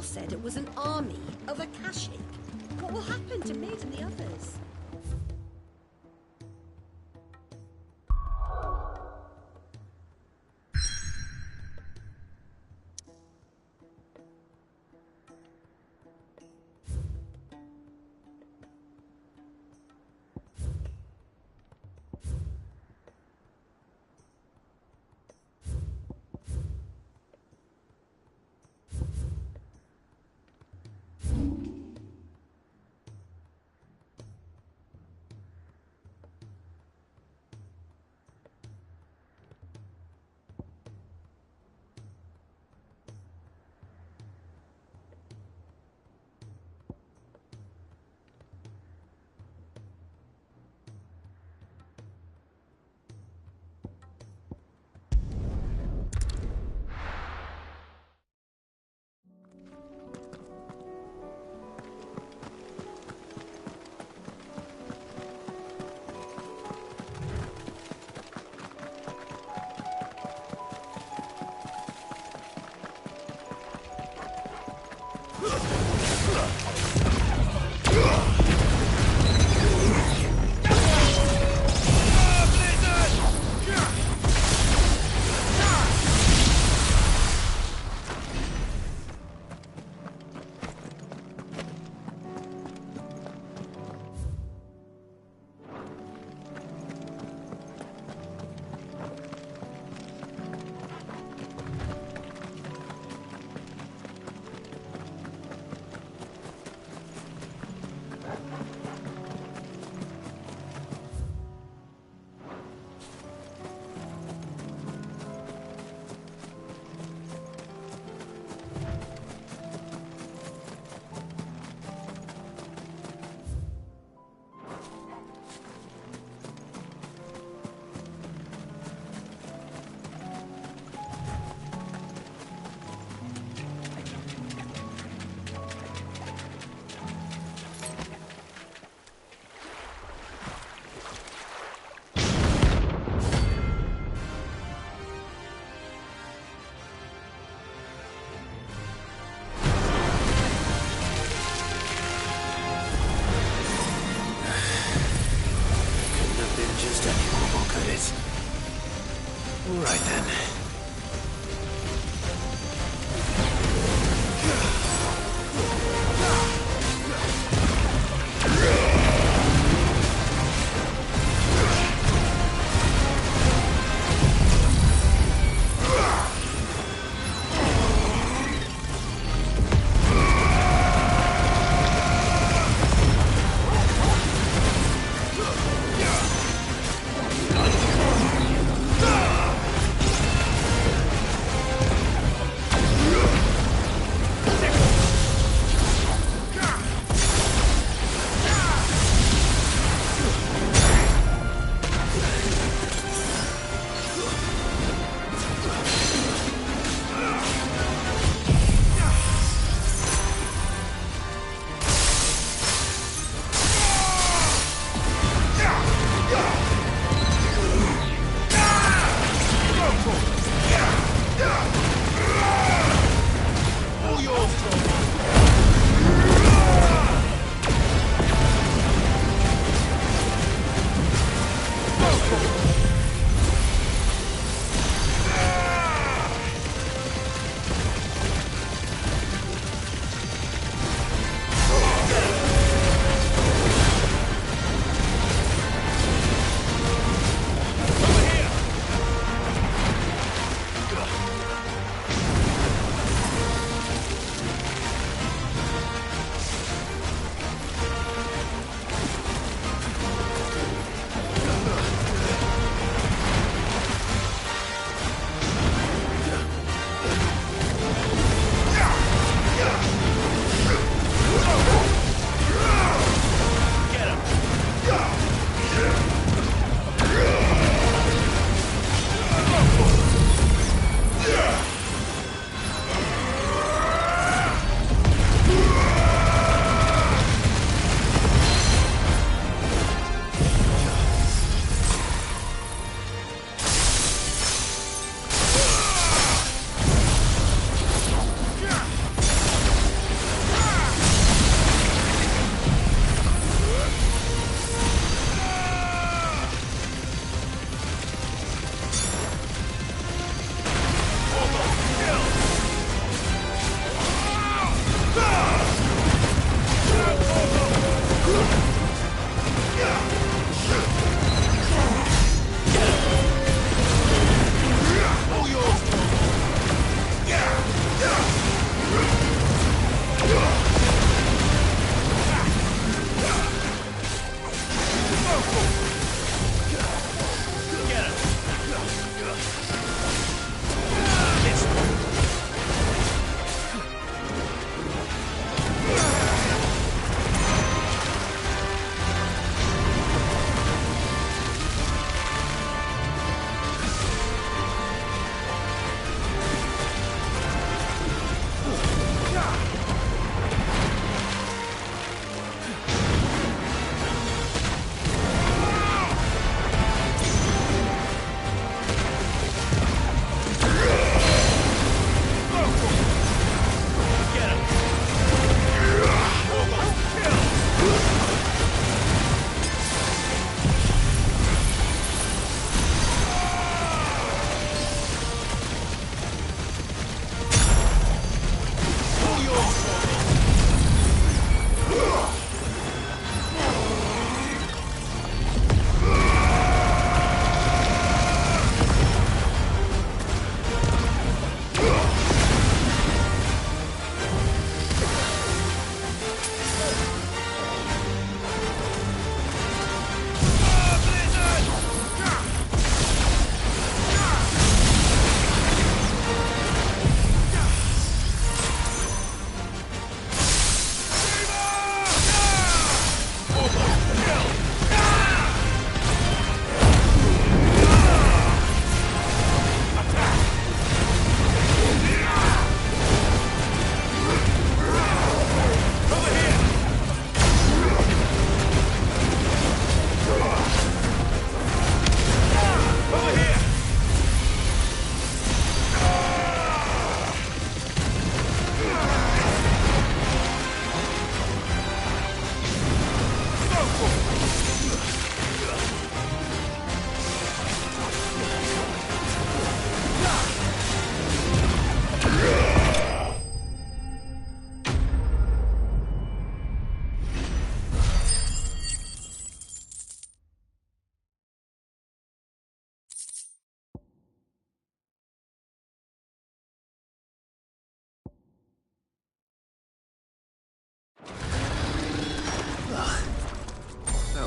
said it was an army of Akashic. What will happen to Mid and the others?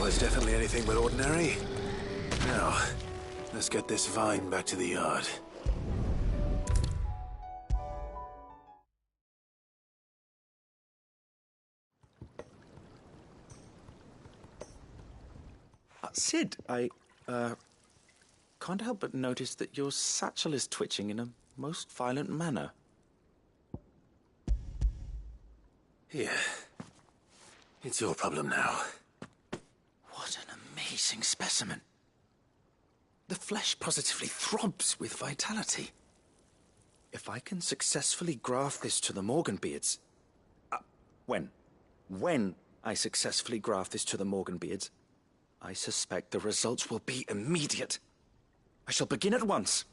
is definitely anything but ordinary. Now, let's get this vine back to the yard. Sid, I can't help but notice that your satchel is twitching in a most violent manner. Here. It's your problem now. What an amazing specimen. The flesh positively throbs with vitality. If I can successfully graft this to the Morganbeards... When I successfully graft this to the Morganbeards, I suspect the results will be immediate. I shall begin at once.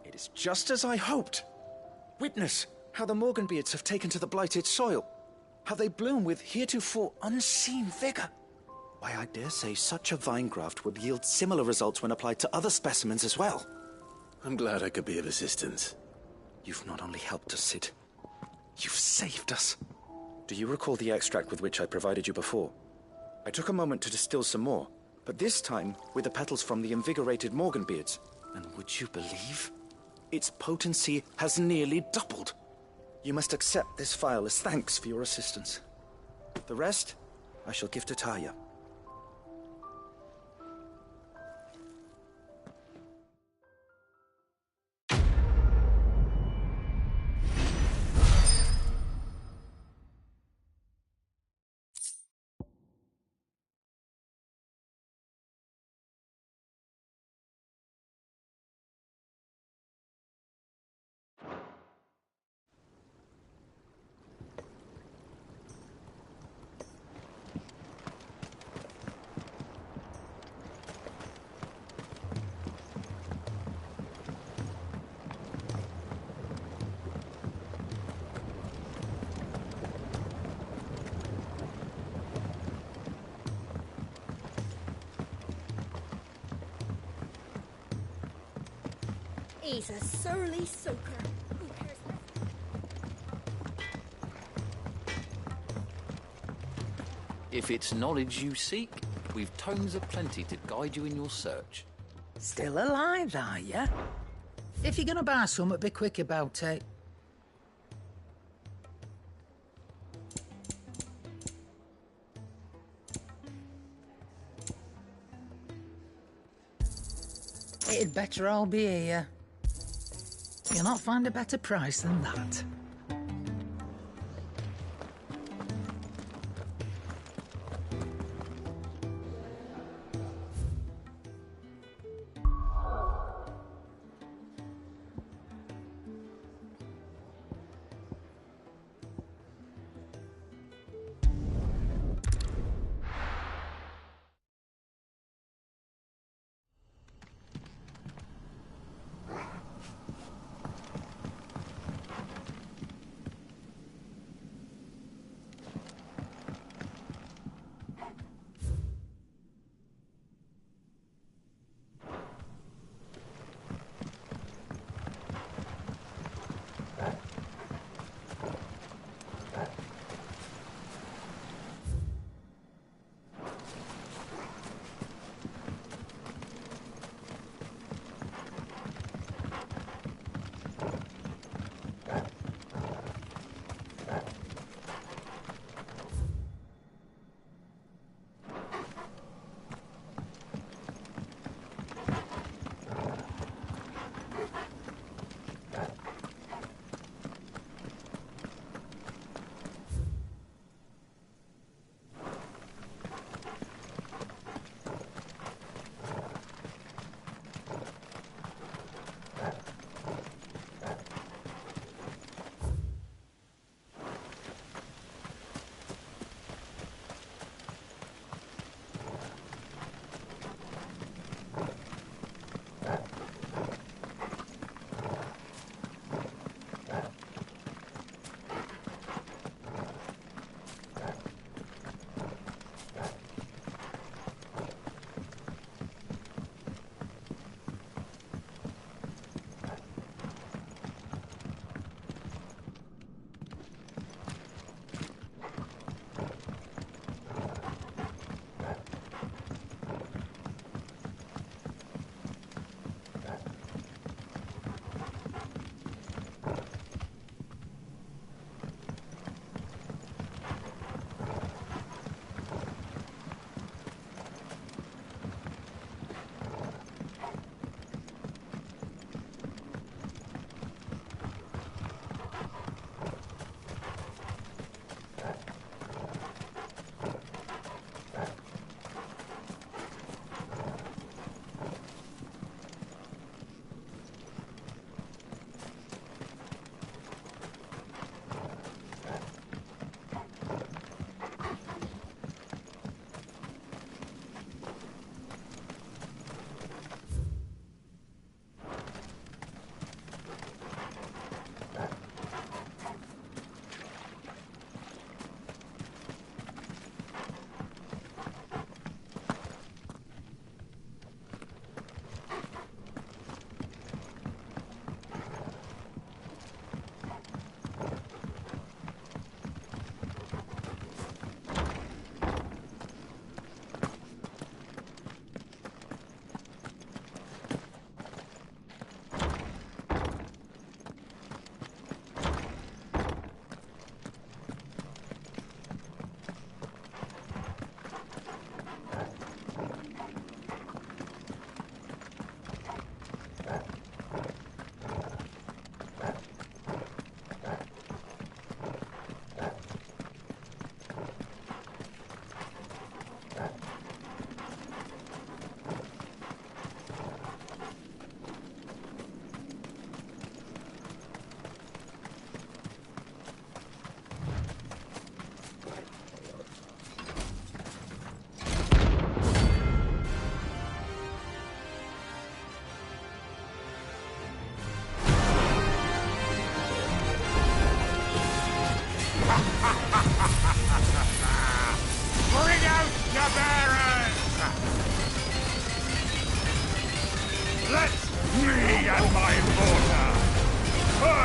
It is just as I hoped. Witness how the Morganbeards have taken to the blighted soil. How they bloom with heretofore unseen vigor. Why, I dare say such a vine graft would yield similar results when applied to other specimens as well. I'm glad I could be of assistance. You've not only helped us, Sid. You've saved us. Do you recall the extract with which I provided you before? I took a moment to distill some more, but this time with the petals from the invigorated Morganbeards. And would you believe? Its potency has nearly doubled. You must accept this phial as thanks for your assistance. The rest, I shall give to Taya. He's a surly soaker. Who cares? If it's knowledge you seek, we've tomes aplenty to guide you in your search. Still alive, are ya? If you're gonna buy something, be quick about it. It'd better all be here. You'll not find a better price than that.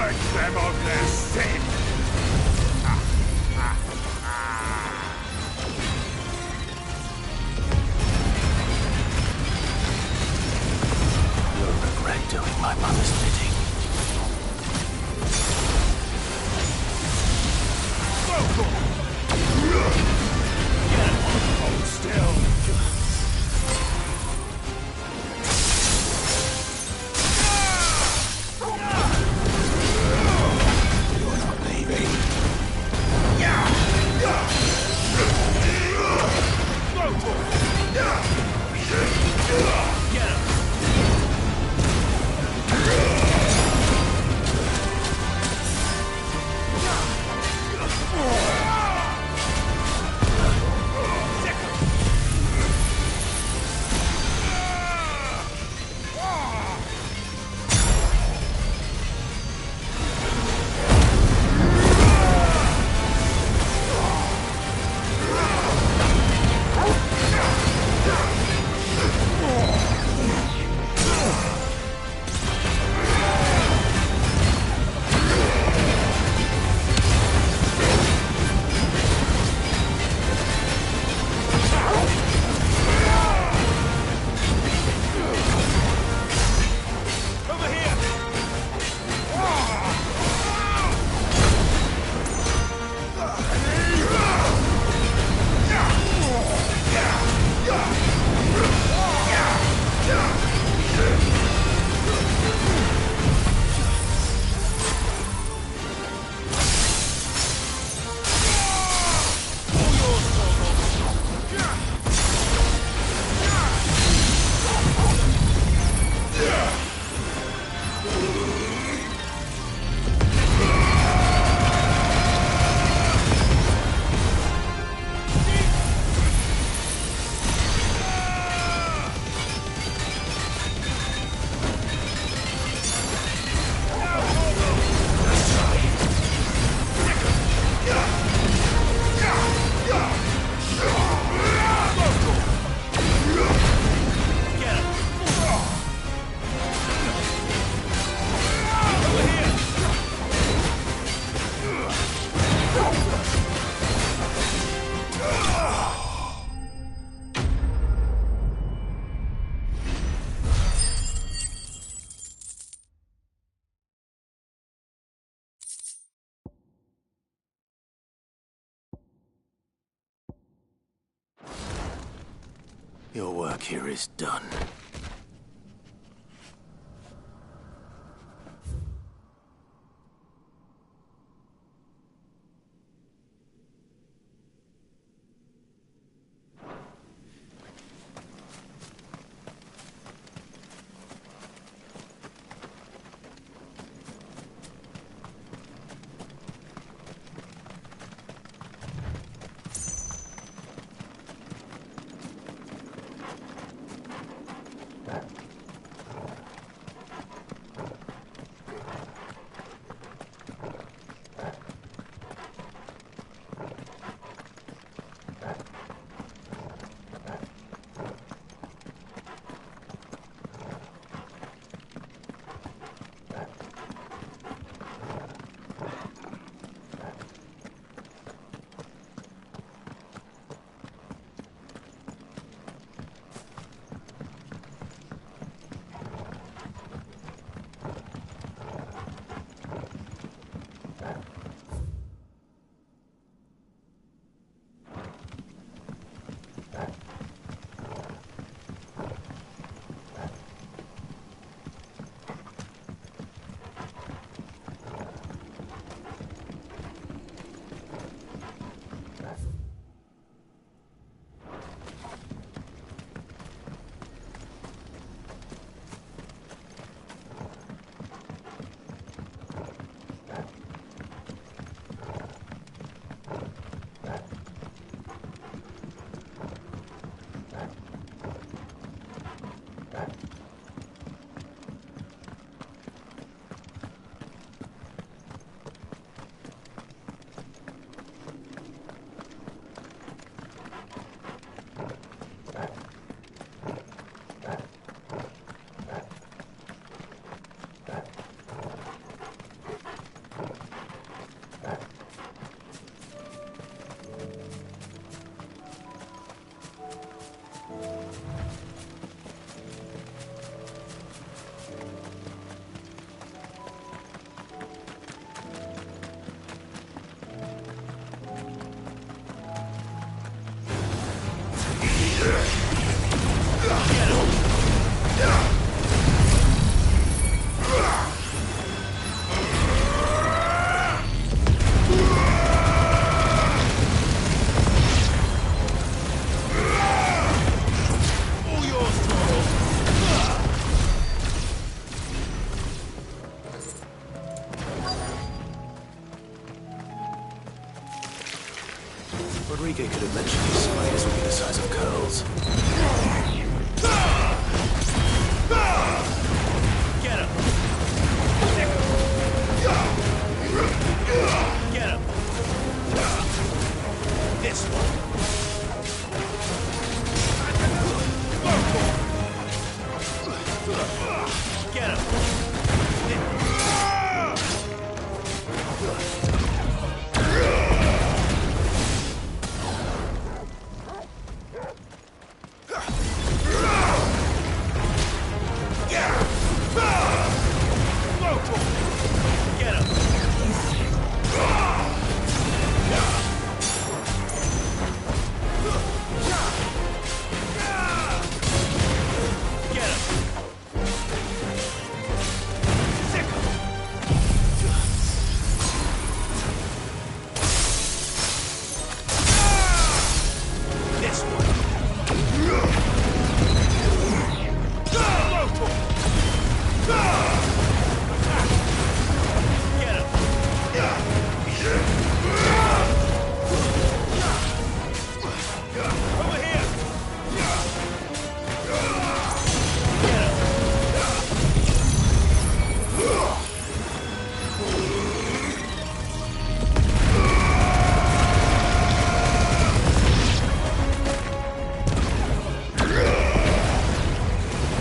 Purge them of their sin! You'll regret doing my mother's bidding. Hold still! Your work here is done.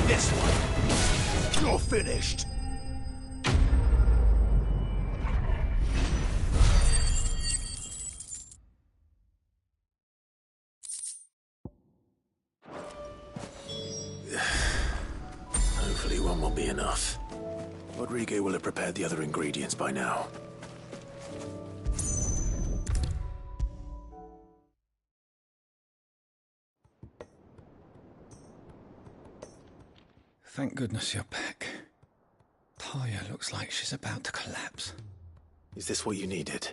this one. You're finished. Hopefully one will be enough. Rodrigo will have prepared the other ingredients by now. Thank goodness you're back. Talia looks like she's about to collapse. Is this what you needed?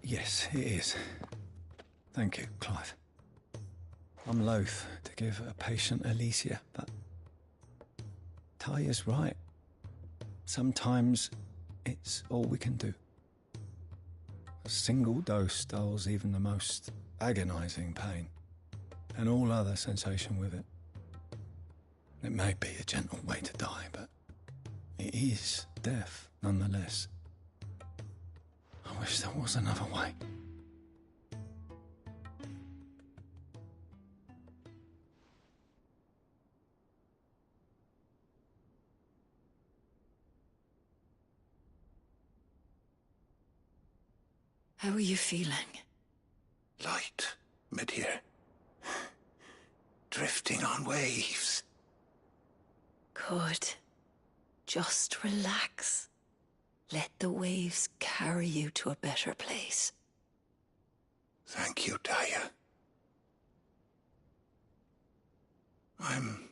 Yes, it is. Thank you, Clive. I'm loath to give a patient Alicia, but Talia's right. Sometimes it's all we can do. A single dose dulls even the most agonizing pain, and all other sensation with it. It may be a gentle way to die, but it is death nonetheless. I wish there was another way. How are you feeling? Light, mid-here. Drifting on waves. Good. Just relax. Let the waves carry you to a better place. Thank you, Talia. I'm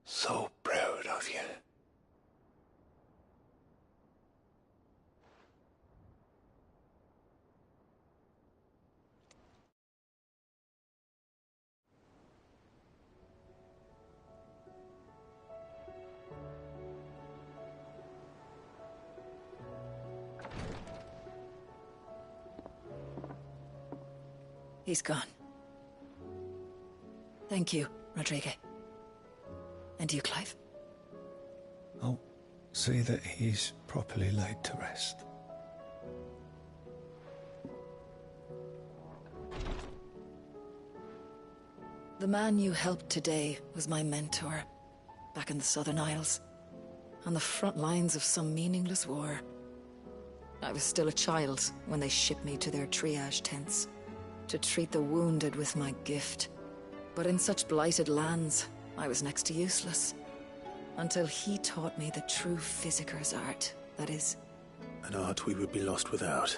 so proud of you. He's gone. Thank you, Rodrigo. And you, Clive. I'll see that he's properly laid to rest. The man you helped today was my mentor, back in the Southern Isles, on the front lines of some meaningless war. I was still a child when they shipped me to their triage tents, to treat the wounded with my gift. But in such blighted lands, I was next to useless. Until he taught me the true physicker's art, that is. An art we would be lost without.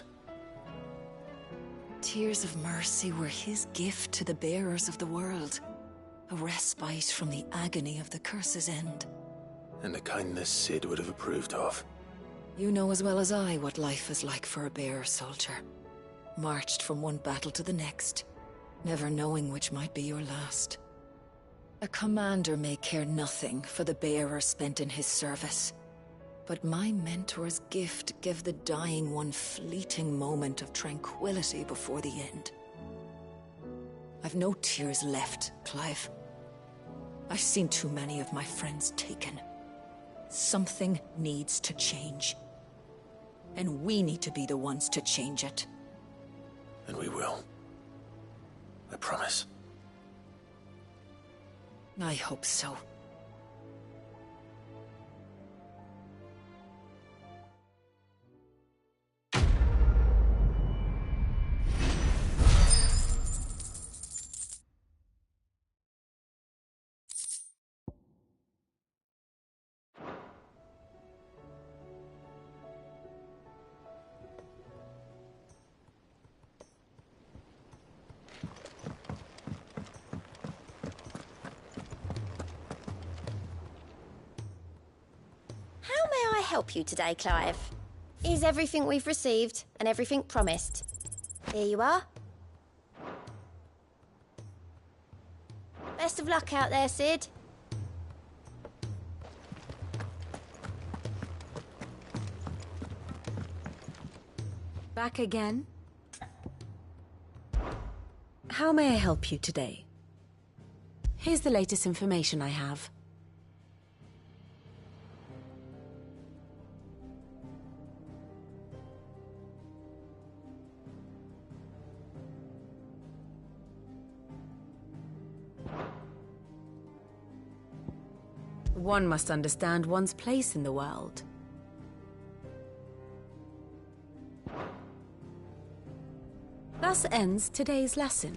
Tears of mercy were his gift to the bearers of the world. A respite from the agony of the curse's end. And a kindness Sid would have approved of. You know as well as I what life is like for a bearer soldier. Marched from one battle to the next, never knowing which might be your last. A commander may care nothing for the bearer spent in his service, but my mentor's gift gave the dying one fleeting moment of tranquility before the end. I've no tears left, Clive. I've seen too many of my friends taken. Something needs to change. And we need to be the ones to change it. And we will. I promise. I hope so. Help you today, Clive? Is everything we've received and everything promised? Here you are. Best of luck out there, Sid. Back again? How may I help you today? Here's the latest information I have. One must understand one's place in the world. Thus ends today's lesson.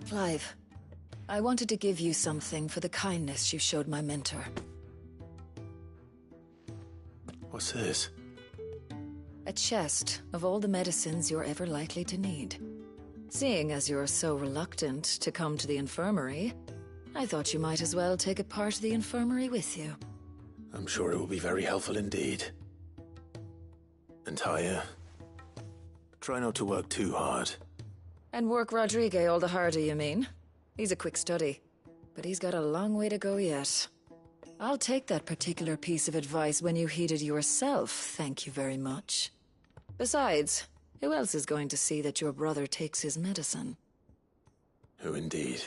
Clive, I wanted to give you something for the kindness you showed my mentor. What's this? A chest of all the medicines you're ever likely to need. Seeing as you're so reluctant to come to the infirmary, I thought you might as well take a part of the infirmary with you. I'm sure it will be very helpful indeed. And Taya, try not to work too hard. And work Rodrigue all the harder, you mean? He's a quick study, but he's got a long way to go yet. I'll take that particular piece of advice when you heed it yourself, thank you very much. Besides, who else is going to see that your brother takes his medicine? Who indeed?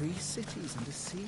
Free cities under siege?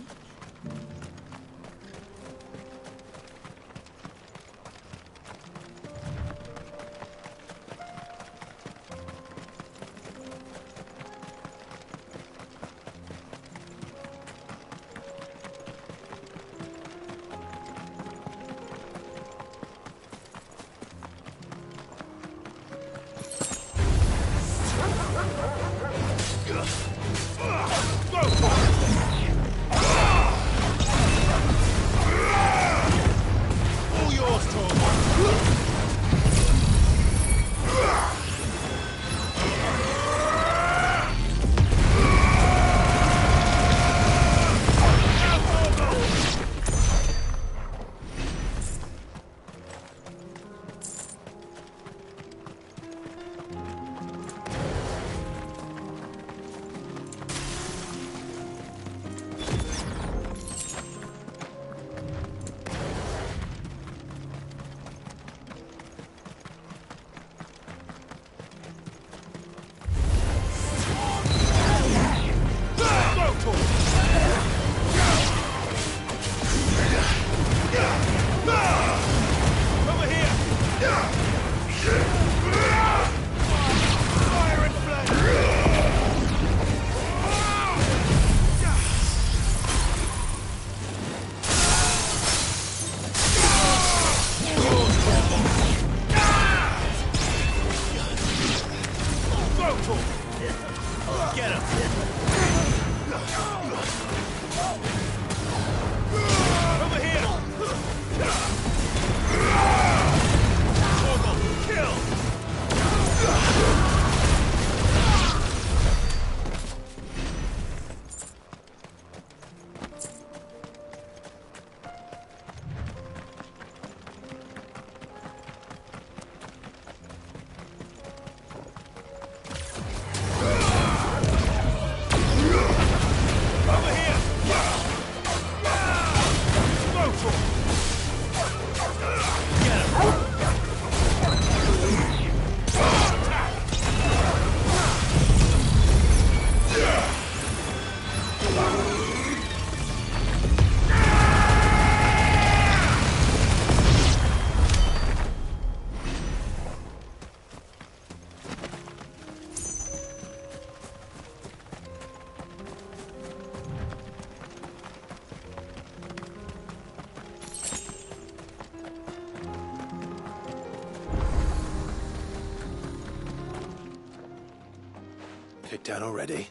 Kicked out already?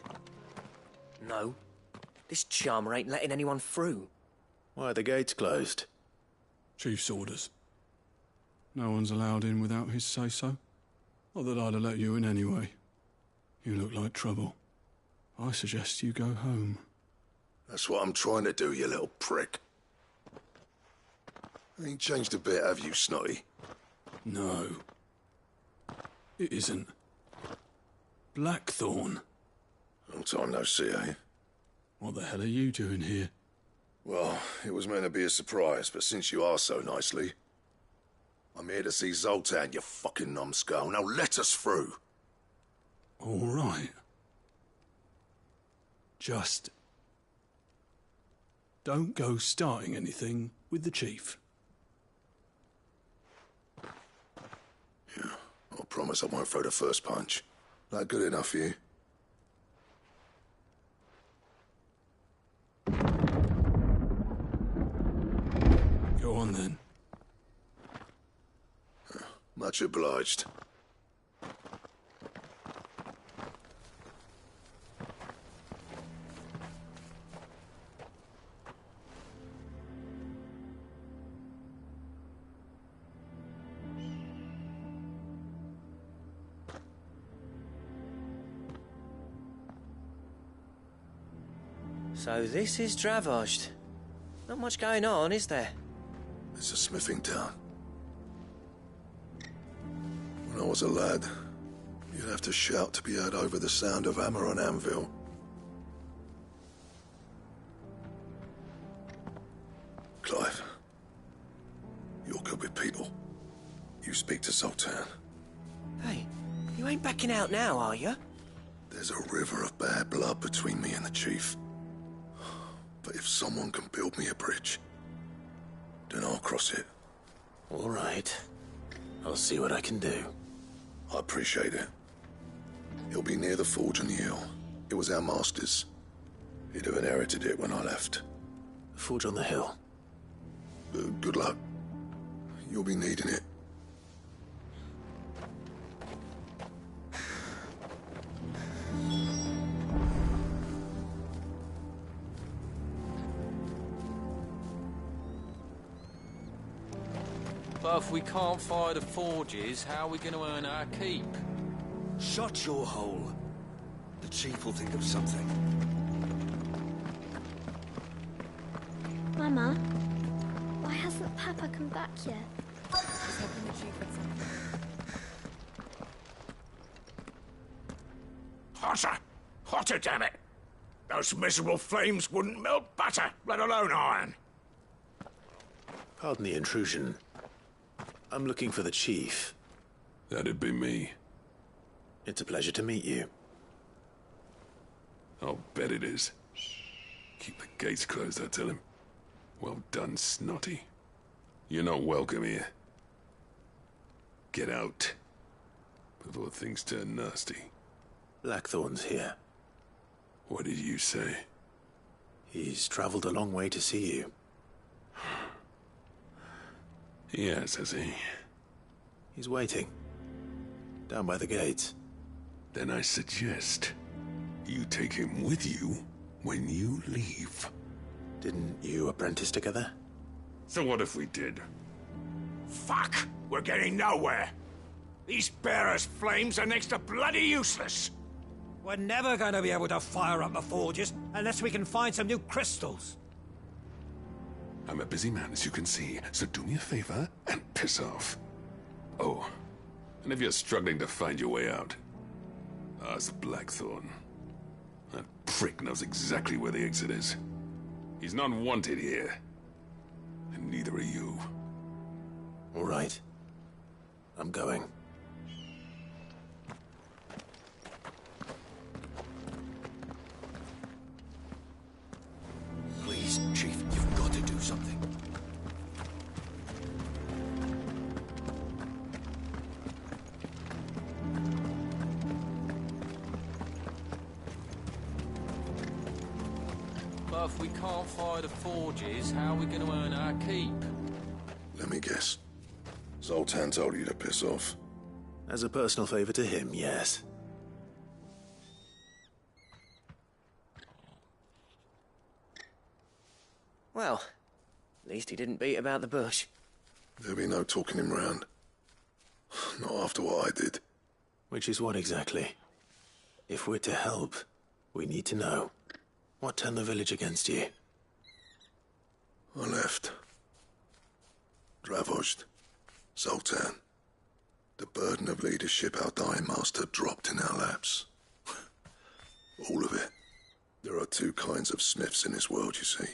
No. This charmer ain't letting anyone through. Why are the gates closed? Chief's orders. No one's allowed in without his say-so. Not that I'd have let you in anyway. You look like trouble. I suggest you go home. That's what I'm trying to do, you little prick. Ain't changed a bit, have you, Snotty? No. It isn't. Blackthorn. Long time no see, eh? What the hell are you doing here? Well, it was meant to be a surprise, but since you are so nicely, I'm here to see Zoltan, you fucking numbskull. Now let us through. All right. Just don't go starting anything with the chief. Yeah, I promise I won't throw the first punch. That good enough for you? Go on then. Much obliged. So this is Dravosht. Not much going on, is there? It's a smithing town. When I was a lad, you'd have to shout to be heard over the sound of hammer on anvil. Clive, you're good with people. You speak to Zoltan. Hey, you ain't backing out now, are you? There's a river of bad blood between me and the chief. But if someone can build me a bridge, then I'll cross it. All right. I'll see what I can do. I appreciate it. It'll be near the forge on the hill. It was our master's. He'd have inherited it when I left. The forge on the hill? Good luck. You'll be needing it. But if we can't fire the forges, how are we going to earn our keep? Shut your hole. The chief will think of something. Mama, why hasn't Papa come back yet? Hotter! Hotter, damn it! Those miserable flames wouldn't melt butter, let alone iron. Pardon the intrusion. I'm looking for the chief. That'd be me. It's a pleasure to meet you. I'll bet it is. Keep the gates closed, I tell him. Well done, Snotty. You're not welcome here. Get out. Before things turn nasty. Blackthorn's here. What did you say? He's traveled a long way to see you. Yes, has he? He's waiting. Down by the gates. Then I suggest you take him with you when you leave. Didn't you apprentice together? So what if we did? Fuck! We're getting nowhere. These bearers' flames are next to bloody useless. We're never going to be able to fire up the forges unless we can find some new crystals. I'm a busy man, as you can see, so do me a favor and piss off. Oh, and if you're struggling to find your way out, ask Blackthorn. That prick knows exactly where the exit is. He's not wanted here. And neither are you. All right. I'm going. Please, Chief, you've got to do something. But if we can't fire the forges, how are we going to earn our keep? Let me guess. Zoltan told you to piss off. As a personal favor to him, yes. Well, at least he didn't beat about the bush. There'll be no talking him round. Not after what I did. Which is what exactly? If we're to help, we need to know. What turned the village against you? I left. Dravozd. Zoltan. The burden of leadership our dying master dropped in our laps. All of it. There are two kinds of smiths in this world, you see.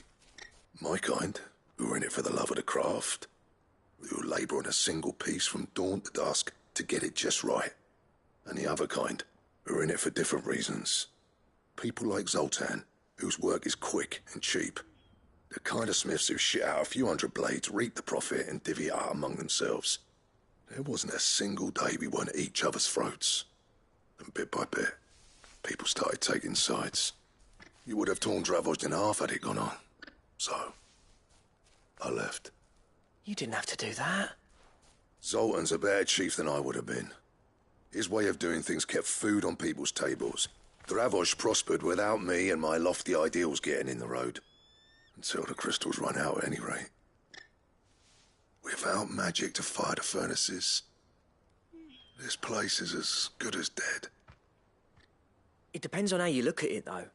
My kind, who are in it for the love of the craft, who labour on a single piece from dawn to dusk to get it just right. And the other kind, who are in it for different reasons. People like Zoltan, whose work is quick and cheap. The kind of smiths who shit out a few hundred blades, reap the profit, and divvy it out among themselves. There wasn't a single day we weren't at each other's throats. And bit by bit, people started taking sides. You would have torn Dravozd in half had it gone on. So, I left. You didn't have to do that. Zoltan's a better chief than I would have been. His way of doing things kept food on people's tables. Dravozd prospered without me and my lofty ideals getting in the road. Until the crystals run out at any rate. Without magic to fire the furnaces, this place is as good as dead. It depends on how you look at it, though.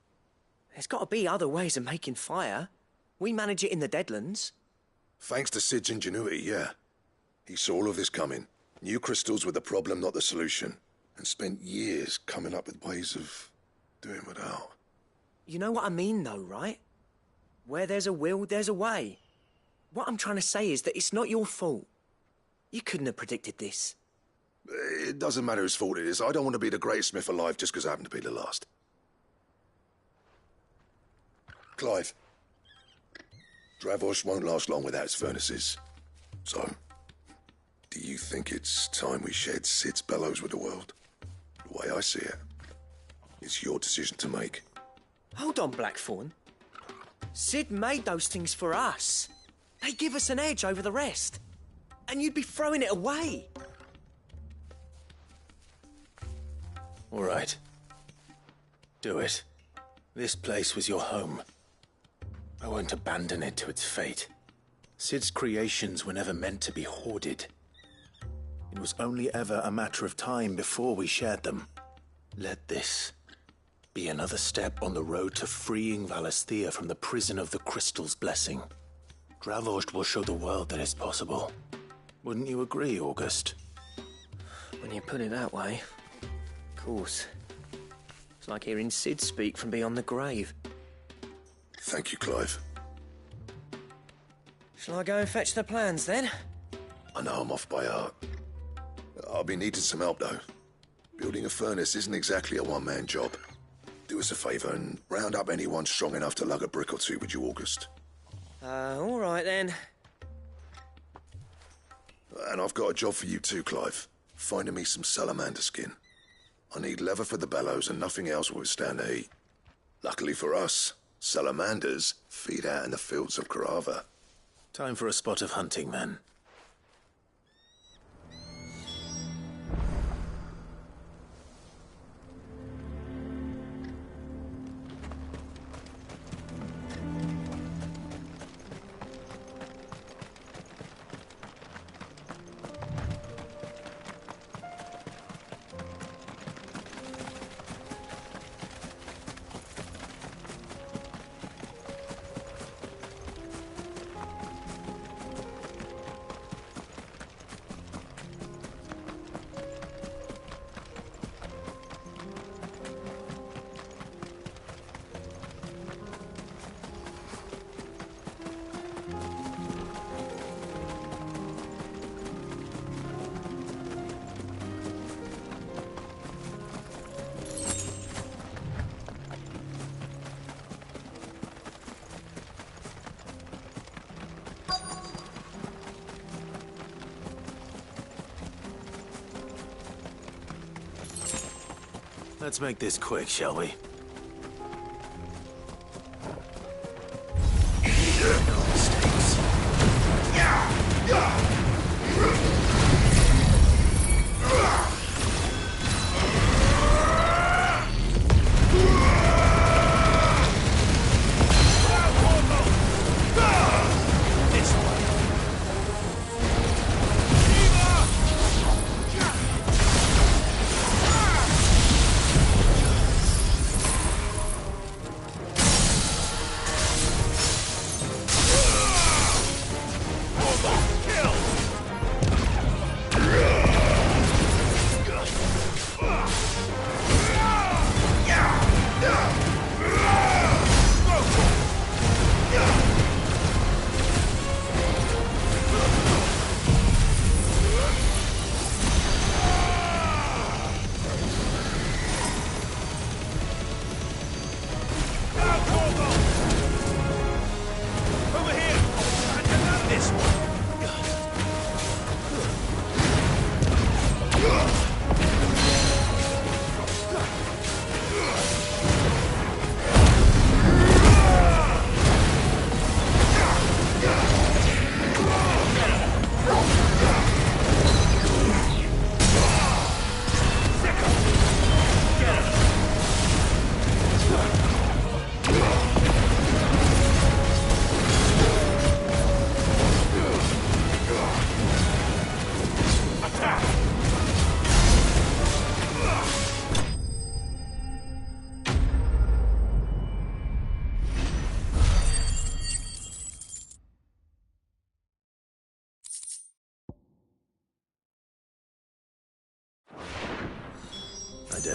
There's got to be other ways of making fire. We manage it in the Deadlands. Thanks to Sid's ingenuity, yeah. He saw all of this coming. Knew crystals were the problem, not the solution. And spent years coming up with ways of doing without. You know what I mean, though, right? Where there's a will, there's a way. What I'm trying to say is that it's not your fault. You couldn't have predicted this. It doesn't matter whose fault it is. I don't want to be the greatest smith alive just because I happen to be the last. Clive. Dravozd won't last long without its furnaces. So, do you think it's time we shared Sid's bellows with the world? The way I see it, it's your decision to make. Hold on, Blackthorn. Sid made those things for us. They give us an edge over the rest. And you'd be throwing it away. All right. Do it. This place was your home. I won't abandon it to its fate. Sid's creations were never meant to be hoarded. It was only ever a matter of time before we shared them. Let this be another step on the road to freeing Valisthea from the prison of the Crystal's blessing. Dravozd will show the world that it's possible. Wouldn't you agree, August? When you put it that way, of course. It's like hearing Sid speak from beyond the grave. Thank you, Clive. Shall I go and fetch the plans, then? I know I'm off by heart. I'll be needing some help, though. Building a furnace isn't exactly a one-man job. Do us a favour and round up anyone strong enough to lug a brick or two with you, August. All right, then. And I've got a job for you too, Clive. Finding me some salamander skin. I need leather for the bellows and nothing else will withstand the heat. Luckily for us, salamanders feed out in the fields of Carava. Time for a spot of hunting, then. Let's make this quick, shall we? No mistakes.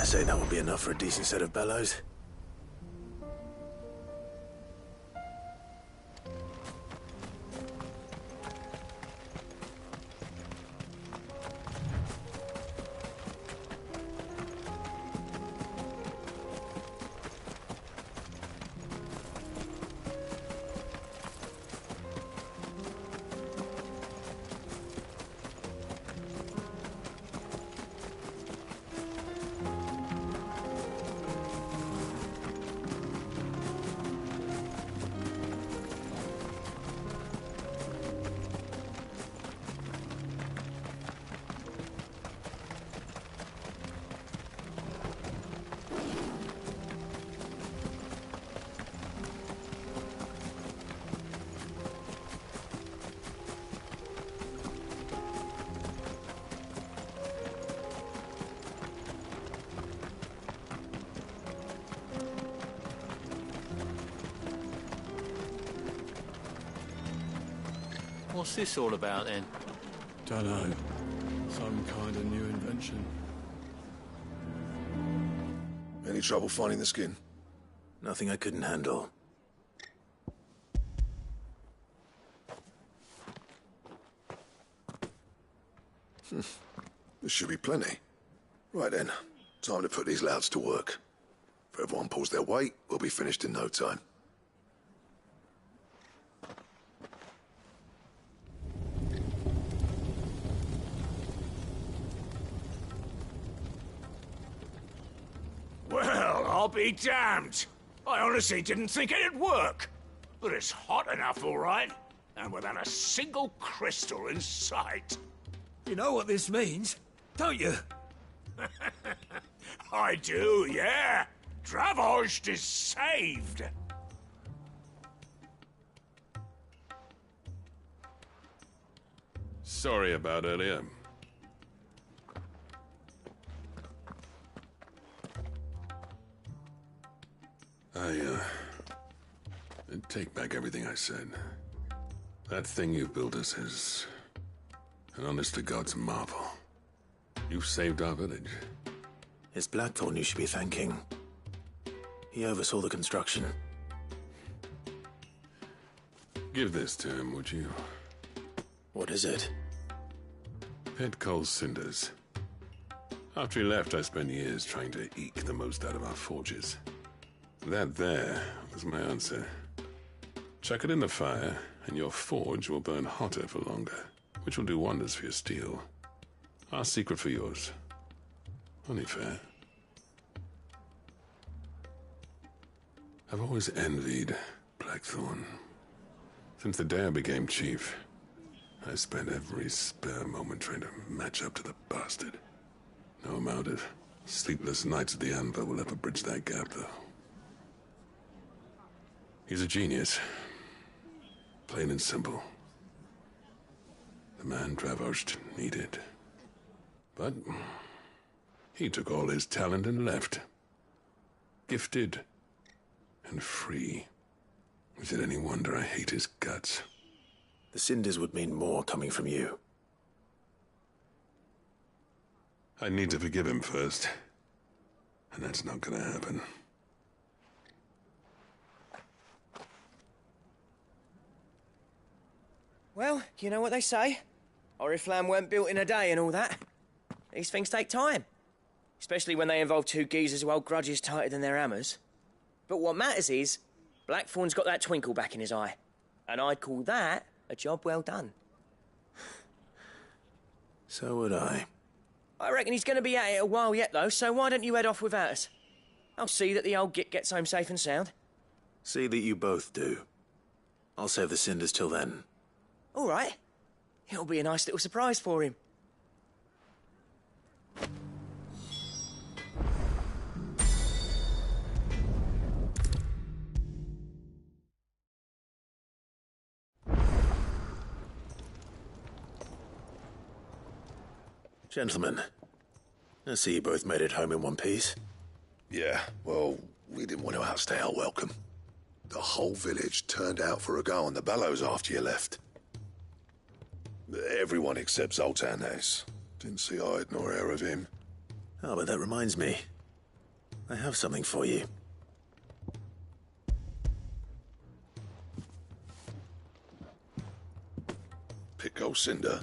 say that would be enough for a decent set of bellows. What's this all about, then? Dunno. Some kind of new invention. Any trouble finding the skin? Nothing I couldn't handle. There should be plenty. Right then, time to put these louds to work. If everyone pulls their weight, we'll be finished in no time. Well, I'll be damned. I honestly didn't think it'd work. But it's hot enough, all right. And without a single crystal in sight. You know what this means, don't you? I do, yeah. Dravost is saved. Sorry about earlier. I take back everything I said. That thing you built us is an honest-to-God's marvel. You saved our village. It's Blackthorn you should be thanking. He oversaw the construction. Give this to him, would you? What is it? Pet Cole's cinders. After he left, I spent years trying to eke the most out of our forges. That there was my answer. Chuck it in the fire, and your forge will burn hotter for longer, which will do wonders for your steel. Our secret for yours. Only fair. I've always envied Blackthorn. Since the day I became chief, I spent every spare moment trying to match up to the bastard. No amount of sleepless nights at the anvil will ever bridge that gap, though. He's a genius. Plain and simple. The man Dravost needed. But he took all his talent and left. Gifted and free. Is it any wonder I hate his guts? The cinders would mean more coming from you. I need to forgive him first. And that's not gonna happen. Well, you know what they say. Oriflamme weren't built in a day and all that. These things take time. Especially when they involve two geezers who hold grudges tighter than their hammers. But what matters is, Blackthorn's got that twinkle back in his eye. And I'd call that a job well done. So would I. I reckon he's going to be at it a while yet, though, so why don't you head off without us? I'll see that the old git gets home safe and sound. See that you both do. I'll save the cinders till then. All right. It'll be a nice little surprise for him. Gentlemen, I see you both made it home in one piece. Yeah, well, we didn't want to outstay our welcome. The whole village turned out for a go on the bellows after you left. Everyone except Zoltan has. Didn't see hide nor hair of him. Oh, but that reminds me. I have something for you. Pico Cinder?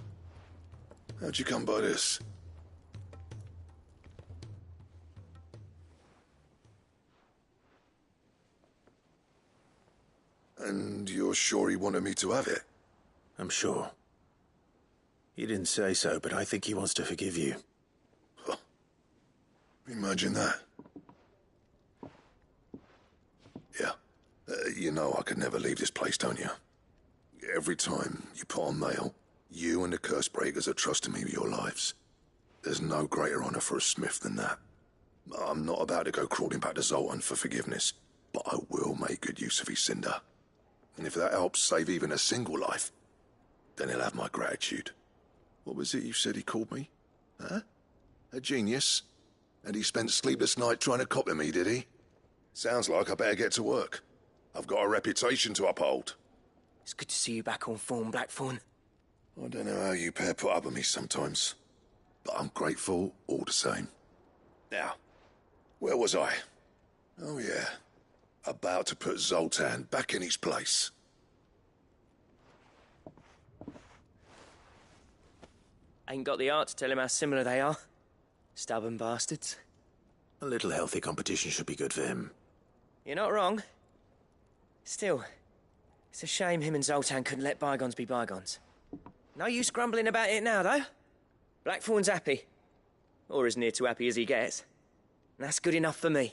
How'd you come by this? And you're sure he wanted me to have it? I'm sure. He didn't say so, but I think he wants to forgive you. Huh. Imagine that. Yeah. You know I could never leave this place, don't you? Every time you put on mail, you and the Curse Breakers are trusting me with your lives. There's no greater honor for a smith than that. I'm not about to go crawling back to Zoltan for forgiveness, but I will make good use of his cinder. And if that helps save even a single life, then he'll have my gratitude. What was it you said he called me? Huh? A genius? And he spent sleepless night trying to copy me, did he? Sounds like I better get to work. I've got a reputation to uphold. It's good to see you back on form, Blackthorn. I don't know how you pair put up with me sometimes, but I'm grateful all the same. Now, where was I? Oh yeah, about to put Zoltan back in his place. Ain't got the art to tell him how similar they are. Stubborn bastards. A little healthy competition should be good for him. You're not wrong. Still, it's a shame him and Zoltan couldn't let bygones be bygones. No use grumbling about it now, though. Blackthorn's happy. Or as near to happy as he gets. And that's good enough for me.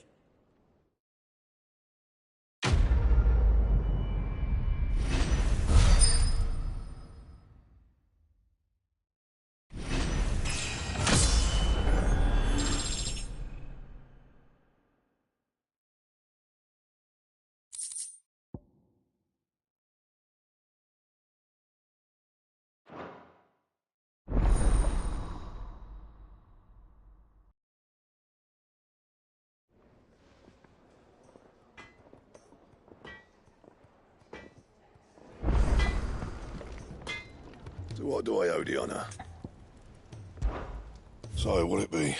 So what do I owe the honor? So what'll it be?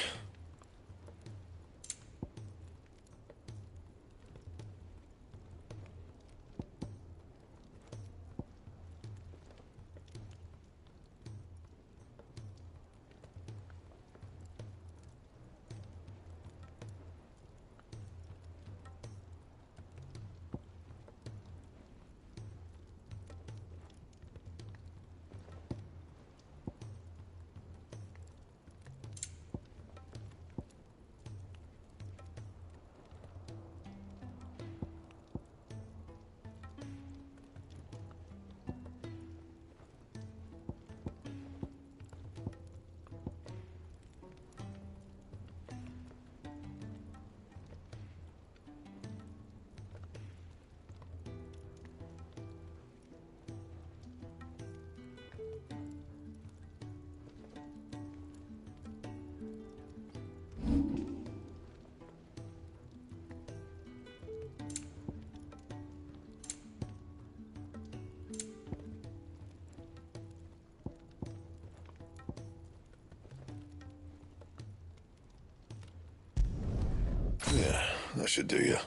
Yeah, that should do you.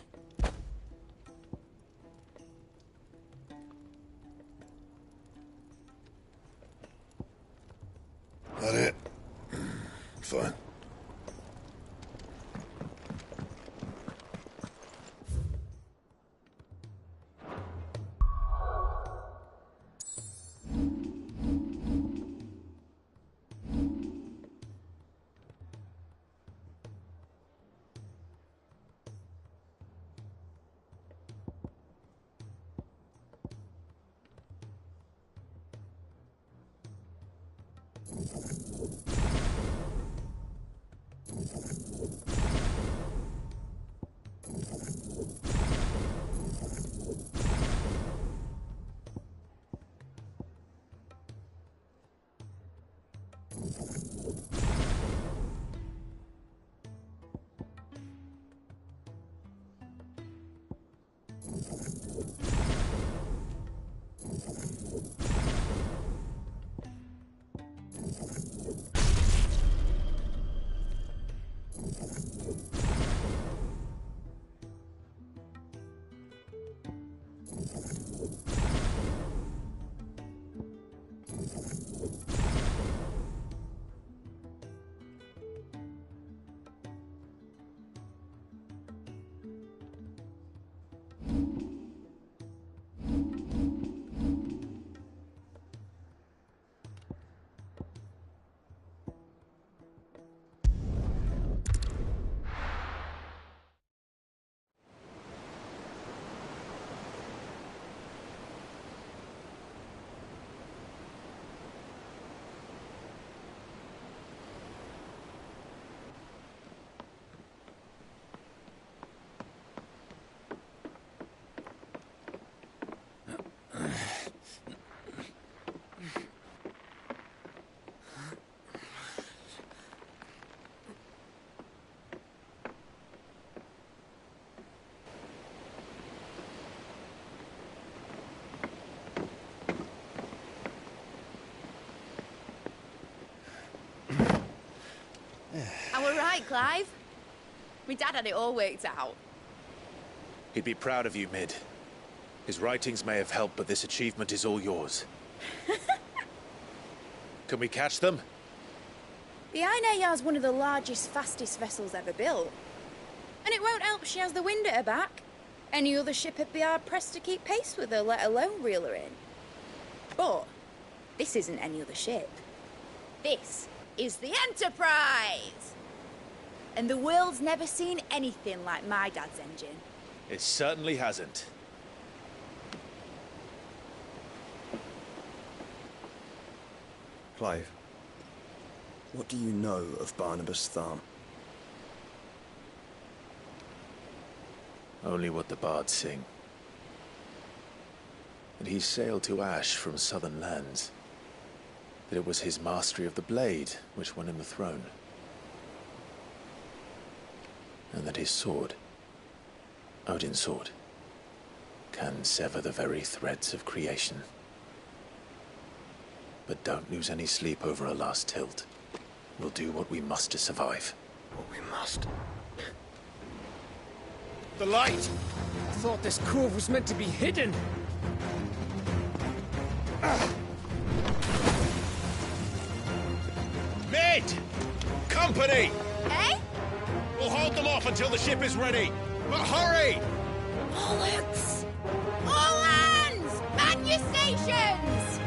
That it? Fine. I were right, Clive. My dad had it all worked out. He'd be proud of you, Mid. His writings may have helped, but this achievement is all yours. Can we catch them? The Ainayar's one of the largest, fastest vessels ever built. And it won't help she has the wind at her back. Any other ship would be hard-pressed to keep pace with her, let alone reel her in. But this isn't any other ship. This is the Enterprise! And the world's never seen anything like my dad's engine. It certainly hasn't. Clive, what do you know of Barnabas Tharm? Only what the bards sing. That he sailed to Ash from southern lands. That it was his mastery of the blade which won him the throne. And that his sword, Odin's sword, can sever the very threads of creation. But don't lose any sleep over a last tilt. We'll do what we must to survive. What we must? The light! I thought this cove was meant to be hidden. Mid! Company! Eh? We'll hold them off until the ship is ready. But hurry! Bollocks! All hands! Man your stations!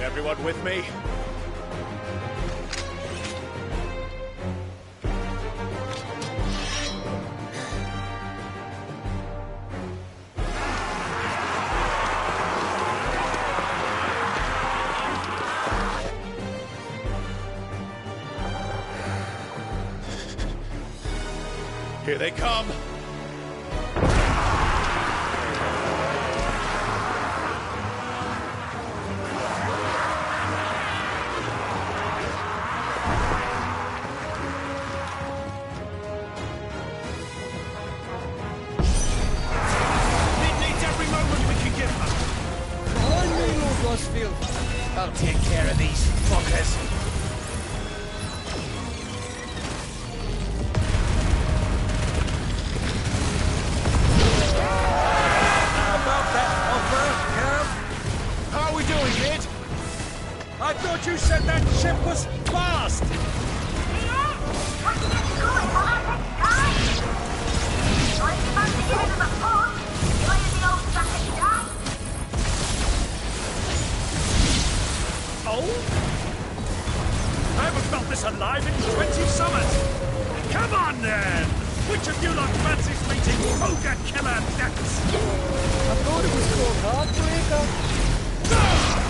Everyone with me? Here they come! I'll take care of these fuckers. About that offer, Cav? How are we doing, Mid? I thought you said that ship was fast! Oh? I haven't felt this alive in 20 summers! Come on, then! Which of you lot fancies meeting Ogre Killer Dex? I thought it was called Heartbreaker. Yeah!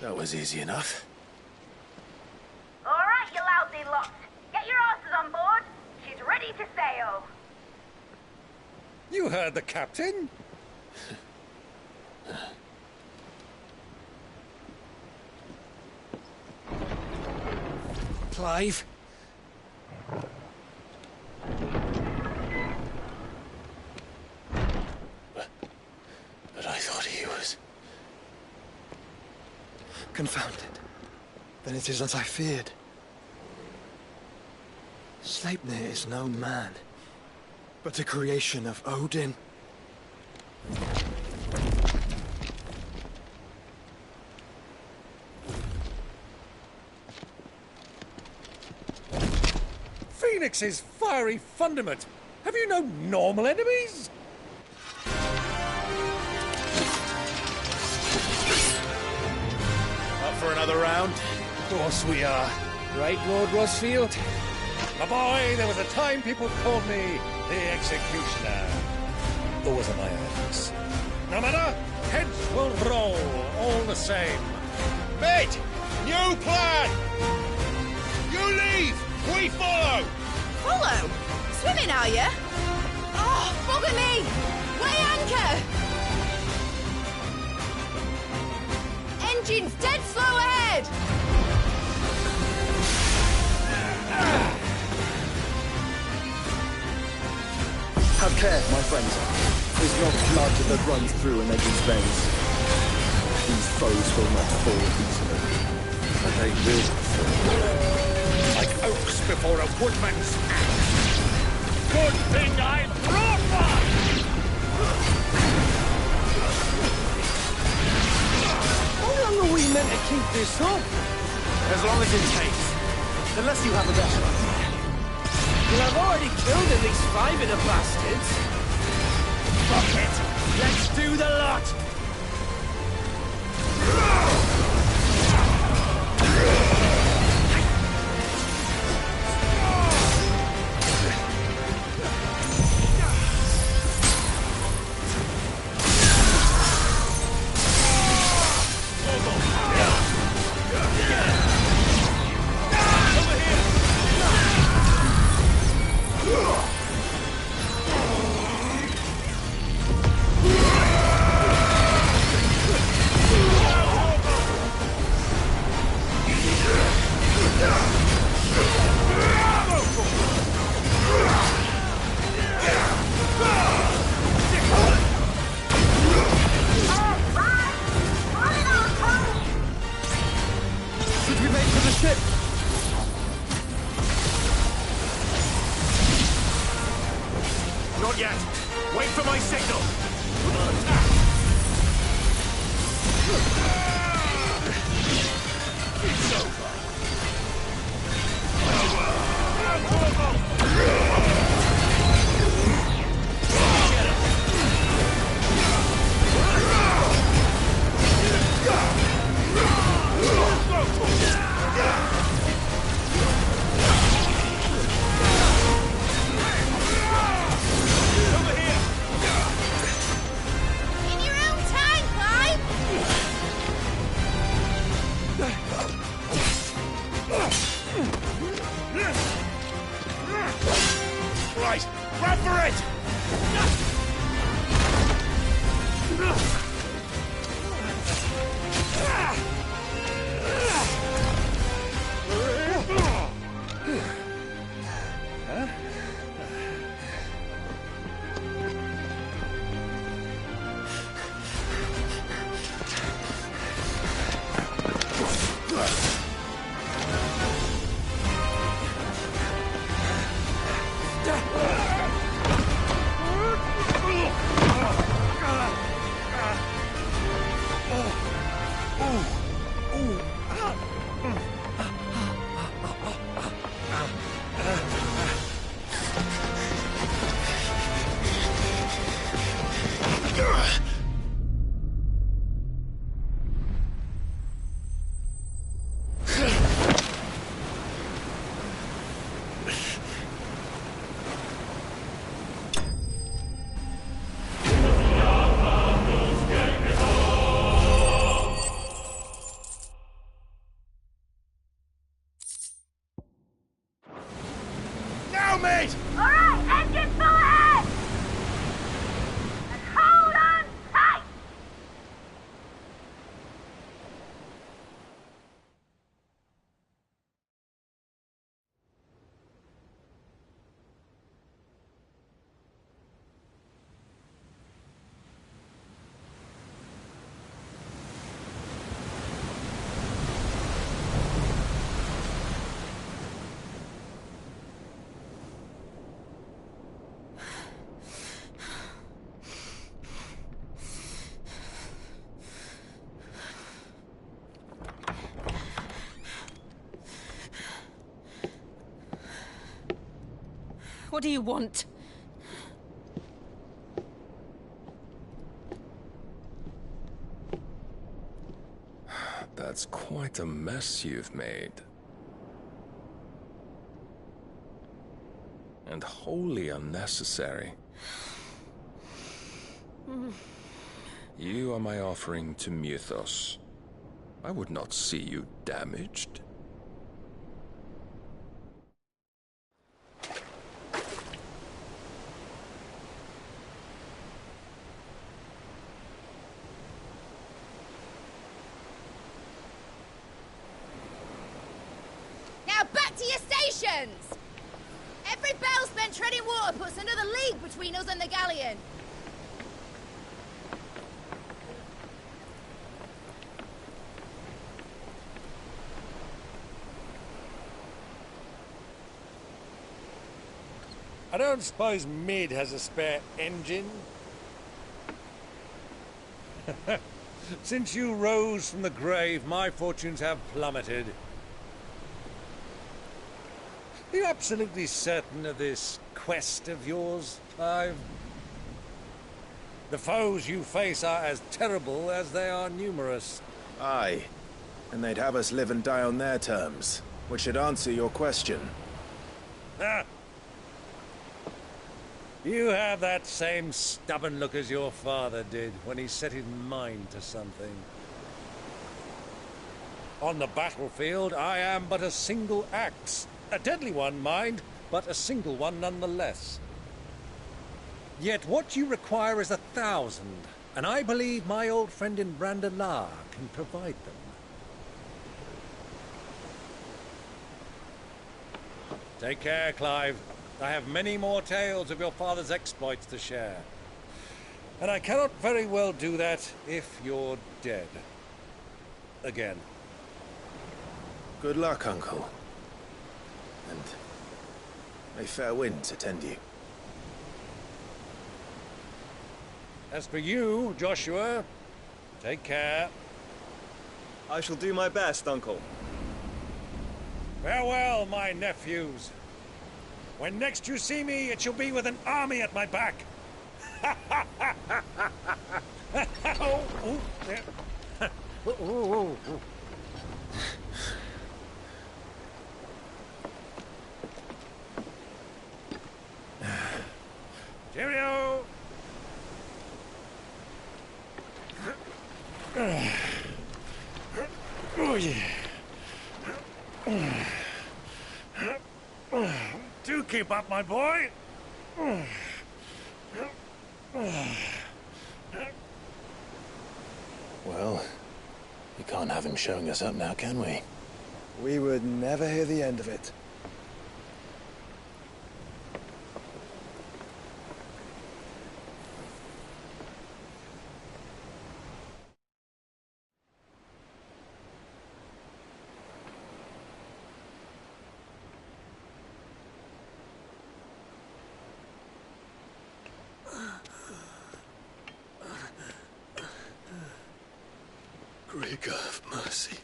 That was easy enough. All right, you lousy lot. Get your asses on board. She's ready to sail. You heard the captain? Clive? But I thought he was... Confounded. Then it is as I feared. Sleipnir is no man, but a creation of Odin. Phoenix's fiery fundament. Have you no normal enemies? Up for another round? Of course we are. Right, Lord Rosfield? My boy, there was a time people called me the Executioner. Always on my hands. No matter, heads will roll all the same. Mate, new plan! You leave, we follow! Follow? Swimming, are you? Oh, bugger me! Weigh anchor! Engine's dead slow ahead! Have care, my friends. There's not blood that runs through an Eddie's veins. These foes will not fall easily, but they will fall. Like oaks before a woodman's axe. Good thing I brought one! How long are we meant to keep this up? As long as it takes. Unless you have a better idea. Well, I've already killed at least 5 of the bastards. Fuck it! Let's do the lot! Not yet. Wait for my signal. It's over. Right, grab for it! Stalemate! Alright, engines full ahead! And hold on tight! What do you want? That's quite a mess you've made. And wholly unnecessary. You are my offering to Mythos. I would not see you damaged. Now back to your stations! Every bell spent treading water puts another league between us and the galleon. I don't suppose Mid has a spare engine? Since you rose from the grave, my fortunes have plummeted. Are you absolutely certain of this quest of yours, Clive? The foes you face are as terrible as they are numerous. Aye. And they'd have us live and die on their terms, which should answer your question. Ah! You have that same stubborn look as your father did when he set his mind to something. On the battlefield, I am but a single axe. A deadly one, mind, but a single one nonetheless. Yet what you require is 1,000, and I believe my old friend in Brandalar can provide them. Take care, Clive. I have many more tales of your father's exploits to share. And I cannot very well do that if you're dead. Again. Good luck, Uncle. And may fair winds attend you. As for you, Joshua, take care. I shall do my best, Uncle. Farewell, my nephews. When next you see me, it shall be with an army at my back. Cheerio! Oh, yeah. Do keep up, my boy. Well, we can't have him showing us up now, can we? We would never hear the end of it. Great God of mercy.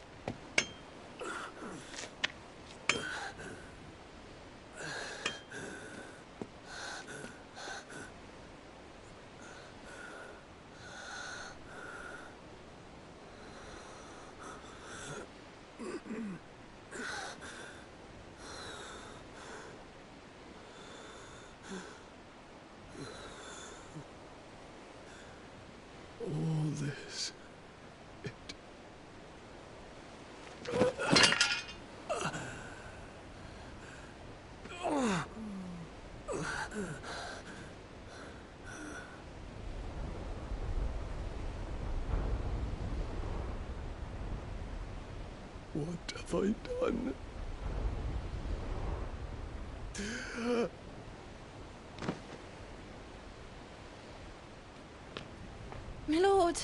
All this. What have I done? My lord.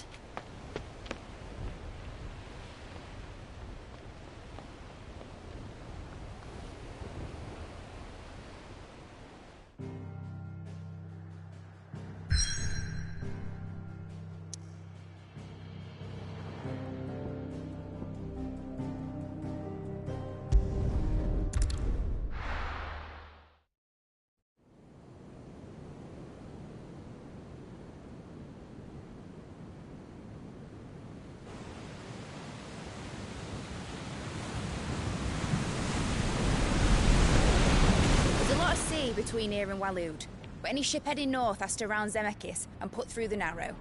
Between here and Waloed, but any ship heading north has to round Zemeckis and put through the Narrow.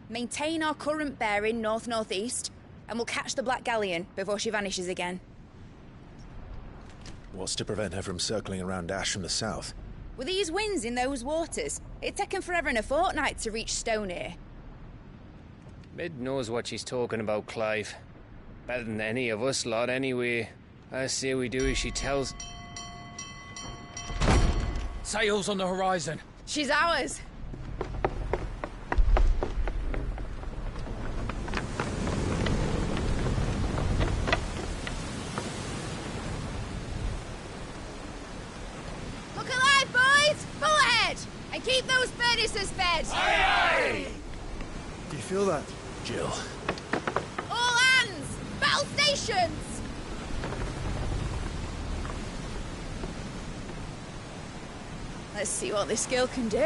Maintain our current bearing north-northeast, and we'll catch the Black Galleon before she vanishes again. What's to prevent her from circling around Ash from the south? With these winds in those waters, it'd taken forever and a fortnight to reach Stonehere. Mid knows what she's talking about, Clive. Better than any of us lot, anyway. I say we do as she tells. Sails on the horizon. She's ours. Look alive, boys! Full ahead! And keep those furnaces fed! Aye, aye! Do you feel that? Jill. All hands! Battle stations! Let's see what this girl can do.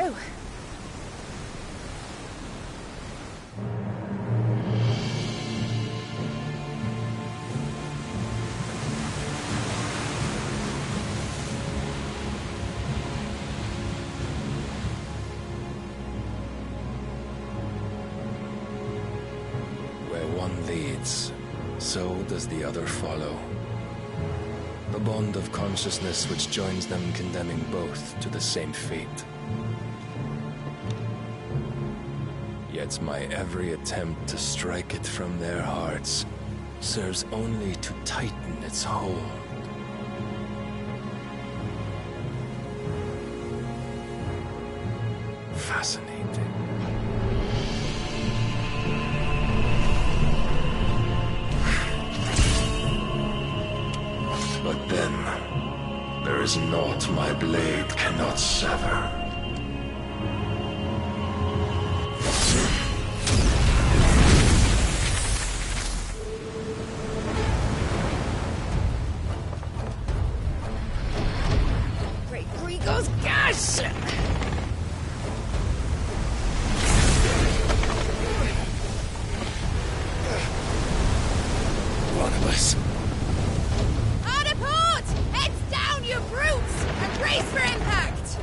Where one leads, so does the other follow. The bond of consciousness which joins them, condemning both to the same fate. Yet my every attempt to strike it from their hearts serves only to tighten its hold. Fascinating. But then, there is naught my blade cannot sever. Great Gregor's gosh! One of us. Hard apart! Heads down, you brutes! And brace for impact!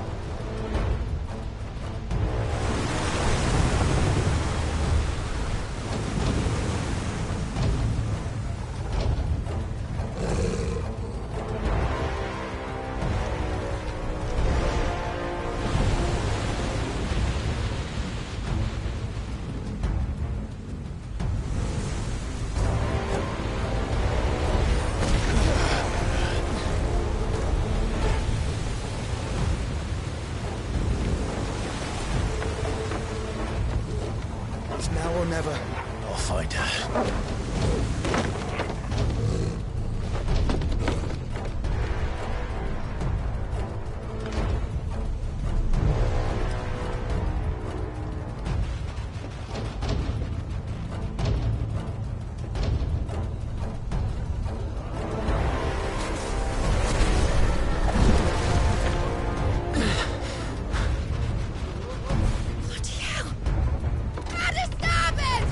It's now or never. I'll find her. Bloody hell! At a starboard!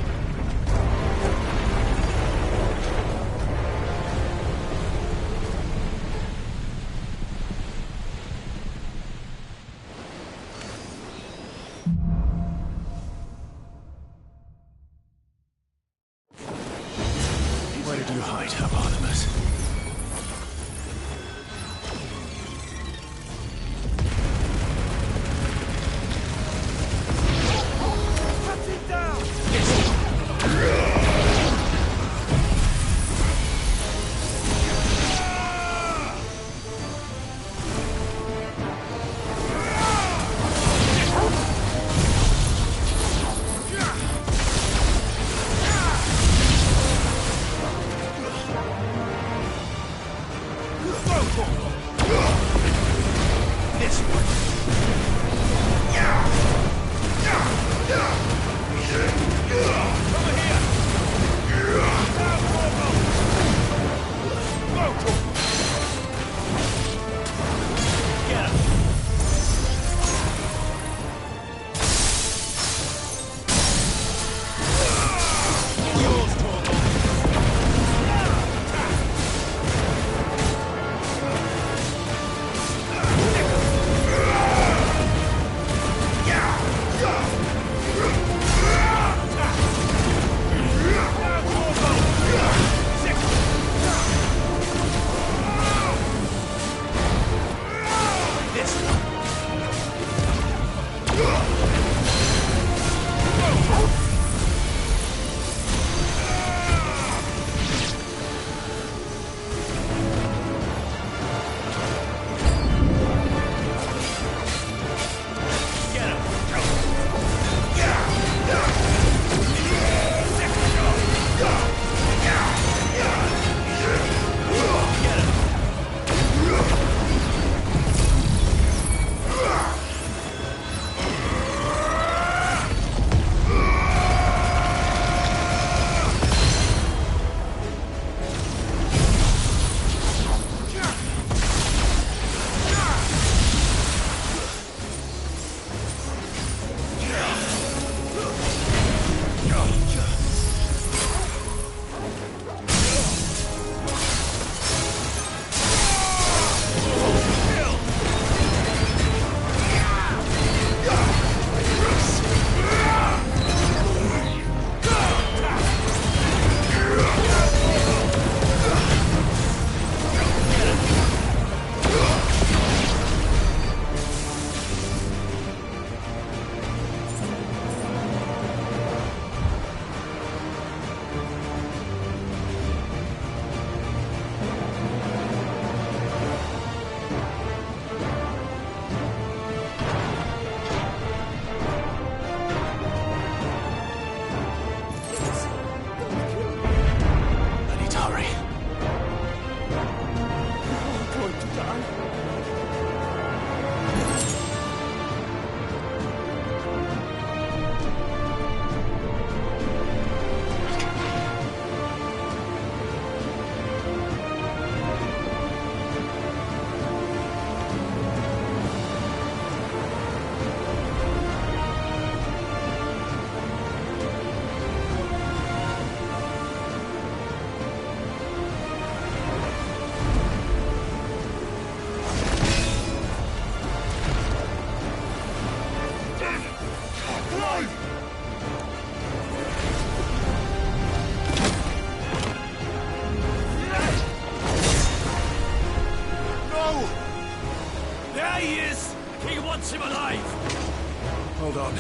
Hold on.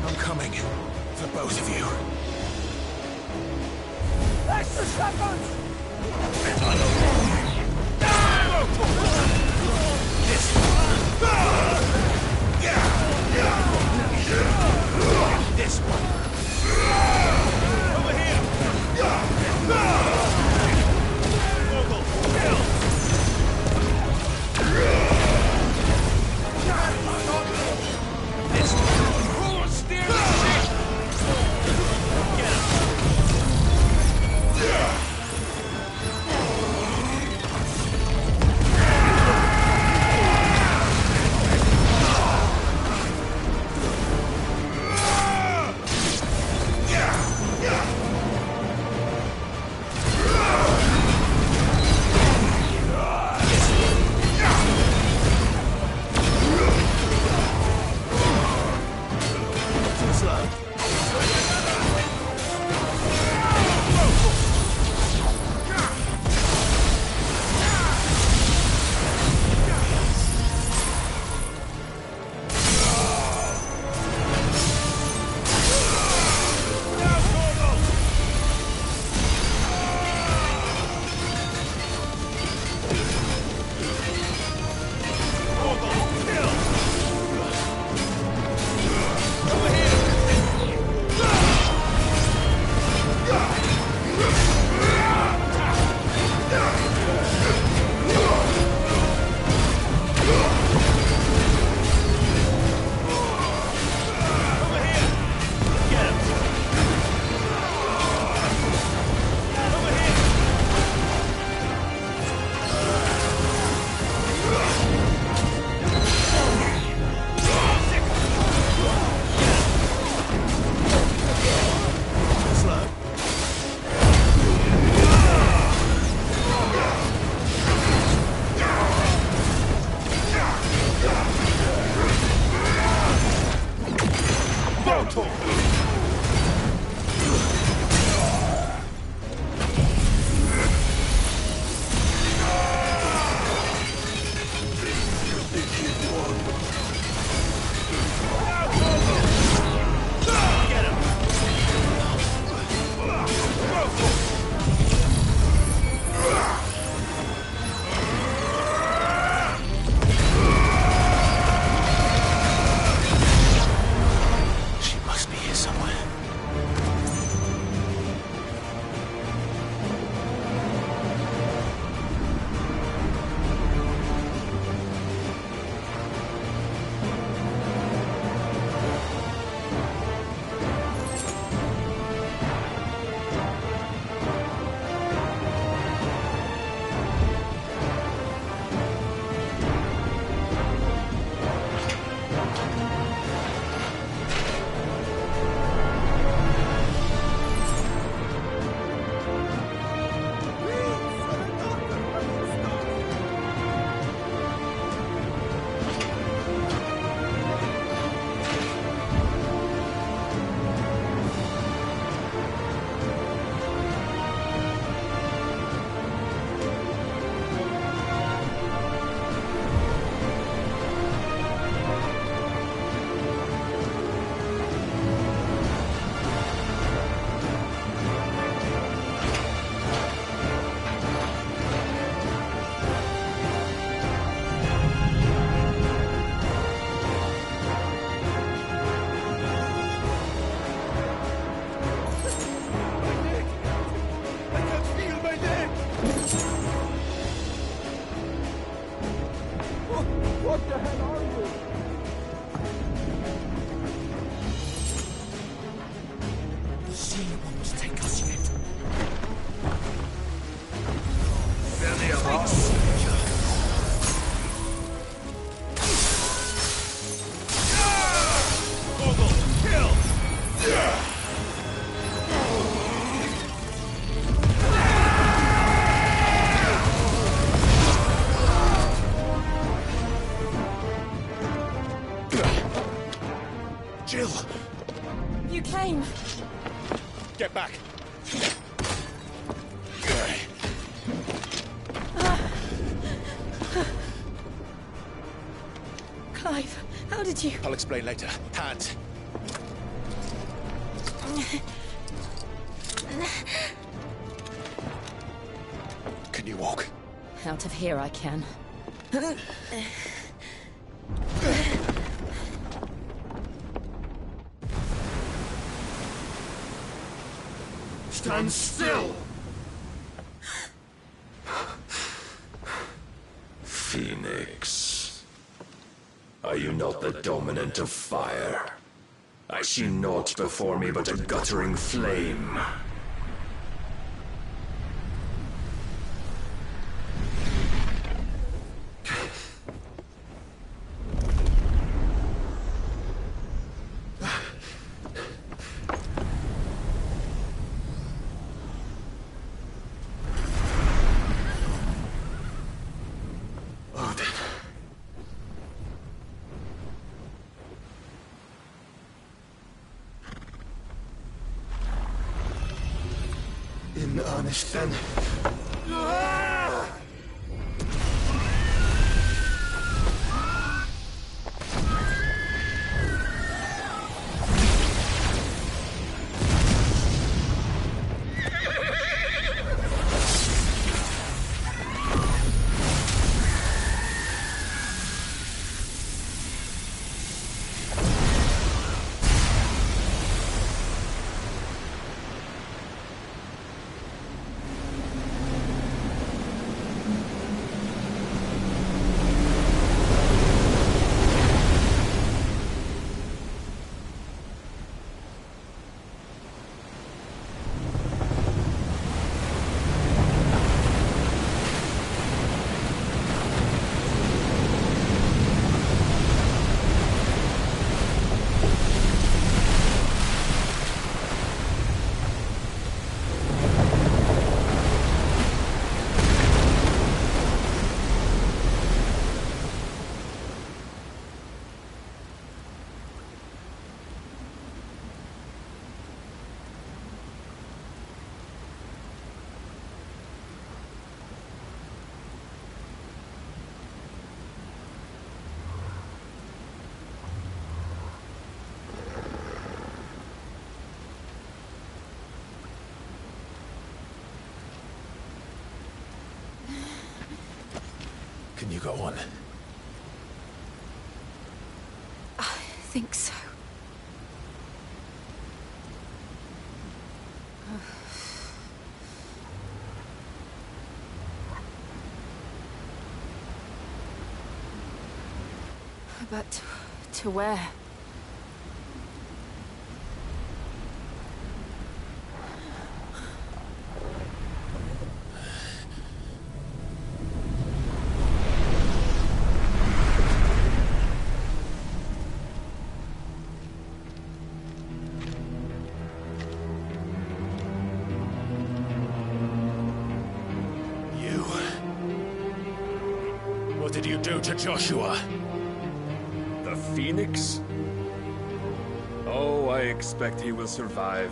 I'm coming. For both of you. That's the shotguns! This one. Over here. Vogel, kill. This one. Steer the ship. Get him. Jill! You came. Get back! Clive, how did you... I'll explain later. Hands. Can you walk? Out of here I can. Stand still! Phoenix. Are you not the dominant of fire? I see naught before me but a guttering flame. In earnest, then. Can you go on? I think so. But to where? What did you do to Joshua? The Phoenix? Oh, I expect he will survive.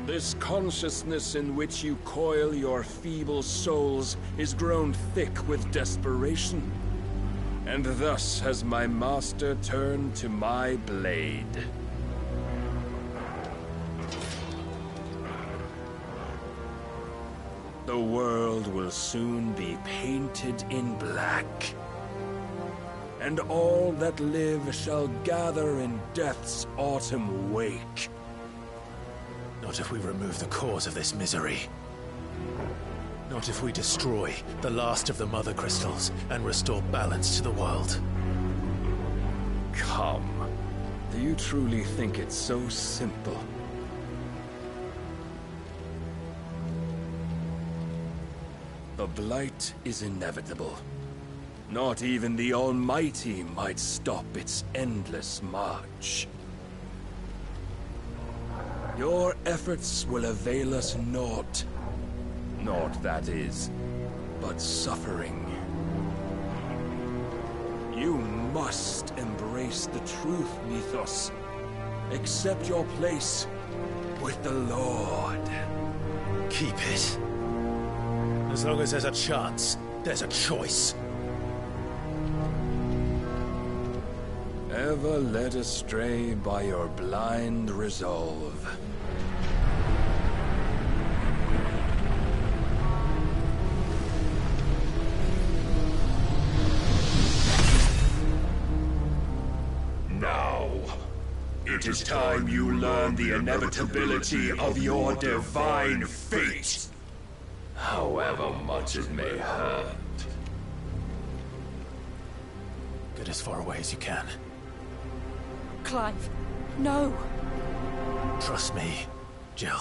This consciousness in which you coil your feeble souls is grown thick with desperation. And thus has my master turned to my blade. The world will soon be painted in black. And all that live shall gather in death's autumn wake. Not if we remove the cause of this misery. Not if we destroy the last of the Mother Crystals and restore balance to the world. Come. Do you truly think it's so simple? The Blight is inevitable. Not even the Almighty might stop its endless march. Your efforts will avail us naught. Naught, that is, but suffering. must embrace the truth, Mythos. Accept your place with the Lord. Keep it. As long as there's a chance, there's a choice. Ever led astray by your blind resolve. Now, it is time you learn the inevitability of your divine fate. However much it may hurt. Get as far away as you can. Clive, no. Trust me, Jill.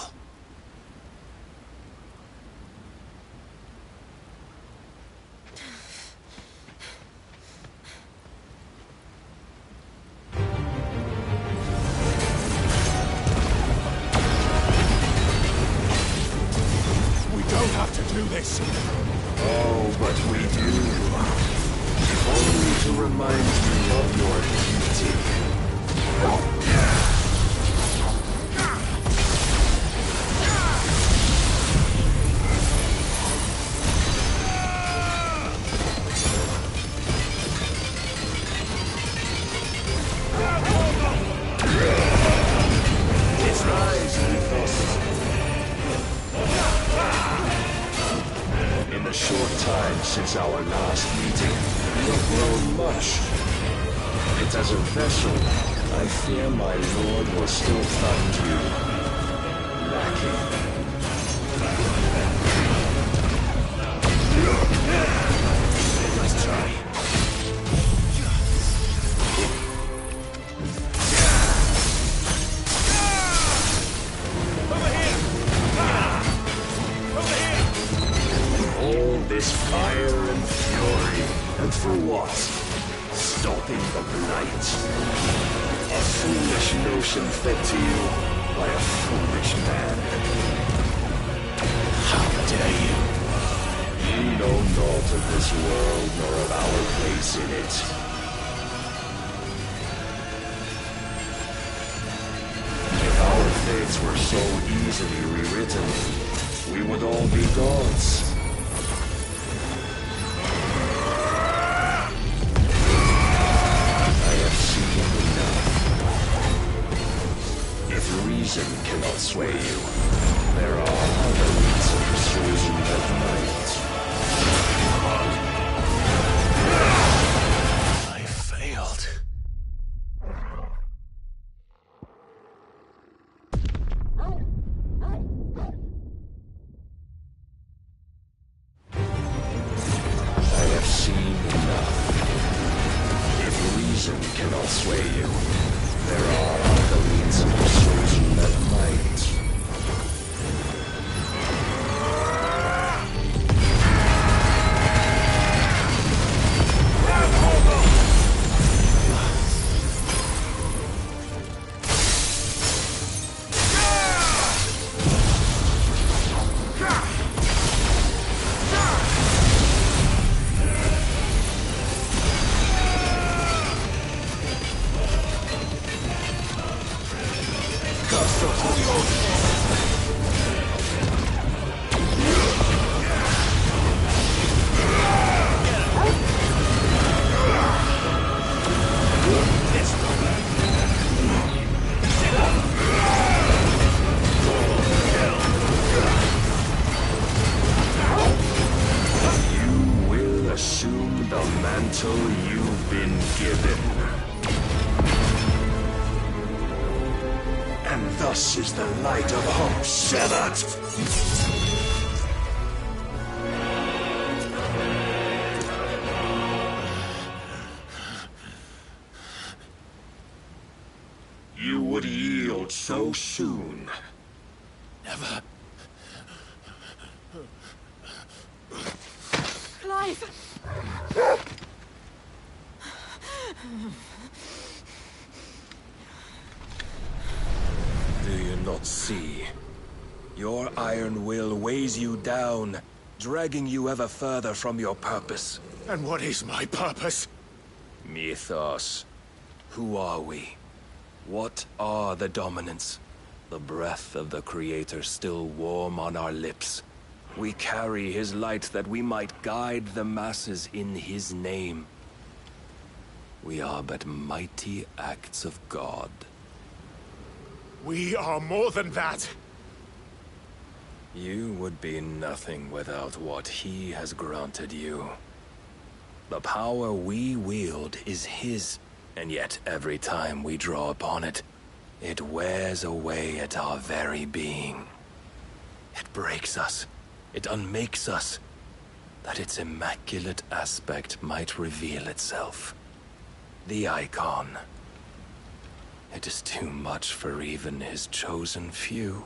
We don't have to do this. Oh, but we do. If only to remind you of your duty. In the short time since our last meeting, you have grown much. Yet as a vessel, I fear my lord will still find you lacking. Nice try. All this fire and fury, and for what? Stopping the blight. A foolish notion fed to you by a foolish man. How dare you? You know naught of this world, nor of our place in it. If our fates were so easily rewritten, we would all be gods. If reason cannot sway you, there are other means of persuasion that might. I failed. I have seen enough. If reason cannot sway you, there are other means of persuasion that might. Assume the mantle you've been given. And thus is the light of hope severed. You would yield so soon. Never. Clive! Do you not see? Your iron will weighs you down, dragging you ever further from your purpose. And what is my purpose? Mythos. Who are we? What are the dominants? The breath of the Creator still warm on our lips. We carry his light that we might guide the masses in his name. We are but mighty acts of God. We are more than that. You would be nothing without what he has granted you. The power we wield is his, and yet every time we draw upon it, it wears away at our very being. It breaks us. It unmakes us, that its immaculate aspect might reveal itself. The icon. It is too much for even his chosen few.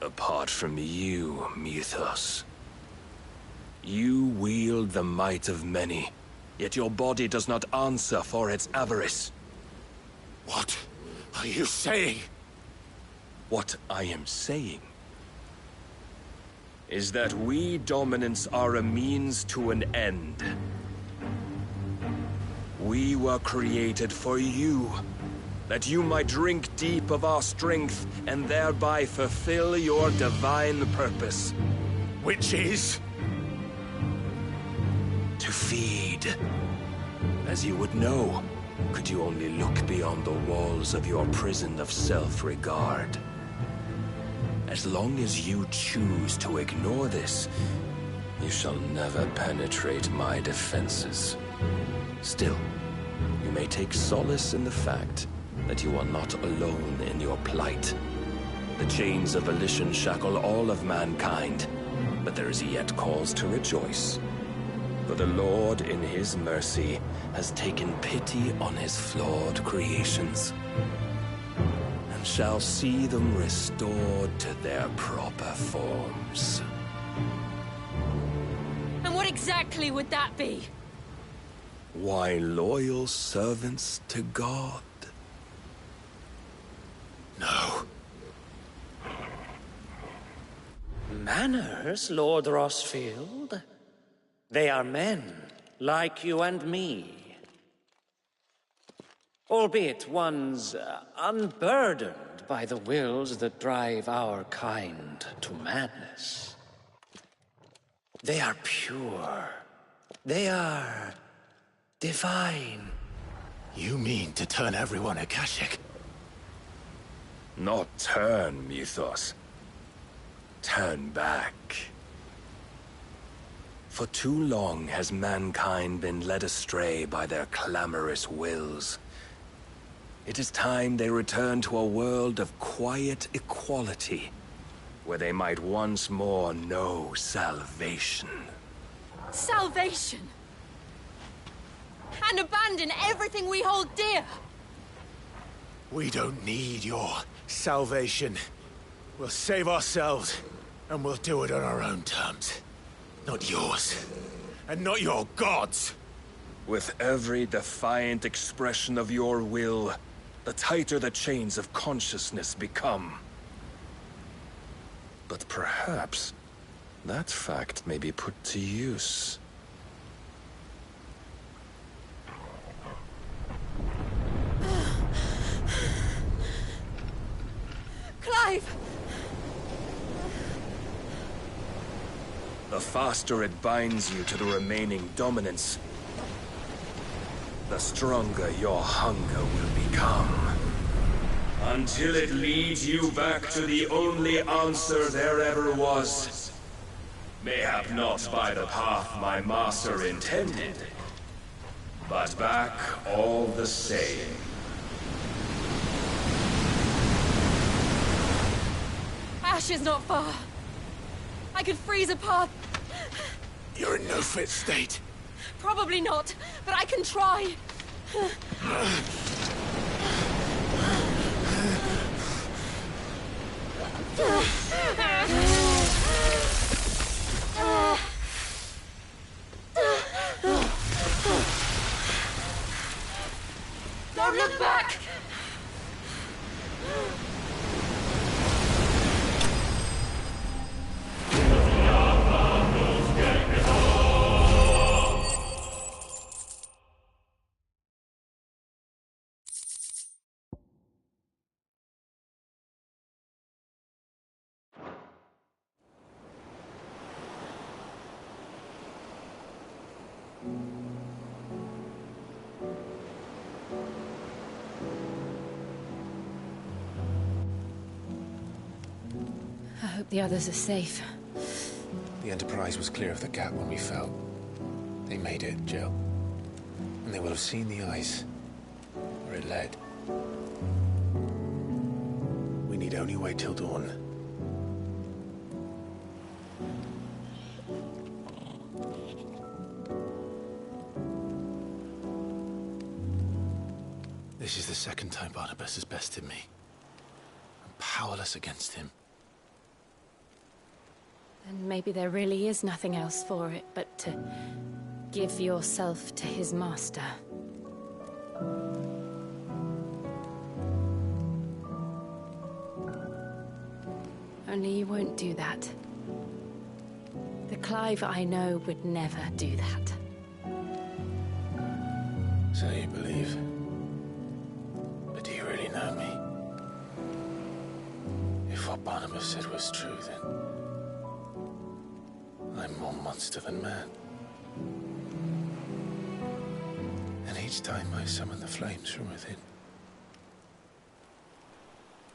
Apart from you, Mythos. You wield the might of many, yet your body does not answer for its avarice. What are you saying? What I am saying is that we dominants are a means to an end. We were created for you, that you might drink deep of our strength and thereby fulfill your divine purpose. Which is? To feed. As you would know, could you only look beyond the walls of your prison of self-regard. As long as you choose to ignore this, you shall never penetrate my defenses. Still, you may take solace in the fact that you are not alone in your plight. The chains of volition shackle all of mankind, but there is yet cause to rejoice. For the Lord, in his mercy, has taken pity on his flawed creations, and shall see them restored to their proper forms. And what exactly would that be? Why, loyal servants to God. No. Manners, Lord Rosfield? They are men, like you and me. Albeit ones unburdened by the wills that drive our kind to madness. They are pure. They are divine. You mean to turn everyone Akashic? Not turn, Mythos. Turn back. For too long has mankind been led astray by their clamorous wills. It is time they return to a world of quiet equality, where they might once more know salvation. Salvation? And abandon everything we hold dear? We don't need your salvation. We'll save ourselves, and we'll do it on our own terms. Not yours. And not your gods. With every defiant expression of your will, the tighter the chains of consciousness become. But perhaps that fact may be put to use. Clive! The faster it binds you to the remaining dominance, the stronger your hunger will become. Until it leads you back to the only answer there ever was. Mayhap not by the path my master intended, but back all the same. Ash is not far. I could freeze a path. You're in no fit state. Probably not, but I can try. Don't look back! Get hope the others are safe. The Enterprise was clear of the gap when we fell. They made it, Jill. And they will have seen the ice, where it led. We need only wait till dawn. This is the second time Barnabas has bested me. I'm powerless against him. And maybe there really is nothing else for it but to give yourself to his master. Only you won't do that. The Clive I know would never do that. So you believe? But do you really know me? If what Barnabas said was true, then I'm more monster than man. And each time I summon the flames from within,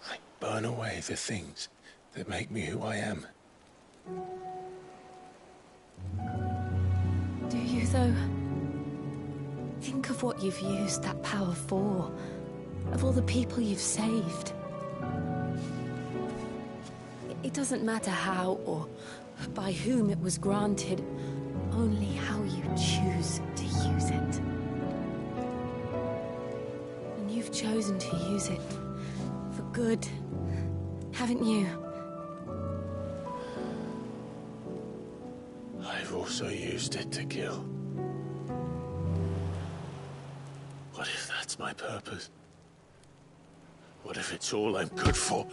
I burn away the things that make me who I am. Do you, though? Think of what you've used that power for, of all the people you've saved. It doesn't matter how or by whom it was granted, only how you choose to use it. And you've chosen to use it for good, haven't you? I've also used it to kill. What if that's my purpose? What if it's all I'm good for?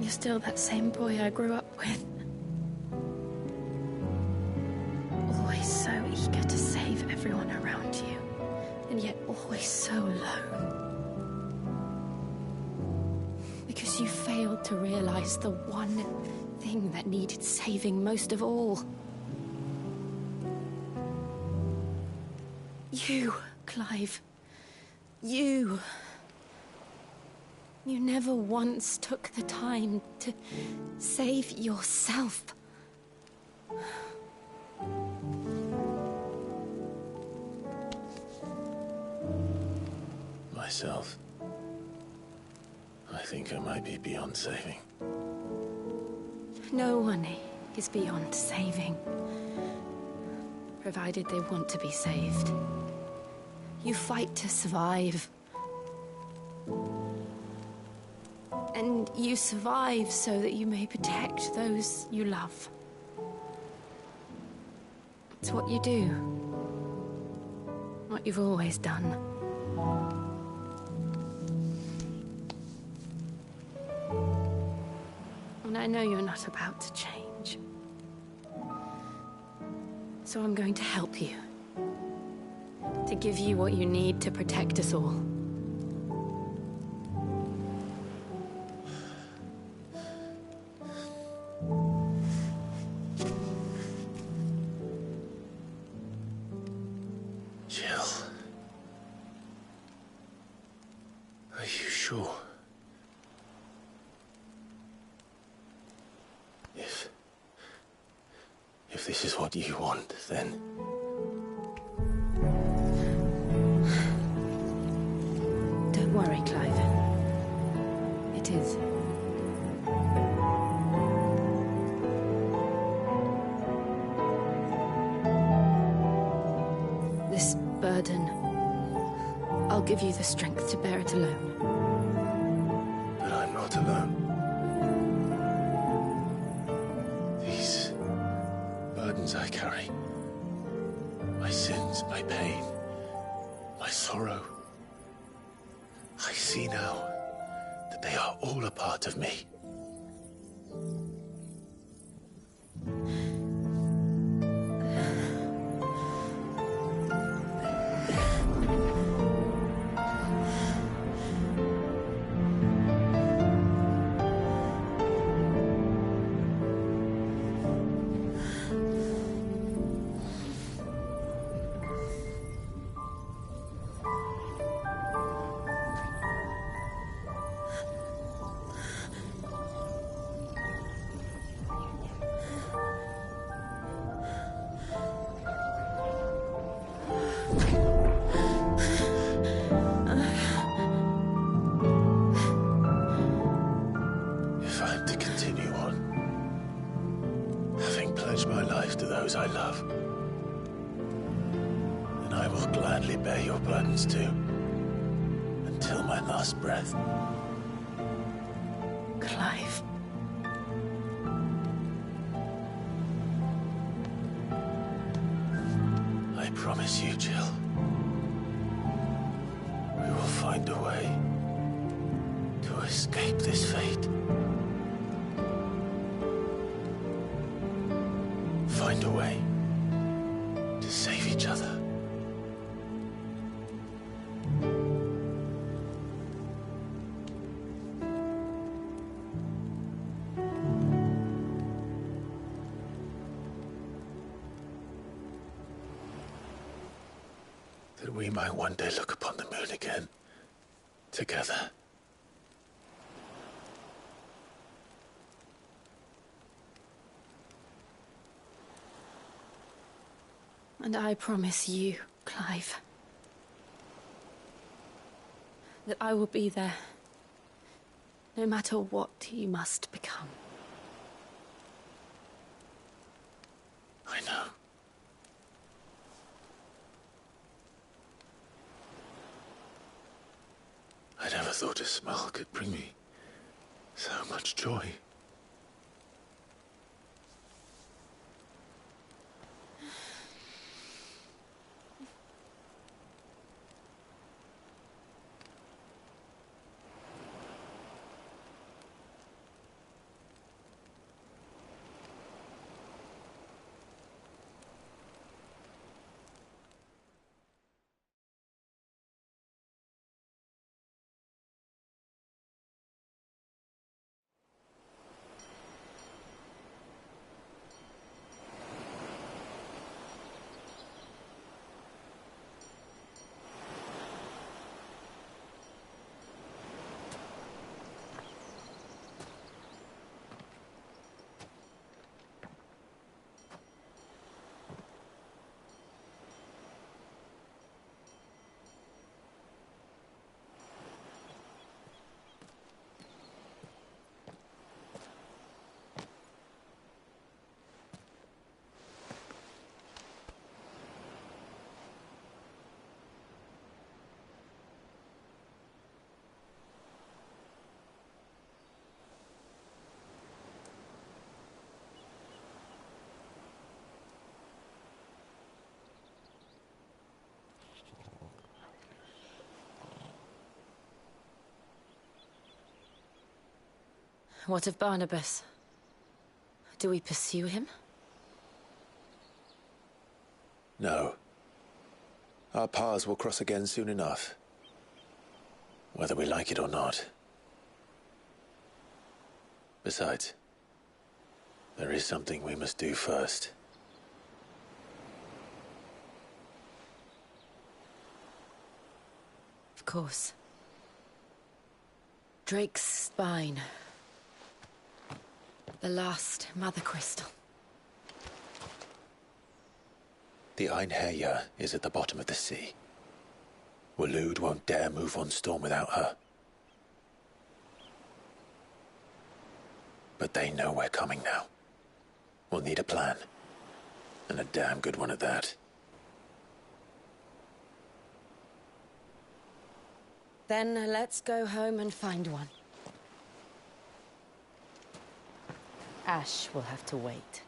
You're still that same boy I grew up with. Always so eager to save everyone around you, and yet always so alone. Because you failed to realize the one thing that needed saving most of all. You, Clive. You. You never once took the time to save yourself. Myself. I think I might be beyond saving. No one is beyond saving, provided they want to be saved. You fight to survive. And you survive so that you may protect those you love. It's what you do. What you've always done. And I know you're not about to change. So I'm going to help you. To give you what you need to protect us all. Jill. Are you sure? If this is what you want, then... Don't worry, Clive. It is. This burden, I'll give you the strength to bear it alone. But I'm not alone. These burdens I carry, my sins, my pain, my sorrow, I see now that they are all a part of me. I love. And I will gladly bear your burdens too, until my last breath. Clive. I promise you, Jill. We will find a way to escape this fate. Find a way to save each other. That we might one day look upon the moon again, together. And I promise you, Clive, that I will be there, no matter what you must become. I know. I never thought a smile could bring me so much joy. What of Barnabas? Do we pursue him? No. Our paths will cross again soon enough. Whether we like it or not. Besides, there is something we must do first. Of course. Drake's spine. The last Mother Crystal. The Einherjar is at the bottom of the sea. Waloed won't dare move on Storm without her. But they know we're coming now. We'll need a plan. And a damn good one at that. Then let's go home and find one. Ash will have to wait.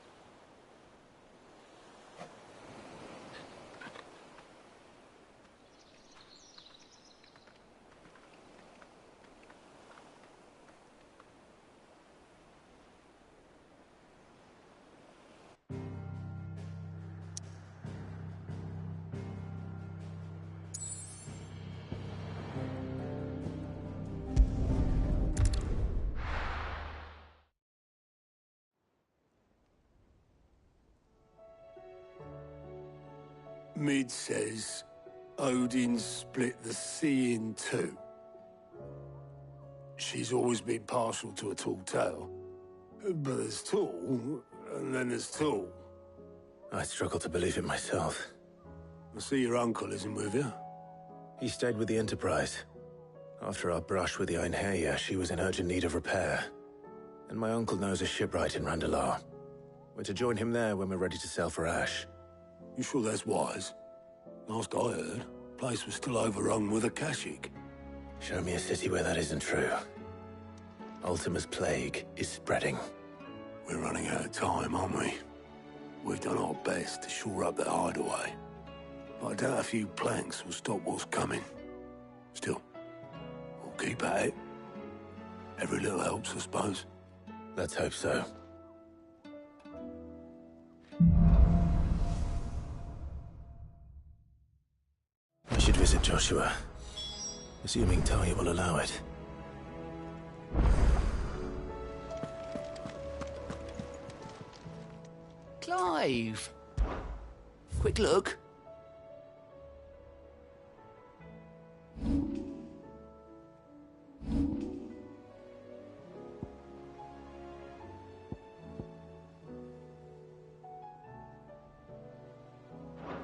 Mid says Odin split the sea in two. She's always been partial to a tall tale. But there's tall, and then there's tall. I struggle to believe it myself. I see your uncle isn't with you. He stayed with the Enterprise. After our brush with the Einherjar, she was in urgent need of repair. And my uncle knows a shipwright in Randalar. We're to join him there when we're ready to sail for Ash. You sure that's wise? Last I heard, the place was still overrun with Akashic. Show me a city where that isn't true. Ultima's plague is spreading. We're running out of time, aren't we? We've done our best to shore up the hideaway. But I doubt a few planks will stop what's coming. Still, we'll keep at it. Every little helps, I suppose. Let's hope so. I should visit Joshua. Assuming Talia will allow it. Clive! Quick look.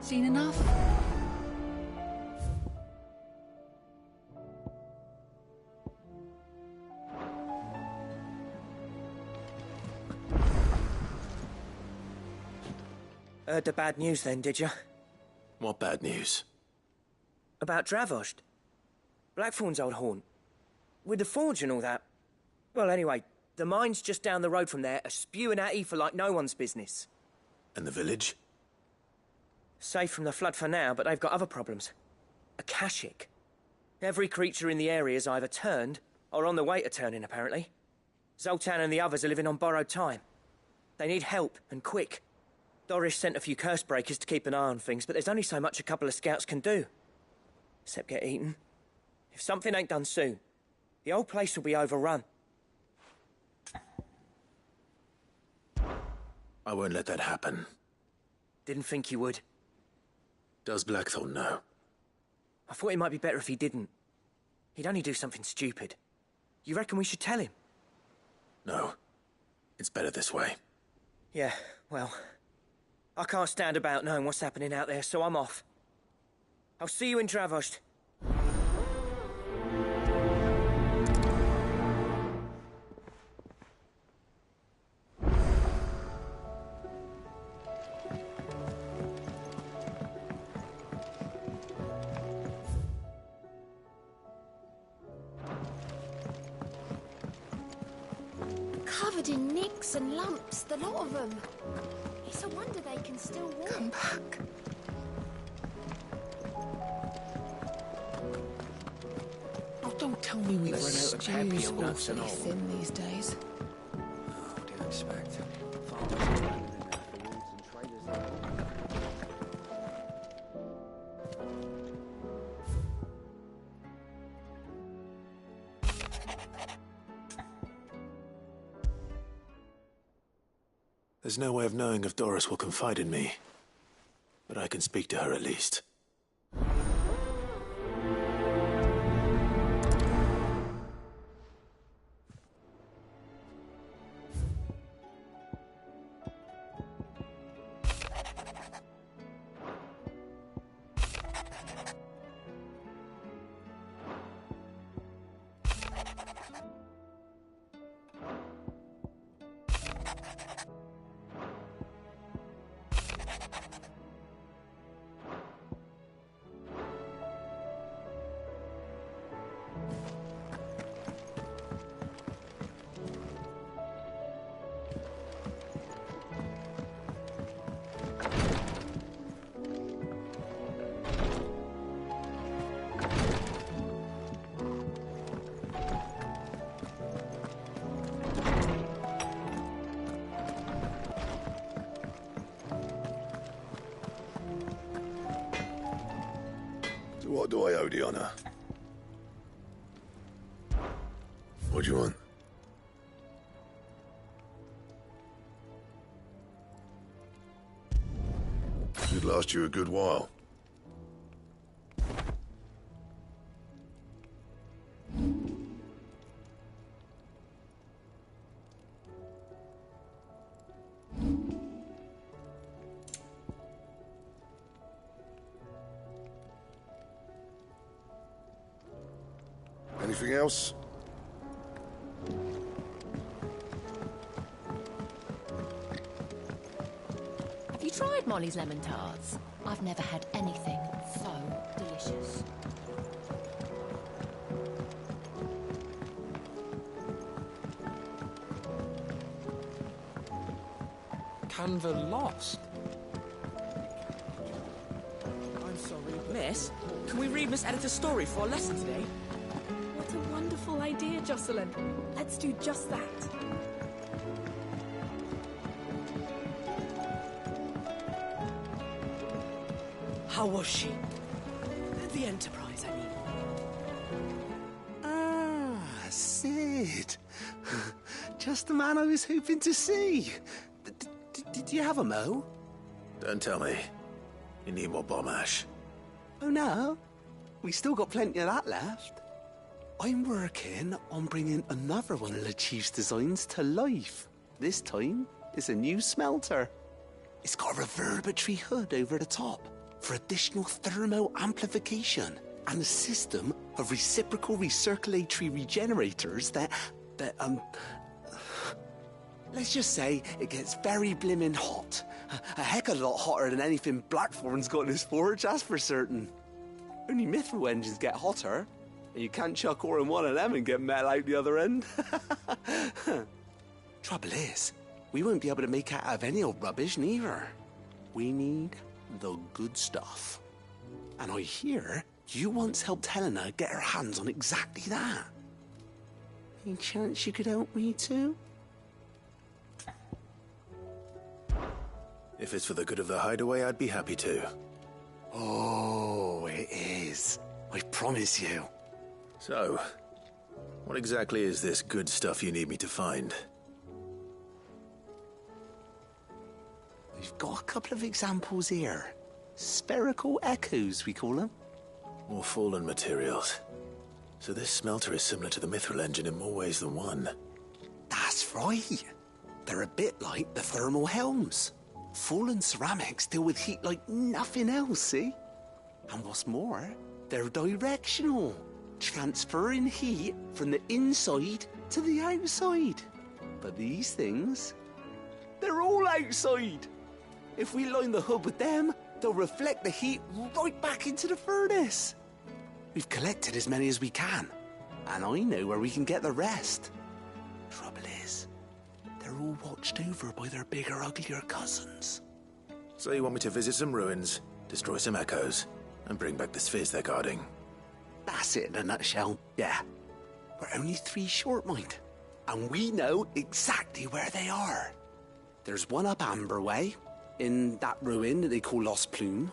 Seen enough? Heard the bad news then, did you? What bad news? About Dravost. Blackthorn's old haunt. With the forge and all that. Well, anyway, the mines just down the road from there are spewing out ether like no one's business. And the village? Safe from the flood for now, but they've got other problems. Akashic. Every creature in the area's either turned, or on the way to turning, apparently. Zoltan and the others are living on borrowed time. They need help, and quick. Doris sent a few curse breakers to keep an eye on things, but there's only so much a couple of scouts can do. Except get eaten. If something ain't done soon, the old place will be overrun. I won't let that happen. Didn't think you would. Does Blackthorn know? I thought it might be better if he didn't. He'd only do something stupid. You reckon we should tell him? No. It's better this way. Yeah, well... I can't stand about knowing what's happening out there, so I'm off. I'll see you in Dravost. Covered in nicks and lumps, the lot of them. It's a wonder they can still walk. Come back. Oh, don't tell me we've run out of happy Stew's nuts and all. awfully thin these days. What do you expect? Farmers abandoning their fields and traders their own. There's no way of knowing if Doris will confide in me. But I can speak to her at least. What do I owe the honor? What do you want? Should last you a good while. Anything else? tried Molly's lemon tarts? I've never had anything so delicious. Canva lost. I'm sorry. Miss, can we read Miss Editor's story for our lesson today? What a wonderful idea, Jocelyn. Let's do just that. How was she? The Enterprise, I mean. Ah, Sid. Just the man I was hoping to see. Did you have a mo? Don't tell me. You need more bomb ash. Oh no, we still got plenty of that left. I'm working on bringing another one of the Chief's designs to life. This time, it's a new smelter. It's got a reverberatory hood over the top for additional thermo amplification and a system of reciprocal recirculatory regenerators that let's just say it gets very blimmin' hot. A heck of a lot hotter than anything Blackthorn's got in his forge, that's for certain. Only mithril engines get hotter, and you can't chuck ore in one of them and get metal out the other end. Trouble is, we won't be able to make out of any old rubbish neither. We need the good stuff. And I hear you once helped Helena get her hands on exactly that. Any chance you could help me too? If it's for the good of the hideaway, I'd be happy to. Oh, it is. I promise you. So, what exactly is this good stuff you need me to find? We've got a couple of examples here. Spherical echoes, we call them. More fallen materials. So this smelter is similar to the mithril engine in more ways than one. That's right. They're a bit like the thermal helms. Fallen ceramics deal with heat like nothing else, see? And what's more, they're directional, transferring heat from the inside to the outside. But these things, they're all outside. If we line the hood with them, they'll reflect the heat right back into the furnace. We've collected as many as we can, and I know where we can get the rest. Trouble is, they're all watched over by their bigger, uglier cousins. So you want me to visit some ruins, destroy some echoes, and bring back the spheres they're guarding? That's it in a nutshell, yeah. We're only 3 short, mind. And we know exactly where they are. There's one up Amber Way, in that ruin that they call Lost Plume,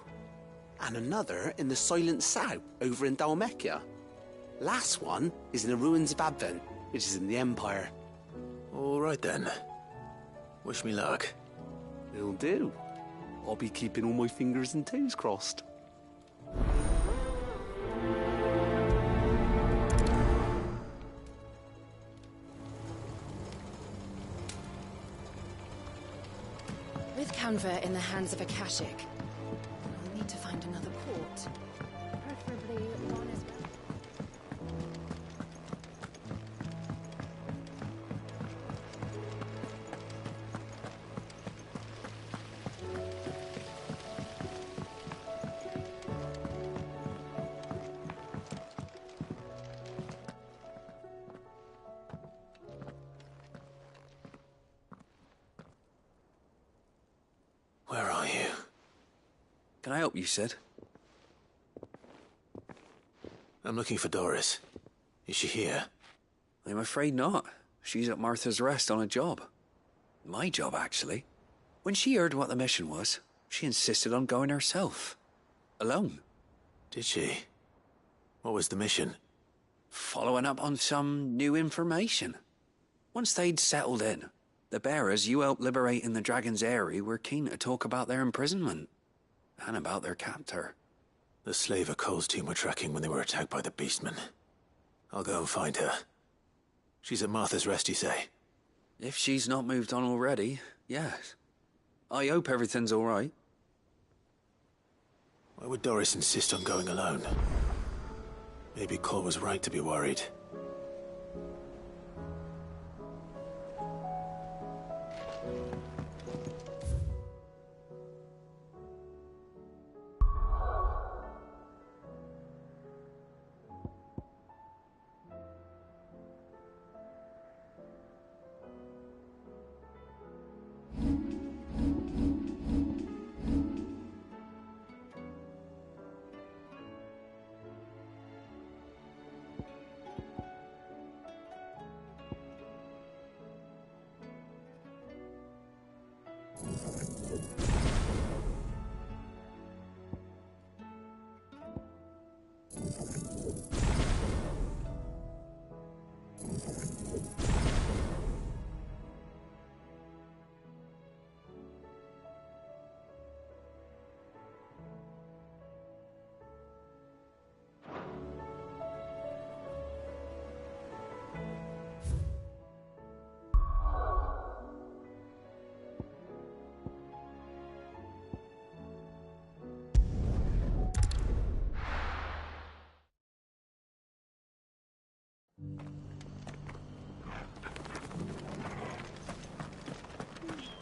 and another in the Silent South, over in Dalmekia. Last one is in the ruins of Advent, which is in the Empire. All right then. Wish me luck. Will do. I'll be keeping all my fingers and toes crossed. With Canva in the hands of Akashic, we'll need to find another port. Preferably one as well. Where are you? Can I help you, Sid? I'm looking for Doris. Is she here? I'm afraid not. She's at Martha's Rest on a job. My job, actually. When she heard what the mission was, she insisted on going herself. Alone. Did she? What was the mission? Following up on some new information. Once they'd settled in, the bearers you helped liberate in the Dragon's Eyrie were keen to talk about their imprisonment. And about their captor. The slaver Cole's team were tracking when they were attacked by the Beastmen. I'll go and find her. She's at Martha's Rest, you say? If she's not moved on already, yes. I hope everything's all right. Why would Doris insist on going alone? Maybe Cole was right to be worried.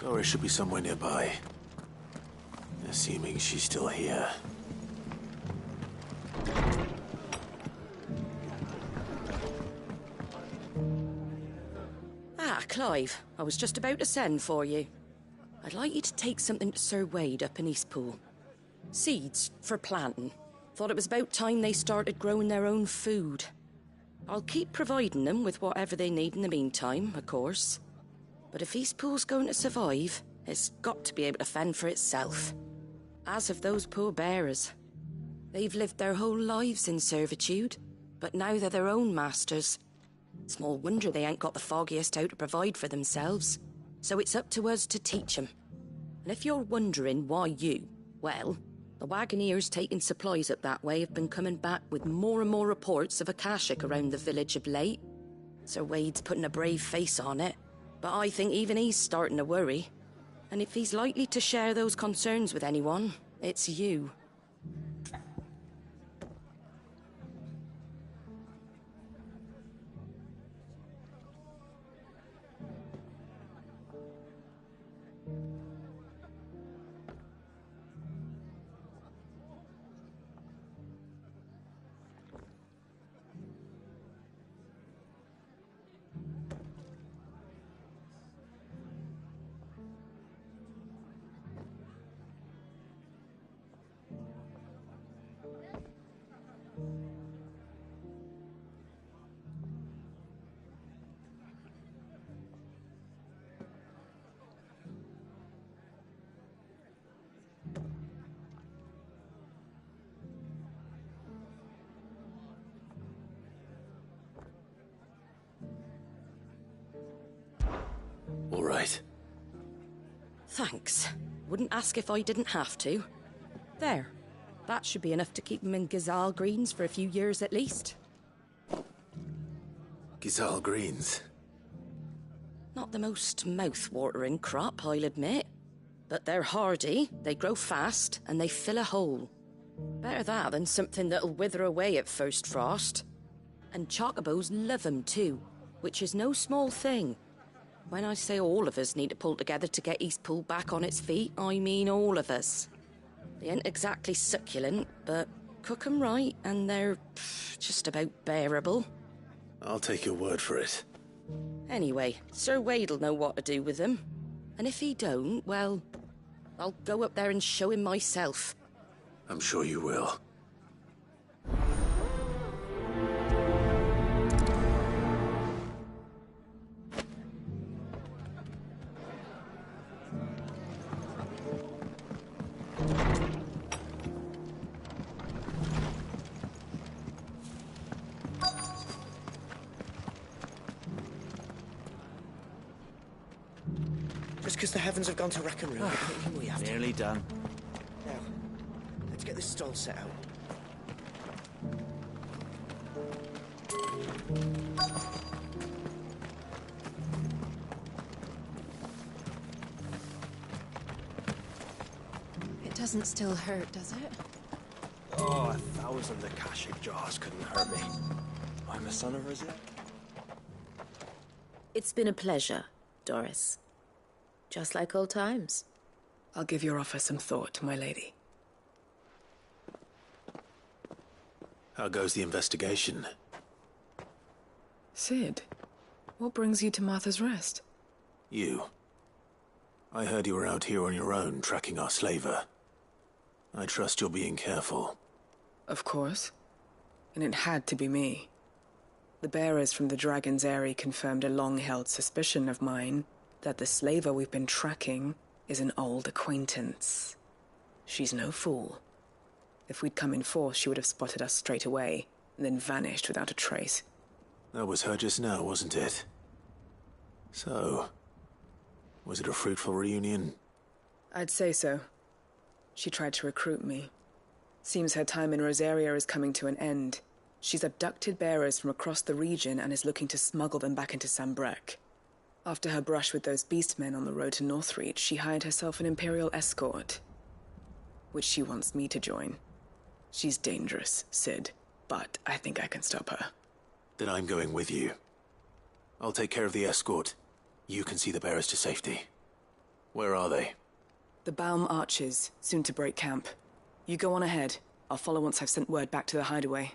Doris should be somewhere nearby. Assuming she's still here. Ah, Clive. I was just about to send for you. I'd like you to take something to Sir Wade up in Eastpool. Seeds for planting. Thought it was about time they started growing their own food. I'll keep providing them with whatever they need in the meantime, of course. But if Eastpool's going to survive, it's got to be able to fend for itself. As of those poor bearers. They've lived their whole lives in servitude, but now they're their own masters. Small wonder they ain't got the foggiest how to provide for themselves. So it's up to us to teach them. And if you're wondering why you, well, the Wagoneers taking supplies up that way have been coming back with more and more reports of Akashic around the village of late. Sir Wade's putting a brave face on it, but I think even he's starting to worry. And if he's likely to share those concerns with anyone, it's you. All right. Thanks. Wouldn't ask if I didn't have to. There. That should be enough to keep them in Gazal Greens for a few years at least. Gazal Greens? Not the most mouth-watering crop, I'll admit. But they're hardy, they grow fast, and they fill a hole. Better that than something that'll wither away at first frost. And chocobos love 'em too, which is no small thing. When I say all of us need to pull together to get Eastpool back on its feet, I mean all of us. They ain't exactly succulent, but cook 'em right and they're just about bearable. I'll take your word for it. Anyway, Sir Wade'll know what to do with them. And if he don't, well, I'll go up there and show him myself. I'm sure you will. Just because the heavens have gone to rack and ruin, it doesn't mean we have to. Nearly done. Now, let's get this stall set out. It doesn't still hurt, does it? Oh, 1,000 Akashic jars couldn't hurt me. I'm a son of Rosette. It's been a pleasure, Doris. Just like old times. I'll give your offer some thought, my lady. How goes the investigation? Sid, what brings you to Martha's Rest? You. I heard you were out here on your own, tracking our slaver. I trust you're being careful. Of course. And it had to be me. The bearers from the Dragon's Eyrie confirmed a long-held suspicion of mine that the slaver we've been tracking is an old acquaintance. She's no fool. If we'd come in force, she would have spotted us straight away, and then vanished without a trace. That was her just now, wasn't it? So, was it a fruitful reunion? I'd say so. She tried to recruit me. Seems her time in Rosaria is coming to an end. She's abducted bearers from across the region and is looking to smuggle them back into Sambrec. After her brush with those beastmen on the road to Northreach, she hired herself an Imperial escort, which she wants me to join. She's dangerous, Sid, but I think I can stop her. Then I'm going with you. I'll take care of the escort. You can see the bearers to safety. Where are they? The Baum Archers, soon to break camp. You go on ahead. I'll follow once I've sent word back to the hideaway.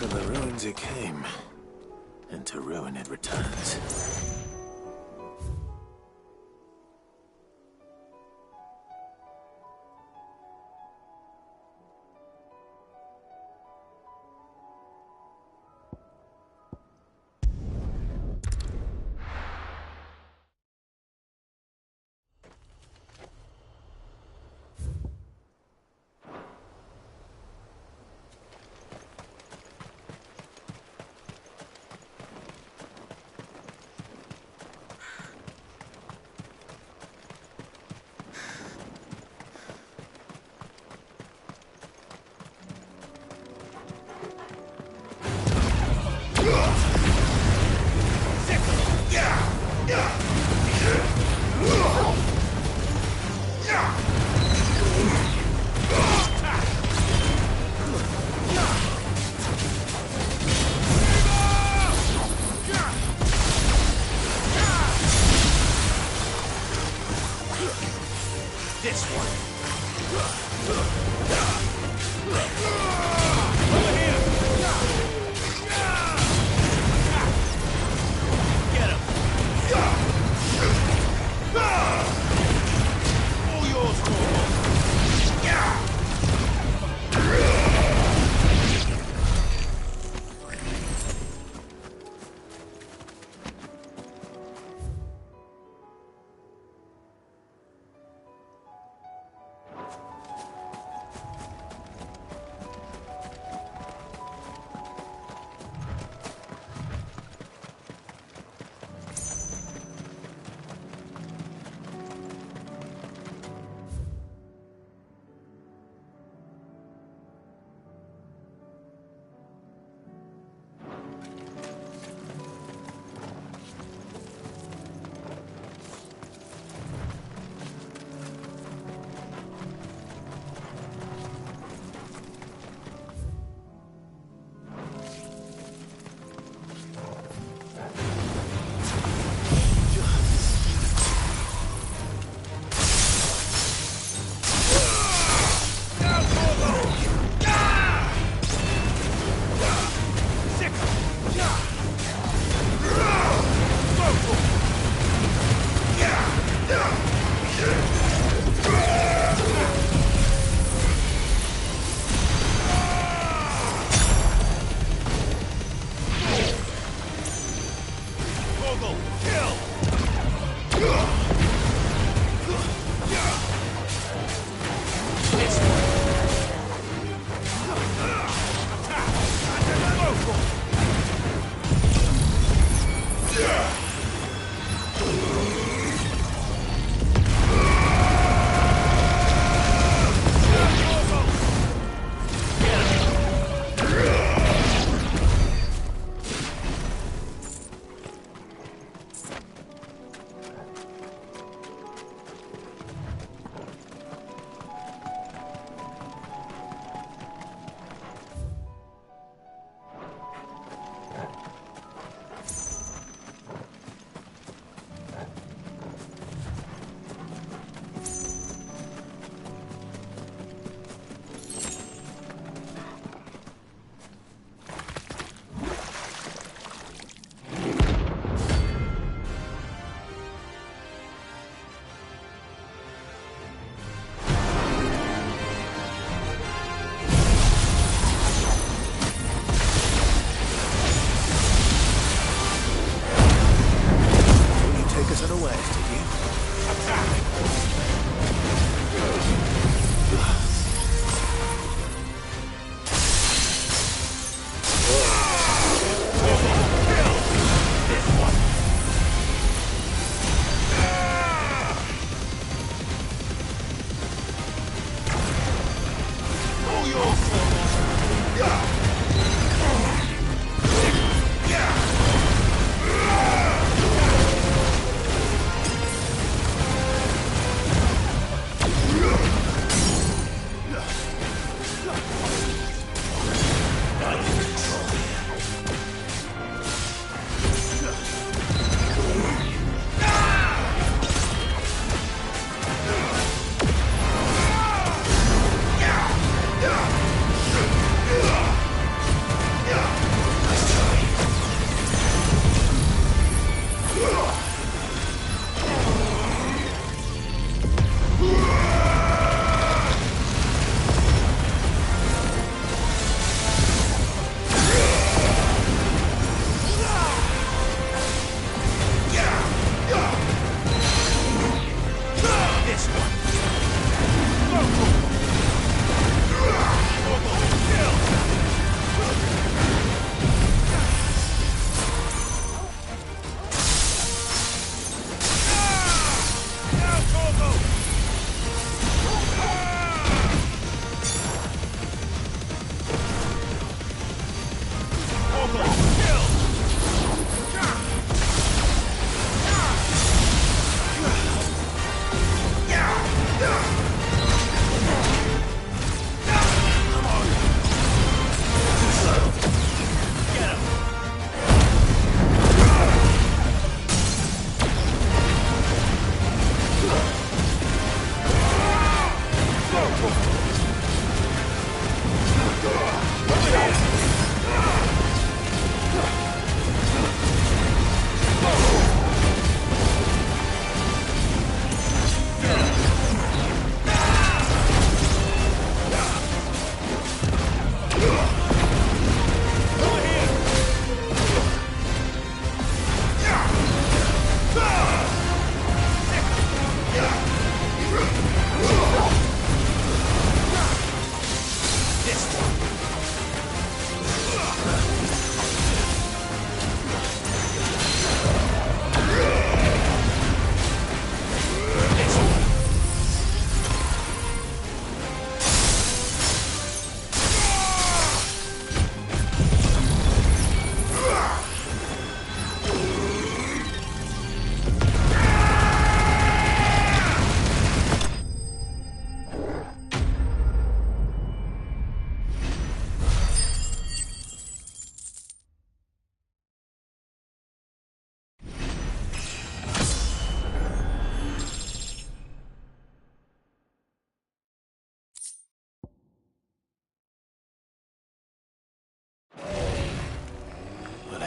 From the ruins it came, and to ruin it returns.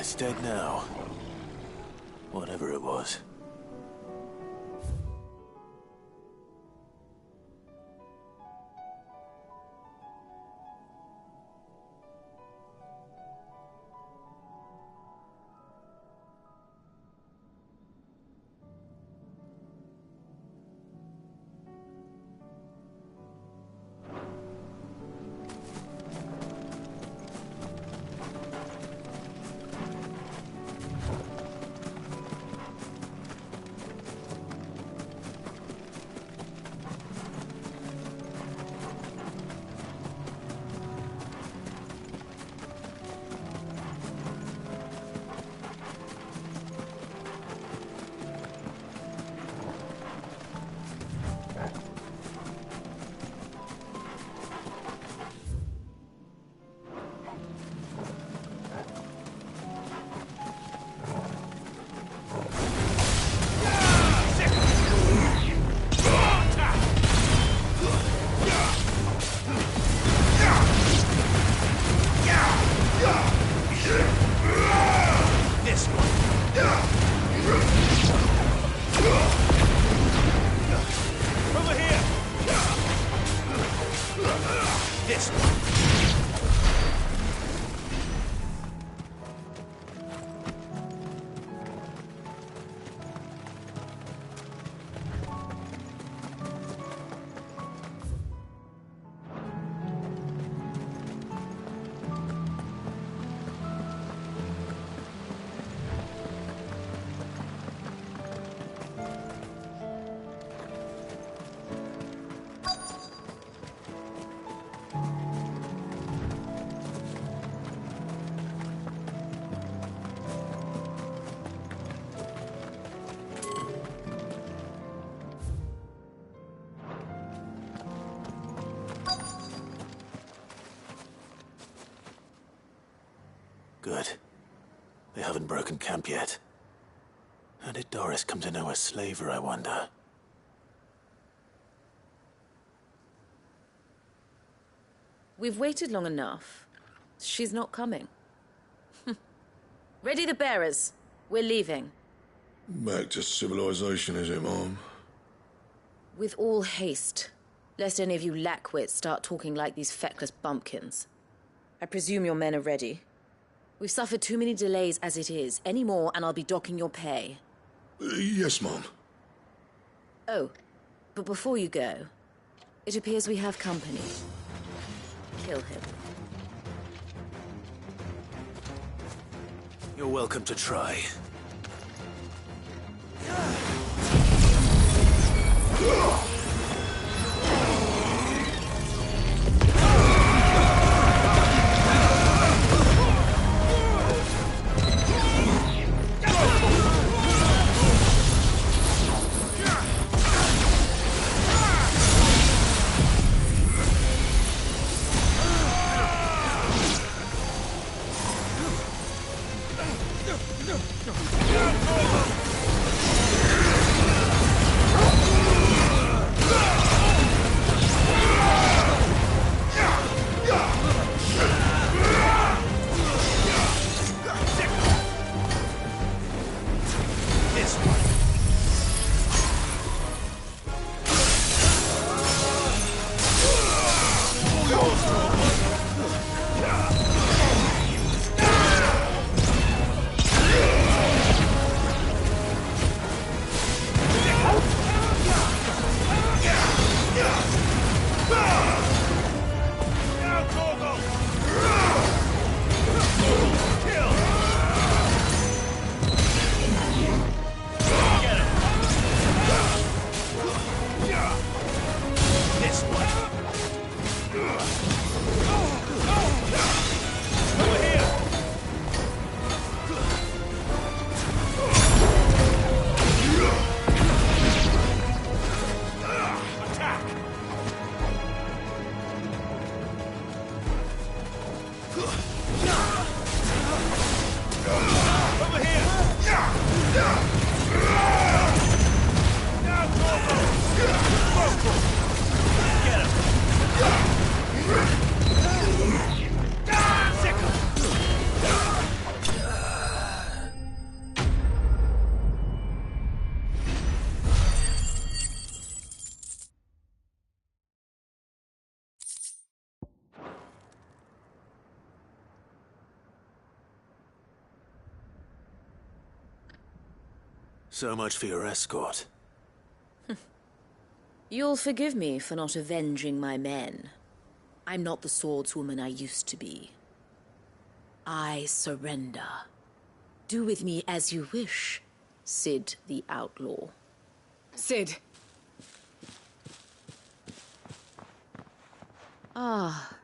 It's dead now. Whatever it was. Good. They haven't broken camp yet. How did Doris come to know a slaver, I wonder? We've waited long enough. She's not coming. Ready the bearers. We're leaving. Back to civilization, is it, Mom? With all haste. Lest any of you lackwits start talking like these feckless bumpkins. I presume your men are ready. We've suffered too many delays as it is. Any more and I'll be docking your pay. Yes, Mom. Oh, but before you go, it appears we have company. Kill him. You're welcome to try. So much for your escort. You'll forgive me for not avenging my men. I'm not the swordswoman I used to be. I surrender. Do with me as you wish, Cid the Outlaw. Cid! Ah,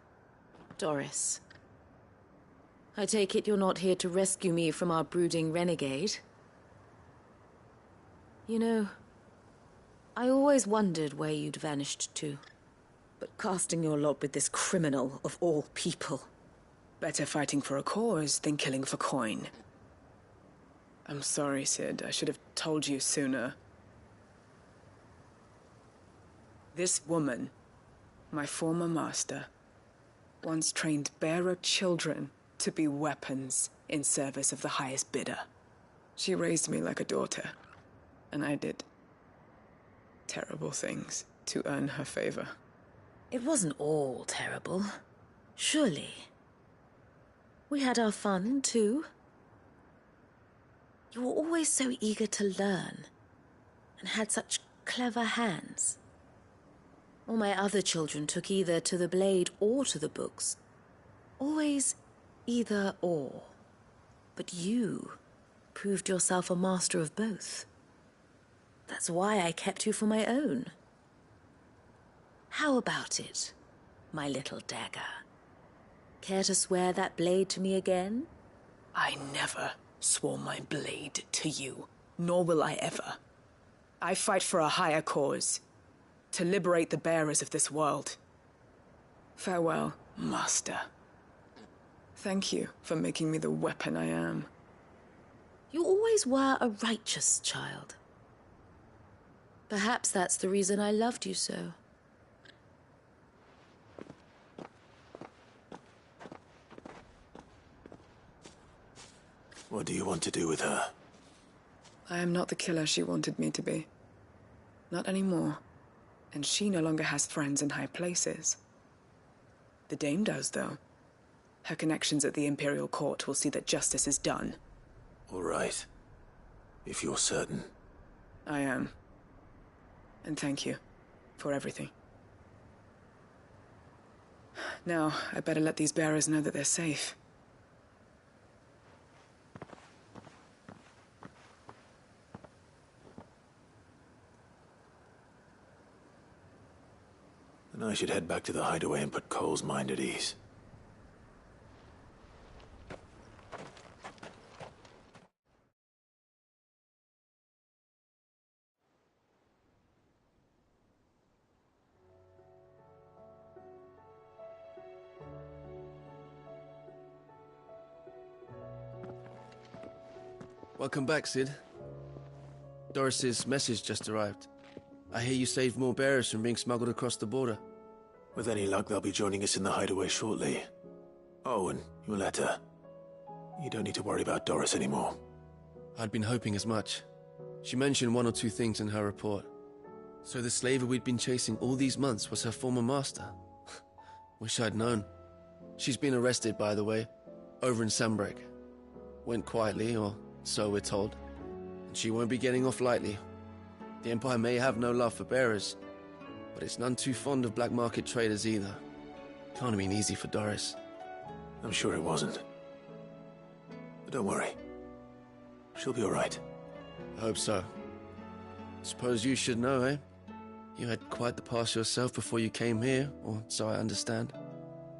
Doris. I take it you're not here to rescue me from our brooding renegade? You know, I always wondered where you'd vanished to. But casting your lot with this criminal of all people... Better fighting for a cause than killing for coin. I'm sorry, Cid. I should have told you sooner. This woman, my former master, once trained bearer children to be weapons in service of the highest bidder. She raised me like a daughter, and I did terrible things to earn her favor. It wasn't all terrible, surely. We had our fun, too. You were always so eager to learn, and had such clever hands. All my other children took either to the blade or to the books. Always either or. But you proved yourself a master of both. That's why I kept you for my own. How about it, my little dagger? Care to swear that blade to me again? I never swore my blade to you, nor will I ever. I fight for a higher cause, to liberate the bearers of this world. Farewell, Master. Thank you for making me the weapon I am. You always were a righteous child. Perhaps that's the reason I loved you so. What do you want to do with her? I am not the killer she wanted me to be. Not anymore. And she no longer has friends in high places. The Dame does, though. Her connections at the Imperial Court will see that justice is done. All right. If you're certain. I am. And thank you for everything. Now, I better let these bearers know that they're safe. Then I should head back to the hideaway and put Cole's mind at ease. Welcome back, Cid. Doris's message just arrived. I hear you saved more bearers from being smuggled across the border. With any luck, they'll be joining us in the hideaway shortly. Oh, and your letter. You don't need to worry about Doris anymore. I'd been hoping as much. She mentioned one or two things in her report. So the slaver we'd been chasing all these months was her former master. Wish I'd known. She's been arrested, by the way, over in Sanbreque. Went quietly, or so we're told. And she won't be getting off lightly. The Empire may have no love for bearers, but it's none too fond of black market traders either. Can't have been easy for Doris. I'm sure it wasn't. But don't worry. She'll be all right. I hope so. Suppose you should know, eh? You had quite the past yourself before you came here, or so I understand.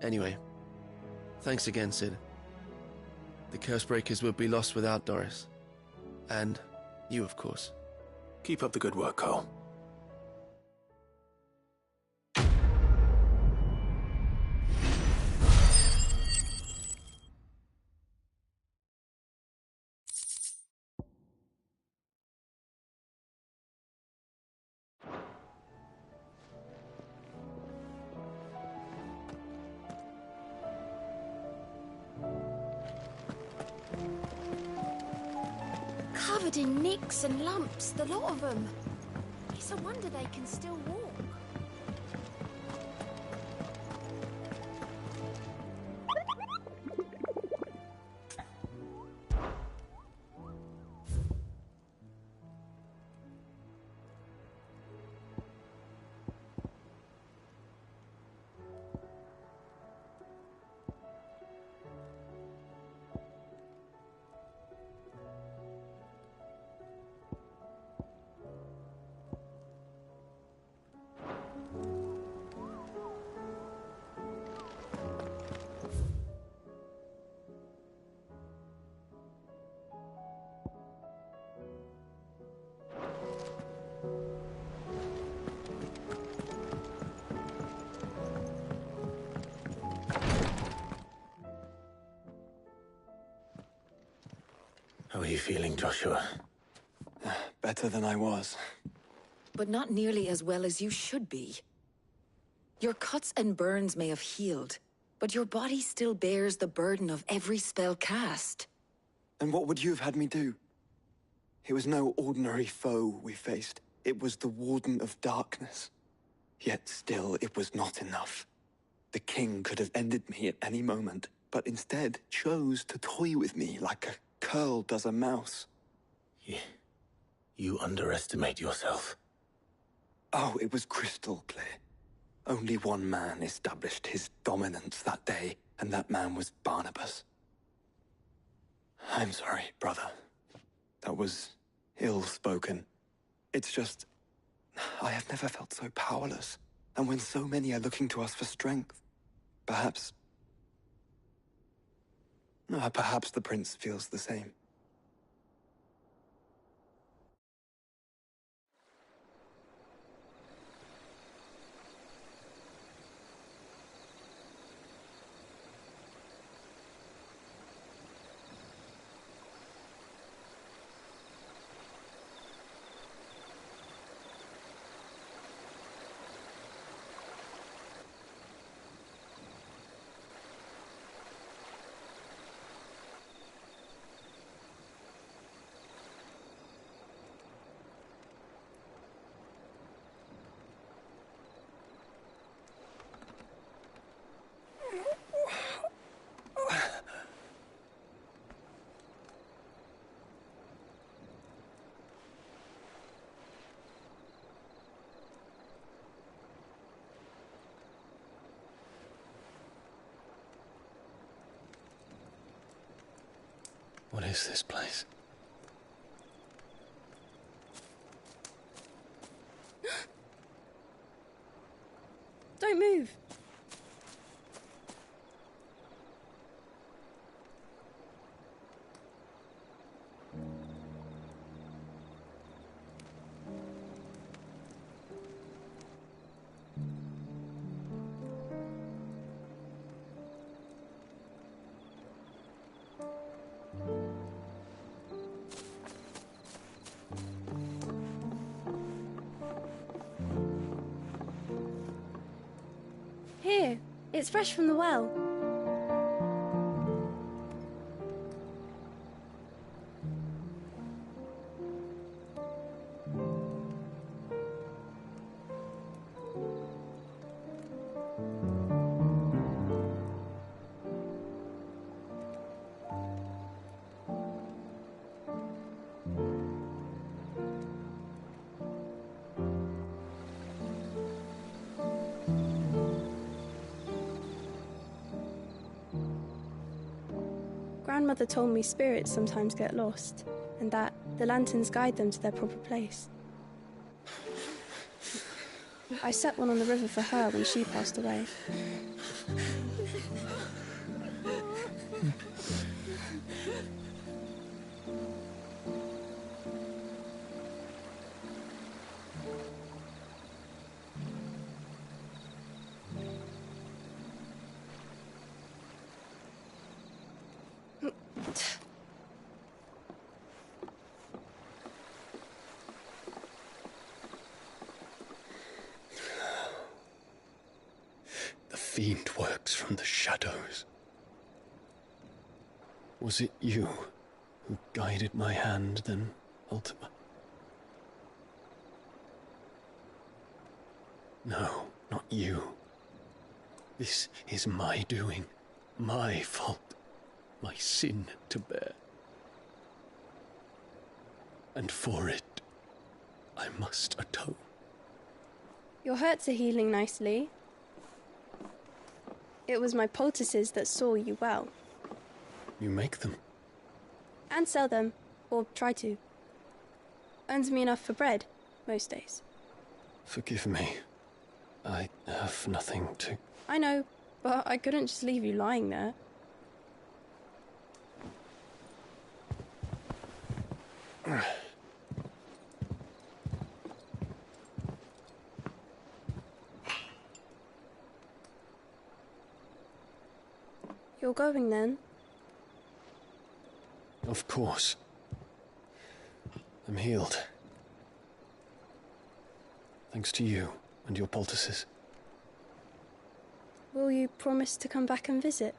Anyway, thanks again, Cid. The Cursebreakers would be lost without Doris. And you, of course. Keep up the good work, Cole. Covered in nicks and lumps, the lot of them. It's a wonder they can still walk. How are you feeling, Joshua? Better than I was. But not nearly as well as you should be. Your cuts and burns may have healed, but your body still bears the burden of every spell cast. And what would you have had me do? It was no ordinary foe we faced. It was the Warden of Darkness. Yet still, it was not enough. The king could have ended me at any moment, but instead chose to toy with me like a curl does a mouse. You underestimate yourself. Oh, it was crystal clear. Only one man established his dominance that day, and that man was Barnabas. I'm sorry, brother. That was ill-spoken. It's just, I have never felt so powerless. And when so many are looking to us for strength, perhaps the prince feels the same. What is this place? Don't move. Here, it's fresh from the well. Grandmother told me spirits sometimes get lost, and that the lanterns guide them to their proper place. I set one on the river for her when she passed away. The fiend works from the shadows. Was it you who guided my hand then, Ultima? No, not you. This is my doing, my fault, my sin to bear. And for it, I must atone. Your hurts are healing nicely. It was my poultices that saw you well. You make them? And sell them, or try to. Earns me enough for bread, most days. Forgive me. I have nothing to... I know, but I couldn't just leave you lying there. You're going then? Of course. I'm healed. Thanks to you and your poultices. Will you promise to come back and visit?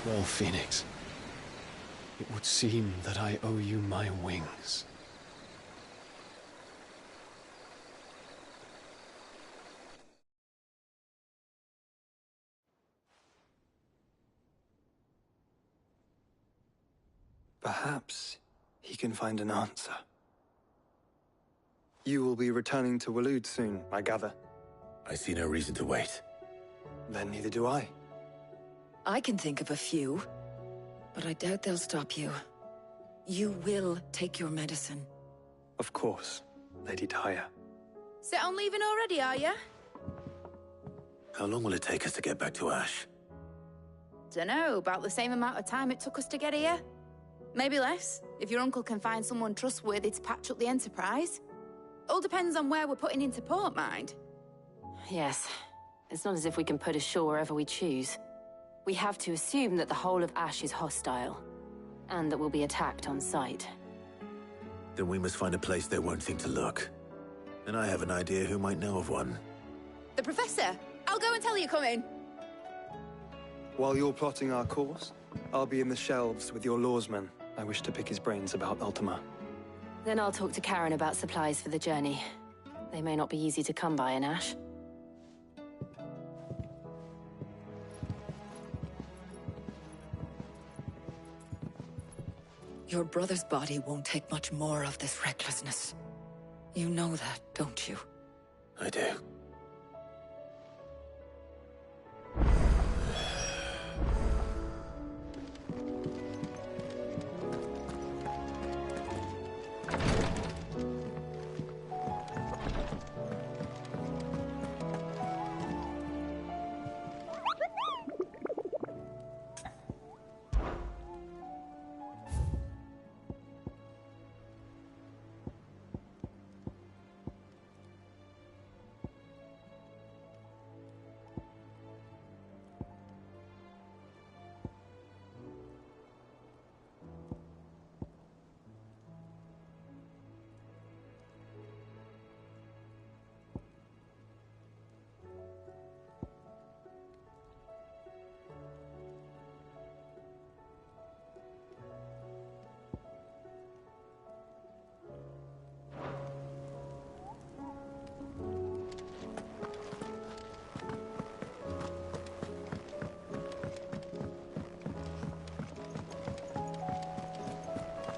Well, Phoenix, it would seem that I owe you my wings. Perhaps he can find an answer. You will be returning to Waloed soon, I gather. I see no reason to wait. Then neither do I. I can think of a few, but I doubt they'll stop you. You will take your medicine. Of course, Lady Daya. Set on leaving already, are you? How long will it take us to get back to Ash? Dunno, about the same amount of time it took us to get here. Maybe less, if your uncle can find someone trustworthy to patch up the Enterprise. All depends on where we're putting into port, mind. Yes. It's not as if we can put ashore wherever we choose. We have to assume that the whole of Ash is hostile, and that we'll be attacked on sight. Then we must find a place they won't think to look. And I have an idea who might know of one. The Professor! I'll go and tell you coming! While you're plotting our course, I'll be in the shelves with your lawsman. I wish to pick his brains about Ultima. Then I'll talk to Karen about supplies for the journey. They may not be easy to come by in Ash. Your brother's body won't take much more of this recklessness. You know that, don't you? I do.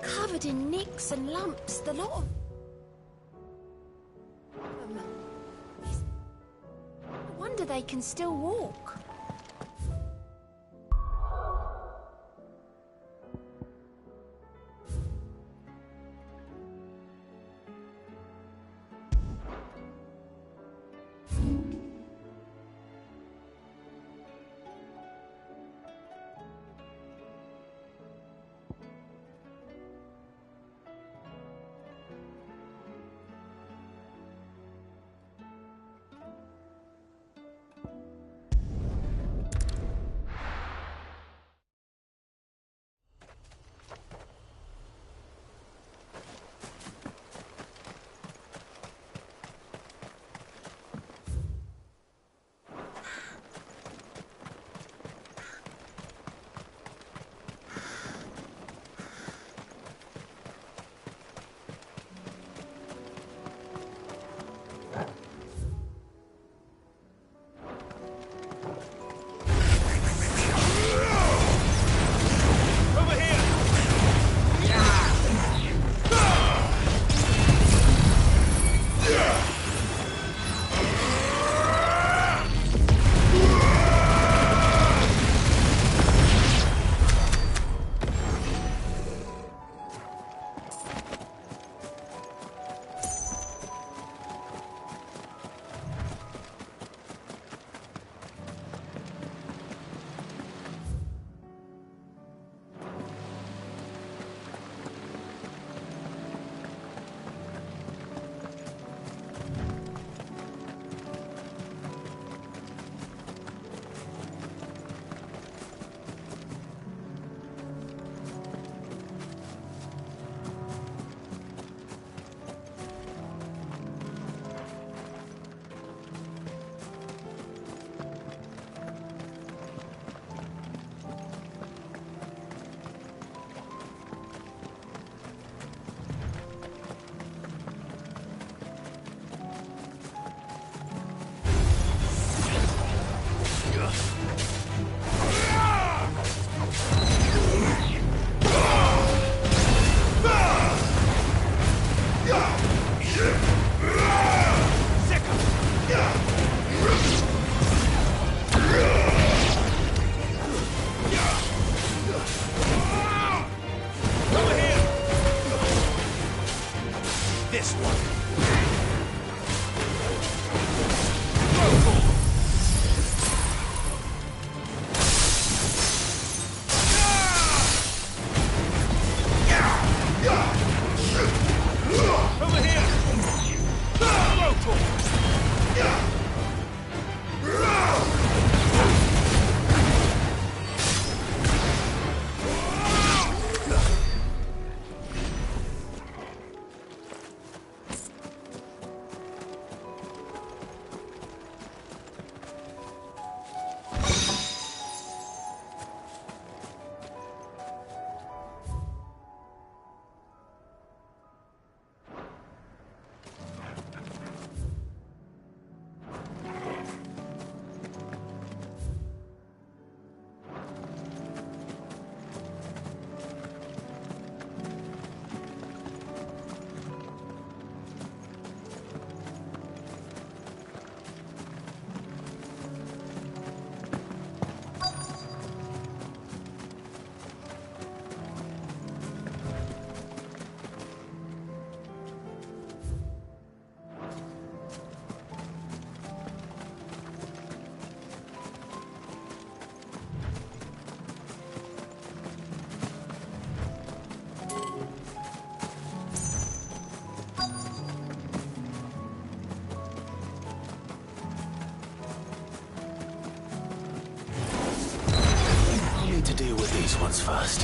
Covered in nicks and lumps, the lot of them. I wonder they can still walk. ones first.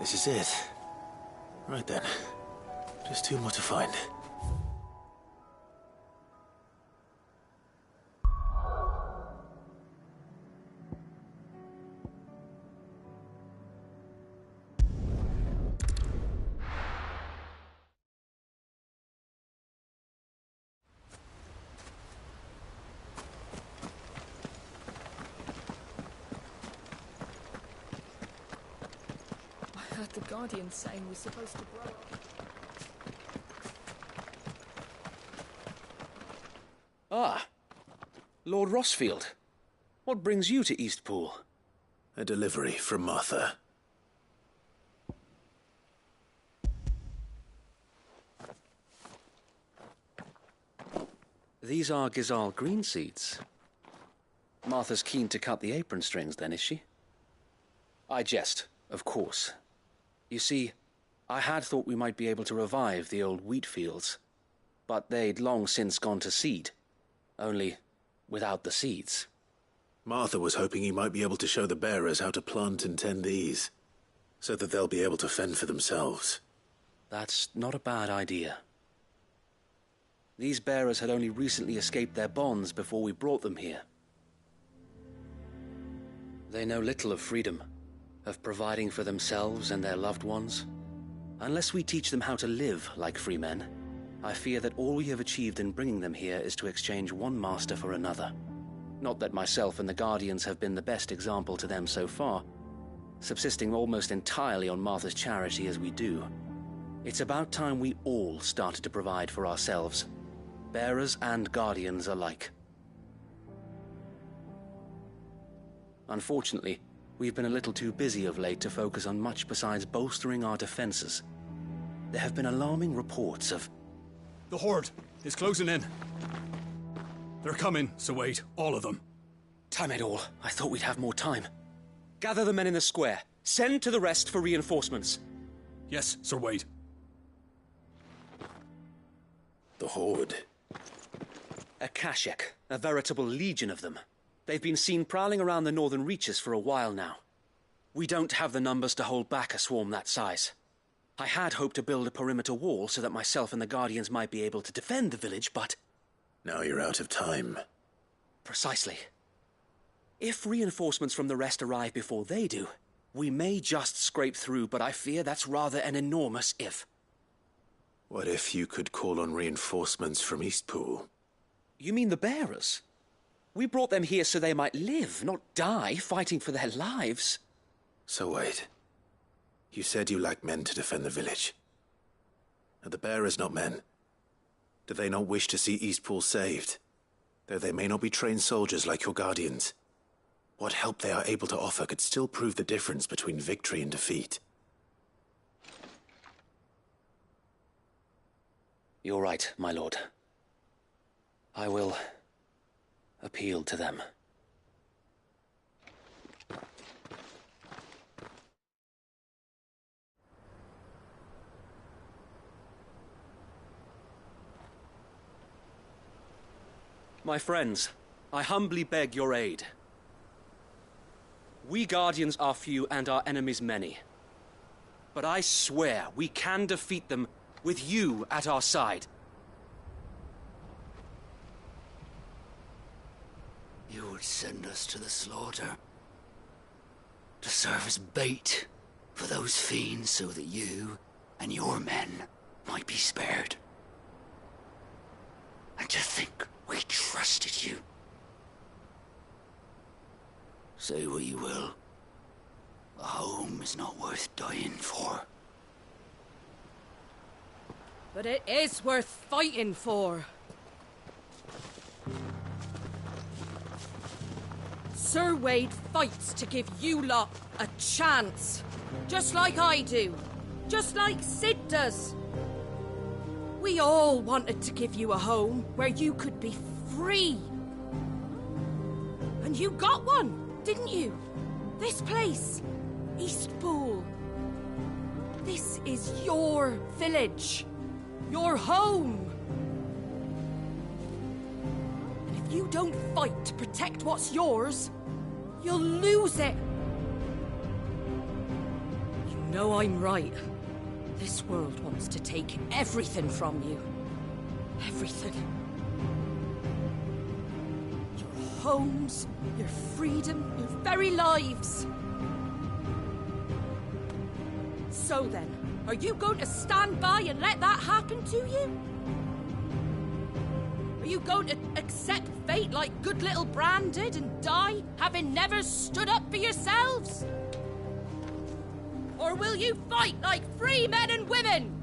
This is it. Right then. Just two more to find. I heard the Guardian saying we're supposed to grow up. Ah, Lord Rossfield. What brings you to Eastpool? A delivery from Martha. These are Gizal green seeds. Martha's keen to cut the apron strings, then, is she? I jest, of course. You see, I had thought we might be able to revive the old wheat fields, but they'd long since gone to seed, only without the seeds. Martha was hoping he might be able to show the bearers how to plant and tend these, so that they'll be able to fend for themselves. That's not a bad idea. These bearers had only recently escaped their bonds before we brought them here. They know little of freedom, of providing for themselves and their loved ones. Unless we teach them how to live like free men, I fear that all we have achieved in bringing them here is to exchange one master for another. Not that myself and the Guardians have been the best example to them so far, subsisting almost entirely on Martha's charity as we do. It's about time we all started to provide for ourselves, bearers and Guardians alike. Unfortunately, we've been a little too busy of late to focus on much besides bolstering our defenses. There have been alarming reports of... The Horde is closing in. They're coming, so wait, all of them. Damn it all, I thought we'd have more time. Gather the men in the square. Send to the rest for reinforcements. Yes, Sir Wade. The Horde. A Kashek, a veritable legion of them. They've been seen prowling around the northern reaches for a while now. We don't have the numbers to hold back a swarm that size. I had hoped to build a perimeter wall so that myself and the Guardians might be able to defend the village, but... Now you're out of time. Precisely. If reinforcements from the rest arrive before they do, we may just scrape through, but I fear that's rather an enormous if. What if you could call on reinforcements from Eastpool? You mean the bearers? We brought them here so they might live, not die fighting for their lives. So wait. You said you lack men to defend the village. Are the bearers not men? Do they not wish to see Eastpool saved? Though they may not be trained soldiers like your guardians. What help they are able to offer could still prove the difference between victory and defeat. You're right, my lord. I will appeal to them. My friends, I humbly beg your aid. We Guardians are few and our enemies many. But I swear we can defeat them with you at our side. You would send us to the slaughter, to serve as bait for those fiends so that you and your men might be spared. And to think we trusted you. Say what you will, a home is not worth dying for. But it is worth fighting for. Sir Wade fights to give you lot a chance. Just like I do. Just like Cid does. We all wanted to give you a home where you could be free. And you got one, didn't you? This place, Eastpool. This is your village. Your home. And if you don't fight to protect what's yours, you'll lose it. You know I'm right. This world wants to take everything from you. Everything. Your homes, your freedom, your very lives. So then, are you going to stand by and let that happen to you? Are you going to accept fate like good little Bran did and die, having never stood up for yourselves? Or will you fight like free men and women?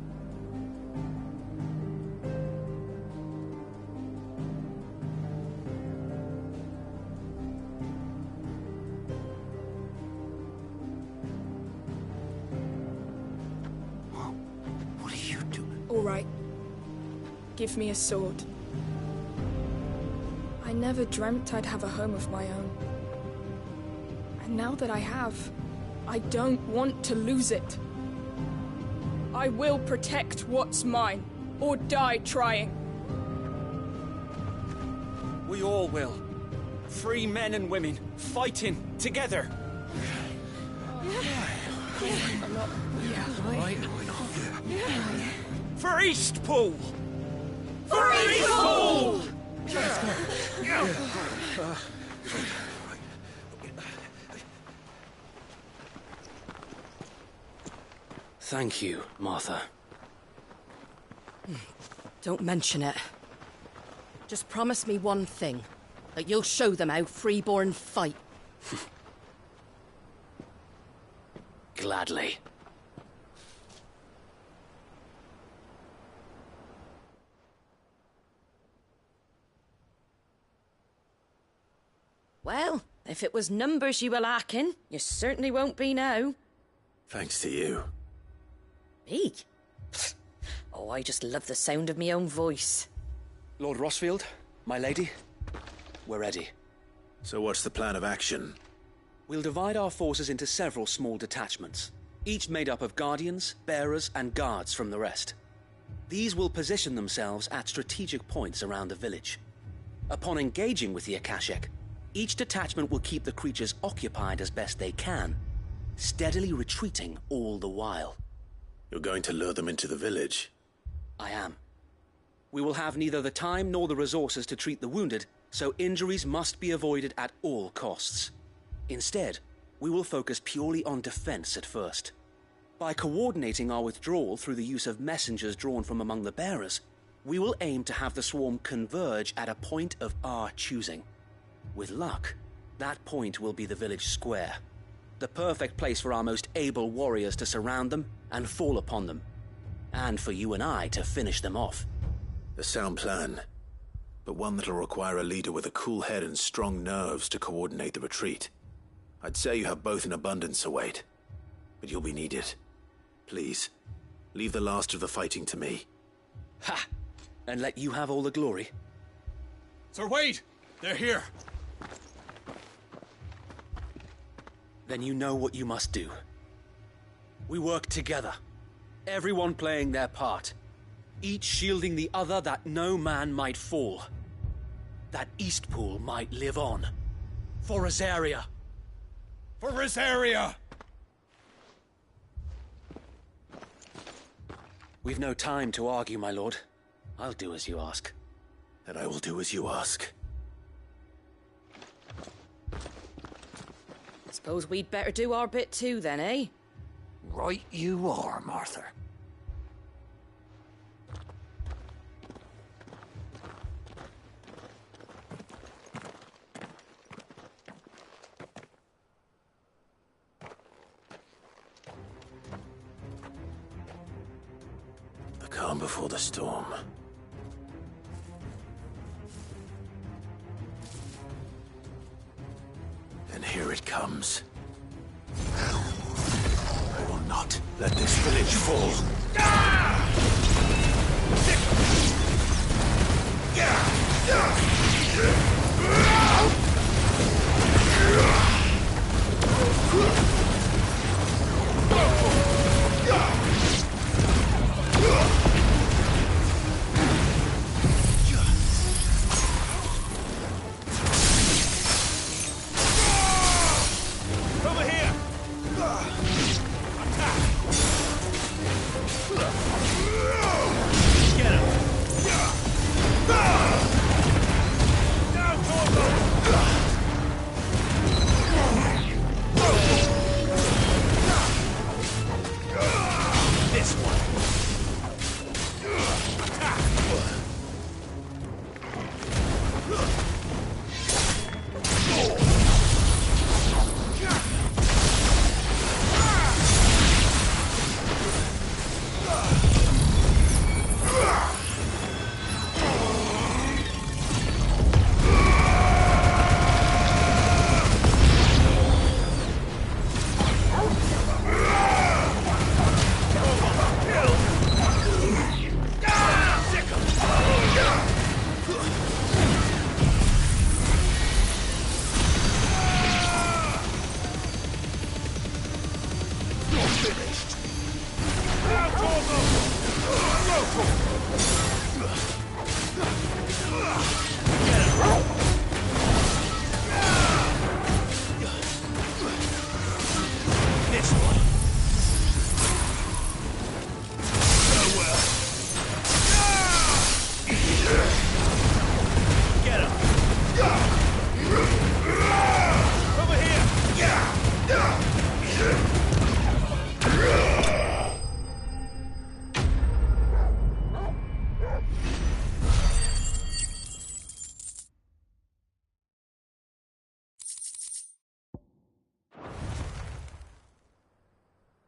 What are you doing? All right. Give me a sword. I never dreamt I'd have a home of my own. And now that I have, I don't want to lose it. I will protect what's mine, or die trying. We all will. Free men and women, fighting together. For Eastpool! For Eastpool! Thank you, Martha. Don't mention it. Just promise me one thing. That you'll show them how freeborn fight. Gladly. Well, if it was numbers you were lacking, you certainly won't be now. Thanks to you. Me? Oh, I just love the sound of my own voice. Lord Rossfield, my lady, we're ready. So what's the plan of action? We'll divide our forces into several small detachments, each made up of guardians, bearers, and guards from the rest. These will position themselves at strategic points around the village. Upon engaging with the Akashik, each detachment will keep the creatures occupied as best they can, steadily retreating all the while. You're going to lure them into the village? I am. We will have neither the time nor the resources to treat the wounded, so injuries must be avoided at all costs. Instead, we will focus purely on defense at first. By coordinating our withdrawal through the use of messengers drawn from among the bearers, we will aim to have the swarm converge at a point of our choosing. With luck, that point will be the village square. The perfect place for our most able warriors to surround them and fall upon them. And for you and I to finish them off. A sound plan, but one that'll require a leader with a cool head and strong nerves to coordinate the retreat. I'd say you have both in abundance, Sir Wade, but you'll be needed. Please, leave the last of the fighting to me. Ha! And let you have all the glory. Sir Wade! They're here! Then you know what you must do. We work together, everyone playing their part, each shielding the other that no man might fall, that Eastpool might live on. For Rosaria! For Rosaria! We've no time to argue, my lord. I'll do as you ask. And I will do as you ask. Suppose we'd better do our bit too, then, eh? Right you are, Martha. The calm before the storm. And here it comes. I will not let this village fall.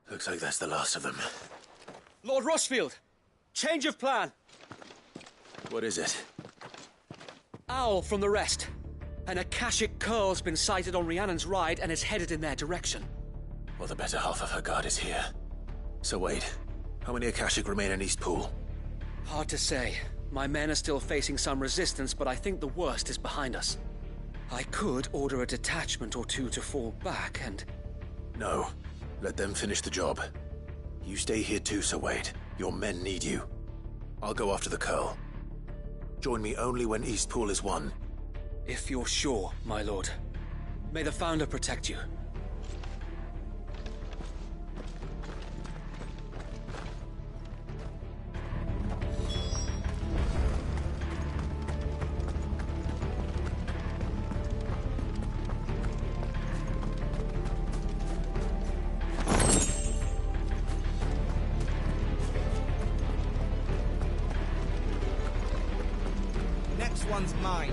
Looks like that's the last of them. Lord Rossfield! Change of plan! What is it? Owl from the rest. An Akashic Curl's been sighted on Rhiannon's ride and is headed in their direction. Well, the better half of her guard is here. So wait, how many Akashic remain in Eastpool? Hard to say. My men are still facing some resistance, but I think the worst is behind us. I could order a detachment or two to fall back and... No. Let them finish the job. You stay here too, Sir Wade. Your men need you. I'll go after the Curl. Join me only when Eastpool is won. If you're sure, my lord. May the Founder protect you. One's mine.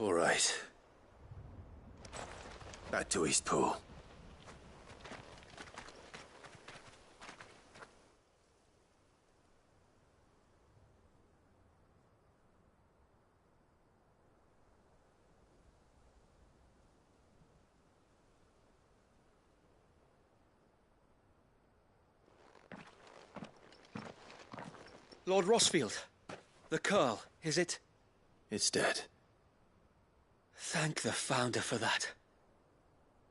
All right. Back to Eastpool. Lord Rosfield, the Curl, is it? It's dead. Thank the Founder for that.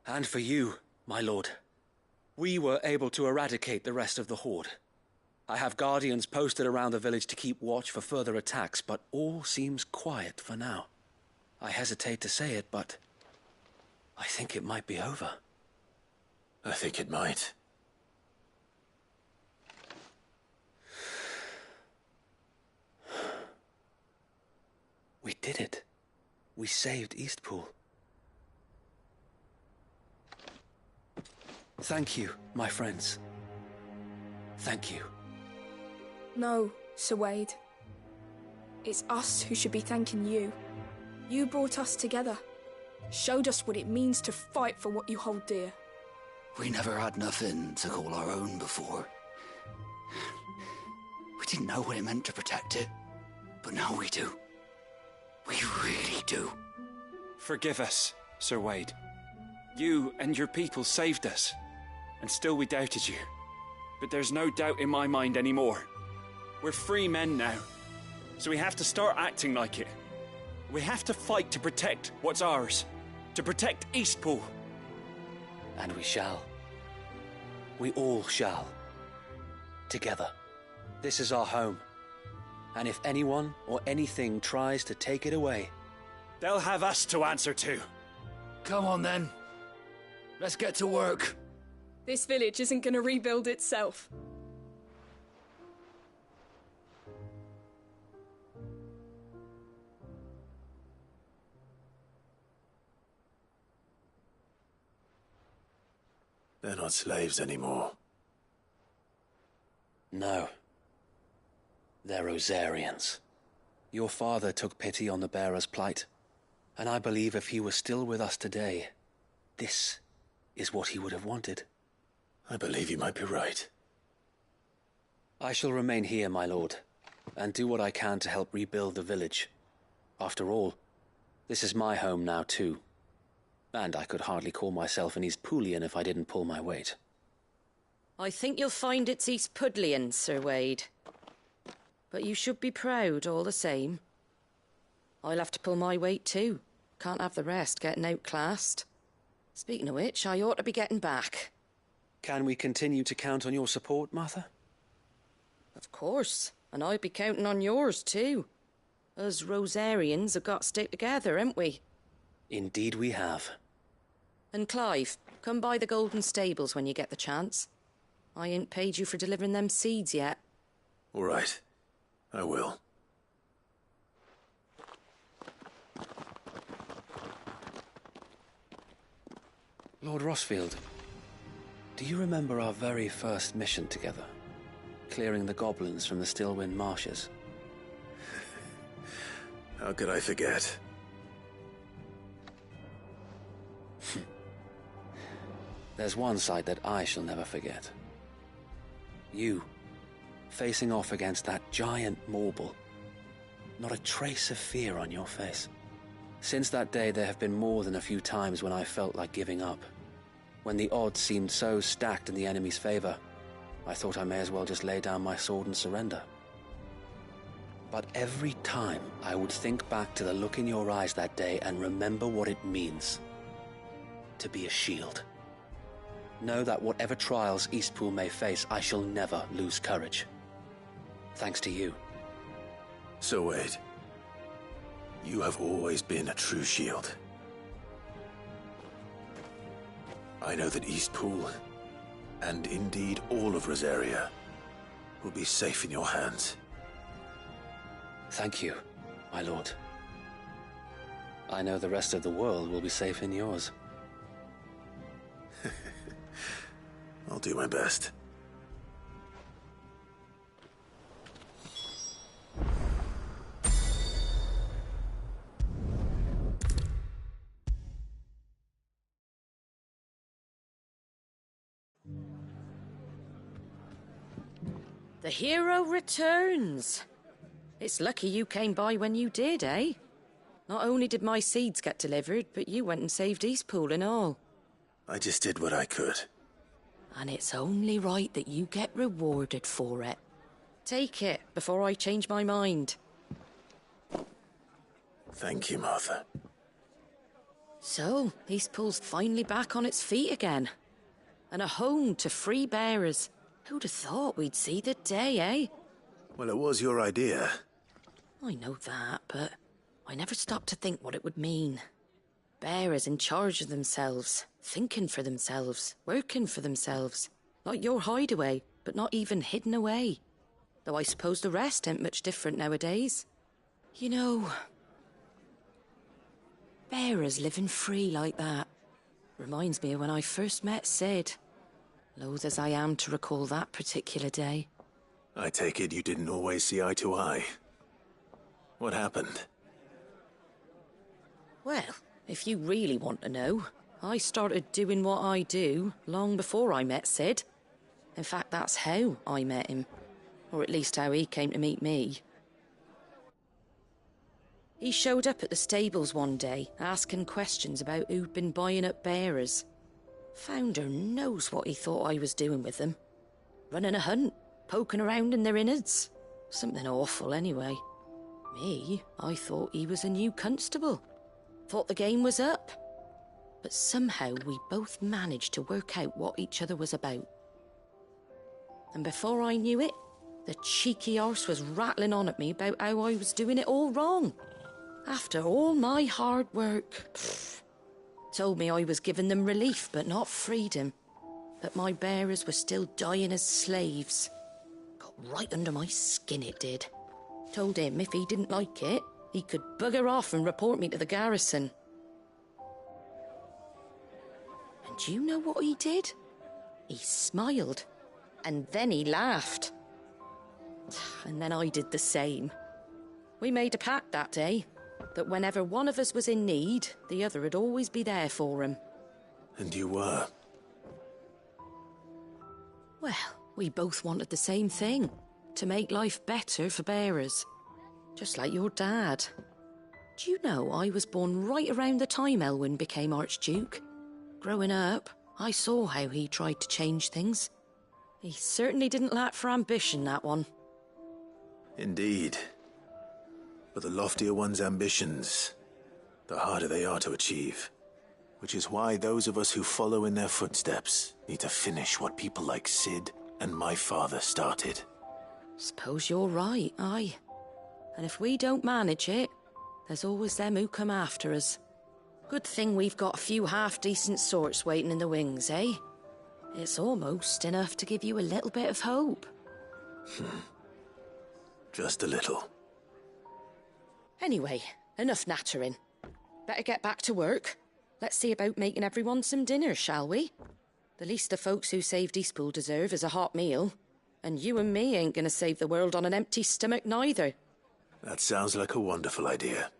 And for you, my lord. We were able to eradicate the rest of the Horde. I have guardians posted around the village to keep watch for further attacks, but all seems quiet for now. I hesitate to say it, but I think it might be over. I think it might. We did it. We saved Eastpool. Thank you, my friends. Thank you. No, Sir Wade. It's us who should be thanking you. You brought us together. Showed us what it means to fight for what you hold dear. We never had nothing to call our own before. We didn't know what it meant to protect it, but now we do. We really do. Forgive us, Sir Wade. You and your people saved us, and still we doubted you. But there's no doubt in my mind anymore. We're free men now, so we have to start acting like it. We have to fight to protect what's ours, to protect Eastpool. And we shall. We all shall. Together. This is our home. And if anyone or anything tries to take it away, they'll have us to answer to. Come on then. Let's get to work. This village isn't going to rebuild itself. They're not slaves anymore. No. They're Rosarians. Your father took pity on the bearer's plight, and I believe if he was still with us today, this is what he would have wanted. I believe you might be right. I shall remain here, my lord, and do what I can to help rebuild the village. After all, this is my home now too, and I could hardly call myself an Eastpoolian if I didn't pull my weight. I think you'll find it's Eastpudlian, Sir Wade. But you should be proud all the same. I'll have to pull my weight too. Can't have the rest getting outclassed. Speaking of which, I ought to be getting back. Can we continue to count on your support, Martha? Of course, and I'll be counting on yours too. Us Rosarians have got to stick together, haven't we? Indeed we have. And Clive, come by the Golden Stables when you get the chance. I ain't paid you for delivering them seeds yet. All right. I will. Lord Rosfield, do you remember our very first mission together? Clearing the goblins from the Stillwind Marshes? How could I forget? There's one sight that I shall never forget. You, facing off against that giant Morble. Not a trace of fear on your face. Since that day, there have been more than a few times when I felt like giving up. When the odds seemed so stacked in the enemy's favor, I thought I may as well just lay down my sword and surrender. But every time I would think back to the look in your eyes that day and remember what it means to be a shield. Know that whatever trials Eastpool may face, I shall never lose courage. Thanks to you. So Wade, you have always been a true shield. I know that Eastpool, and indeed all of Rosaria, will be safe in your hands. Thank you, my lord. I know the rest of the world will be safe in yours. I'll do my best. The hero returns. It's lucky you came by when you did, eh? Not only did my seeds get delivered, but you went and saved Eastpool and all. I just did what I could. And it's only right that you get rewarded for it. Take it before I change my mind. Thank you, Martha. So, Eastpool's finally back on its feet again. And a home to free bearers. Who'd have thought we'd see the day, eh? Well, it was your idea. I know that, but I never stopped to think what it would mean. Bearers in charge of themselves, thinking for themselves, working for themselves. Like your hideaway, but not even hidden away. Though I suppose the rest ain't much different nowadays. You know, bearers living free like that reminds me of when I first met Sid. Loath as I am to recall that particular day. I take it you didn't always see eye to eye. What happened? Well, if you really want to know, I started doing what I do long before I met Sid. In fact, that's how I met him. Or at least how he came to meet me. He showed up at the stables one day, asking questions about who'd been buying up bearers. Founder knows what he thought I was doing with them. Running a hunt, poking around in their innards. Something awful, anyway. Me, I thought he was a new constable. Thought the game was up. But somehow we both managed to work out what each other was about. And before I knew it, the cheeky arse was rattling on at me about how I was doing it all wrong. After all my hard work. Told me I was giving them relief, but not freedom. That my bearers were still dying as slaves. Got right under my skin, it did. Told him if he didn't like it, he could bugger off and report me to the garrison. And do you know what he did? He smiled. And then he laughed. And then I did the same. We made a pact that day, that whenever one of us was in need, the other would always be there for him. And you were? Well, we both wanted the same thing. To make life better for bearers. Just like your dad. Do you know I was born right around the time Elwyn became Archduke? Growing up, I saw how he tried to change things. He certainly didn't lack for ambition, that one. Indeed. But the loftier one's ambitions, the harder they are to achieve. Which is why those of us who follow in their footsteps need to finish what people like Sid and my father started. Suppose you're right, aye. And if we don't manage it, there's always them who come after us. Good thing we've got a few half-decent sorts waiting in the wings, eh? It's almost enough to give you a little bit of hope. Just a little. Anyway, enough nattering. Better get back to work. Let's see about making everyone some dinner, shall we? The least the folks who saved Eastpool deserve is a hot meal. And you and me ain't gonna save the world on an empty stomach neither. That sounds like a wonderful idea.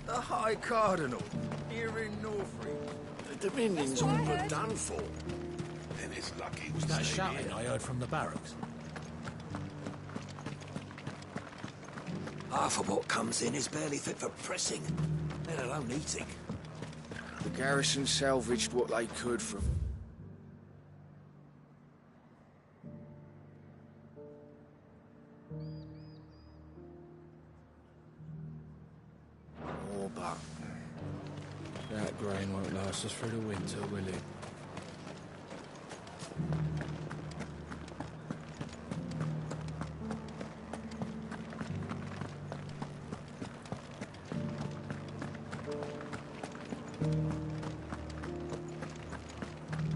The High Cardinal, here in Northrend. The Dominion's all but done for. Then it's lucky Was that shouting I heard from the barracks? Half of what comes in is barely fit for pressing, let alone eating. The garrison salvaged what they could from... That grain won't last us through the winter, will it?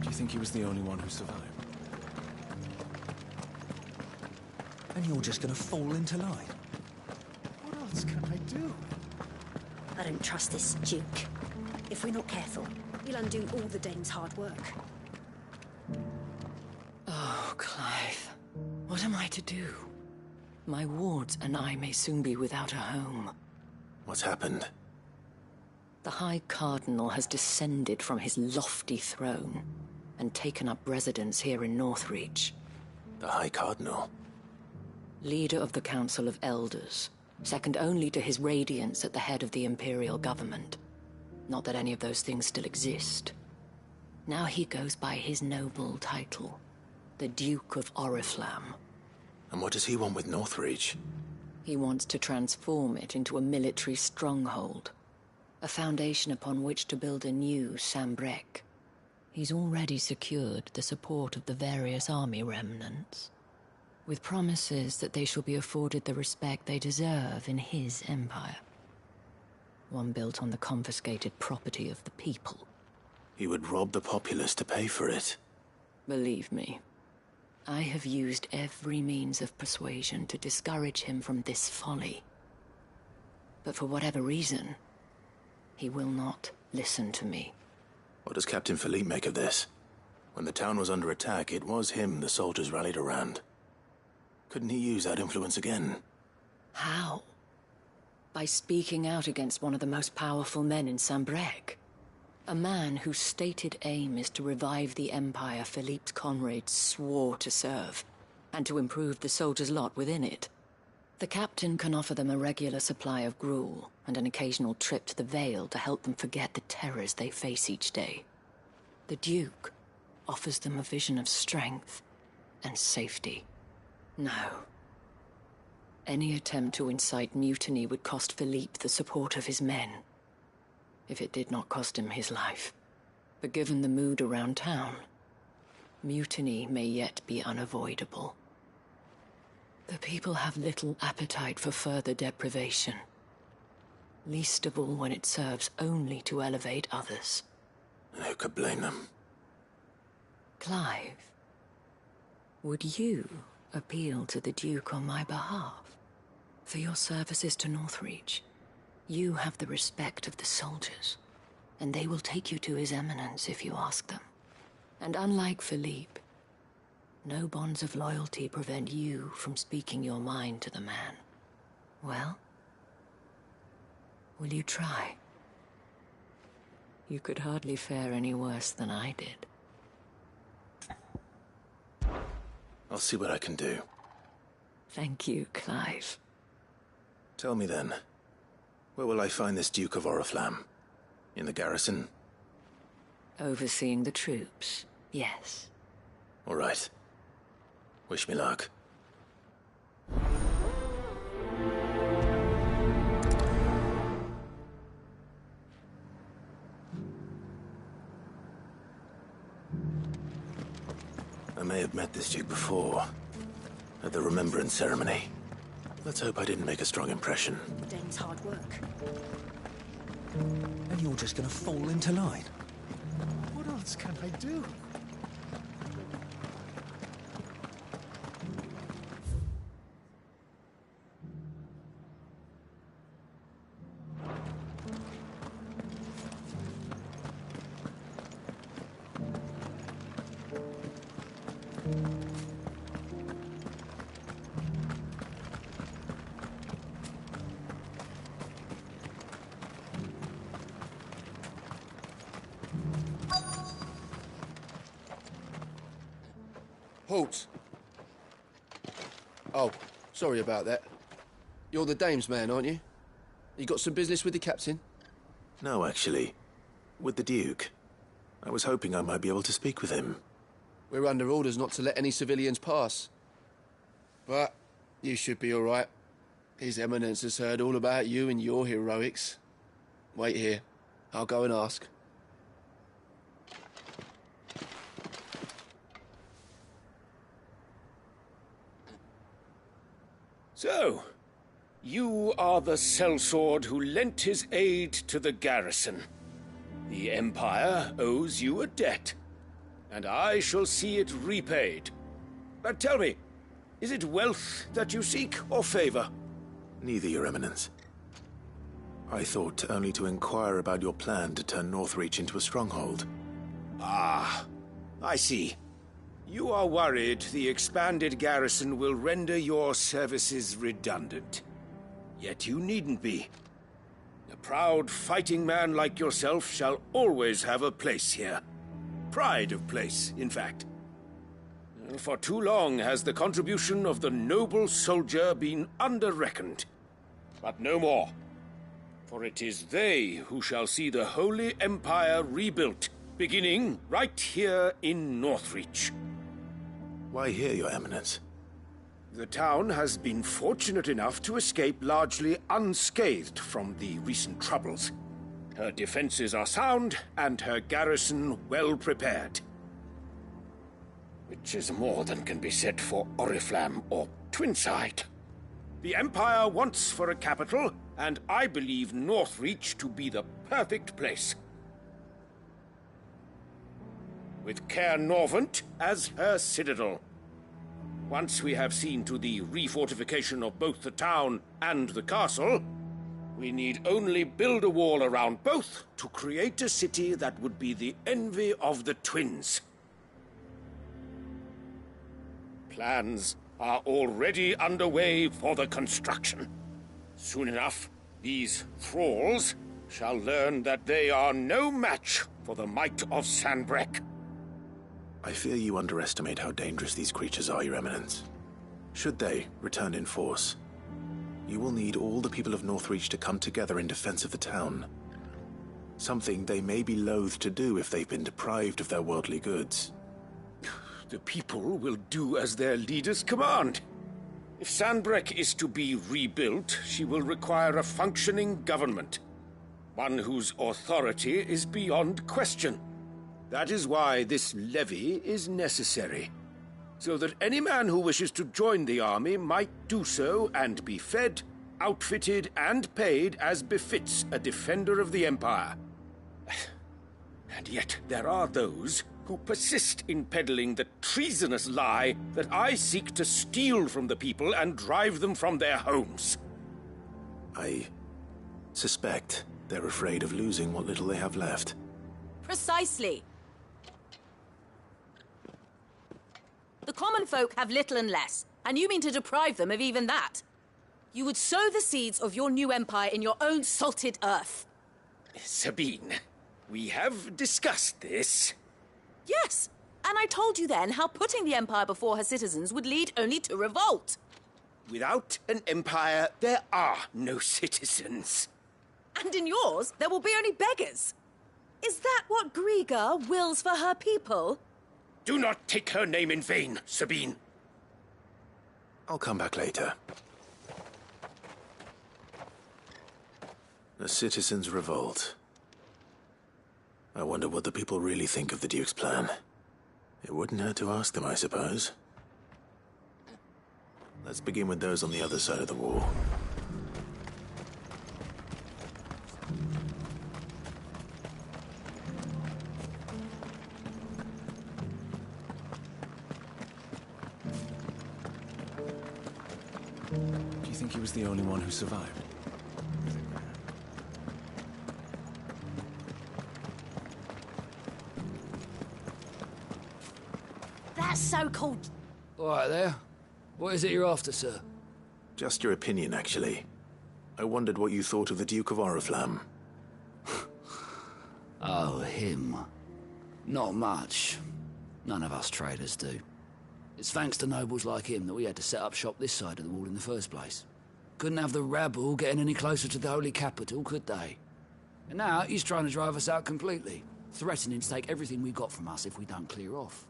Do you think he was the only one who survived? And you're just gonna fall into line? What else can I do? I don't trust this Duke. If we're not careful, he'll undo all the Dane's hard work. Oh, Clive. What am I to do? My wards and I may soon be without a home. What's happened? The High Cardinal has descended from his lofty throne and taken up residence here in Northreach. The High Cardinal? Leader of the Council of Elders, second only to his Radiance at the head of the Imperial government. Not that any of those things still exist. Now he goes by his noble title, the Duke of Oriflamme. And what does he want with Northreach? He wants to transform it into a military stronghold, a foundation upon which to build a new Sambrec. He's already secured the support of the various army remnants, with promises that they shall be afforded the respect they deserve in his empire. One built on the confiscated property of the people. He would rob the populace to pay for it. Believe me, I have used every means of persuasion to discourage him from this folly. But for whatever reason, he will not listen to me. What does Captain Philippe make of this? When the town was under attack, it was him the soldiers rallied around. Couldn't he use that influence again? How? By speaking out against one of the most powerful men in Sambrec. A man whose stated aim is to revive the empire Philippe's comrades swore to serve, and to improve the soldiers' lot within it. The captain can offer them a regular supply of gruel, and an occasional trip to the Vale to help them forget the terrors they face each day. The Duke offers them a vision of strength and safety. No. Any attempt to incite mutiny would cost Philippe the support of his men, if it did not cost him his life. But given the mood around town, mutiny may yet be unavoidable. The people have little appetite for further deprivation, least of all when it serves only to elevate others. And who could blame them? Clive, would you appeal to the Duke on my behalf? For your services to Northreach, you have the respect of the soldiers, and they will take you to His Eminence if you ask them. And unlike Philippe, no bonds of loyalty prevent you from speaking your mind to the man. Well, will you try? You could hardly fare any worse than I did. I'll see what I can do. Thank you, Clive. Tell me then, where will I find this Duke of Oriflamme? In the garrison? Overseeing the troops, yes. All right. Wish me luck. I may have met this Duke before, at the Remembrance ceremony. Let's hope I didn't make a strong impression. The Dane's hard work. And you're just gonna fall into line? What else can I do? Halt! Oh, sorry about that. You're the dame's man, aren't you? You got some business with the captain? No, actually. With the Duke. I was hoping I might be able to speak with him. We're under orders not to let any civilians pass. But you should be all right. His Eminence has heard all about you and your heroics. Wait here. I'll go and ask. So, you are the sellsword who lent his aid to the garrison. The Empire owes you a debt, and I shall see it repaid. But tell me, is it wealth that you seek, or favor? Neither, Your Eminence. I thought only to inquire about your plan to turn Northreach into a stronghold. Ah, I see. You are worried the expanded garrison will render your services redundant. Yet you needn't be. A proud fighting man like yourself shall always have a place here. Pride of place, in fact. For too long has the contribution of the noble soldier been under-reckoned. But no more. For it is they who shall see the Holy Empire rebuilt, beginning right here in Northreach. Why here, Your Eminence? The town has been fortunate enough to escape largely unscathed from the recent troubles. Her defenses are sound, and her garrison well prepared. Which is more than can be said for Oriflamme or Twinside. The Empire wants for a capital, and I believe Northreach to be the perfect place. With Caer Norvent as her citadel. Once we have seen to the refortification of both the town and the castle, we need only build a wall around both to create a city that would be the envy of the twins. Plans are already underway for the construction. Soon enough, these thralls shall learn that they are no match for the might of Sanbreque. I fear you underestimate how dangerous these creatures are, Your Eminence. Should they return in force, you will need all the people of Northreach to come together in defense of the town. Something they may be loath to do if they've been deprived of their worldly goods. The people will do as their leaders command. If Sanbreque is to be rebuilt, she will require a functioning government. One whose authority is beyond question. That is why this levy is necessary. So that any man who wishes to join the army might do so and be fed, outfitted, and paid as befits a defender of the Empire. And yet there are those who persist in peddling the treasonous lie that I seek to steal from the people and drive them from their homes. I suspect they're afraid of losing what little they have left. Precisely. The common folk have little and less, and you mean to deprive them of even that. You would sow the seeds of your new empire in your own salted earth. Sabine, we have discussed this. Yes, and I told you then how putting the empire before her citizens would lead only to revolt. Without an empire, there are no citizens. And in yours, there will be only beggars. Is that what Griga wills for her people? Do not take her name in vain, Sabine. I'll come back later. The citizens revolt. I wonder what the people really think of the Duke's plan. It wouldn't hurt to ask them, I suppose. Let's begin with those on the other side of the wall. Do you think he was the only one who survived? That so-called... All right there. What is it you're after, sir? Just your opinion, actually. I wondered what you thought of the Duke of Oriflamme. Oh, him. Not much. None of us traders do. It's thanks to nobles like him that we had to set up shop this side of the wall in the first place. Couldn't have the rabble getting any closer to the holy capital, could they? And now he's trying to drive us out completely, threatening to take everything we got from us if we don't clear off.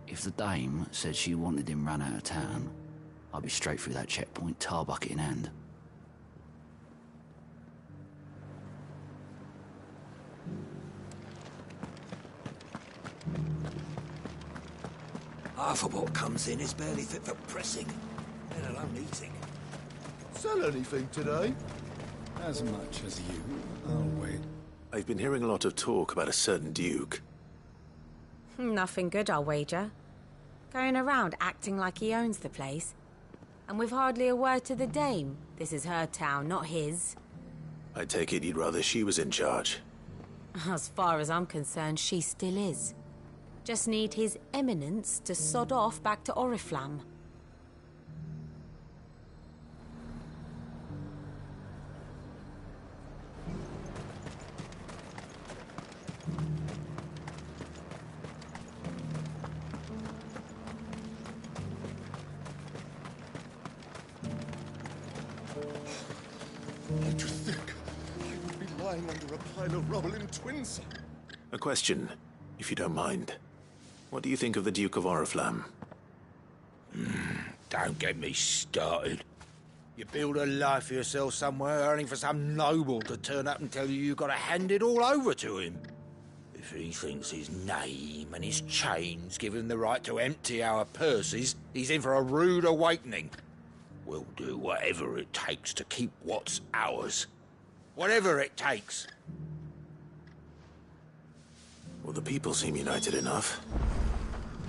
If the dame said she wanted him run out of town, I'd be straight through that checkpoint, tar bucket in hand. Half of what comes in is barely fit for pressing, let alone eating. Sell anything today? As much as you. I'll wait. I've been hearing a lot of talk about a certain duke. Nothing good, I'll wager. Going around acting like he owns the place. And with hardly a word to the dame. This is her town, not his. I take it you'd rather she was in charge. As far as I'm concerned, she still is. Just need his eminence to sod off back to Oriflamme. How'd you think I would be lying under a pile of rubble in Twinsen? A question, if you don't mind. What do you think of the Duke of Oriflamme? Don't get me started. You build a life for yourself somewhere, earning for some noble to turn up and tell you you've got to hand it all over to him. If he thinks his name and his chains give him the right to empty our purses, he's in for a rude awakening. We'll do whatever it takes to keep what's ours. Whatever it takes. Well, the people seem united enough.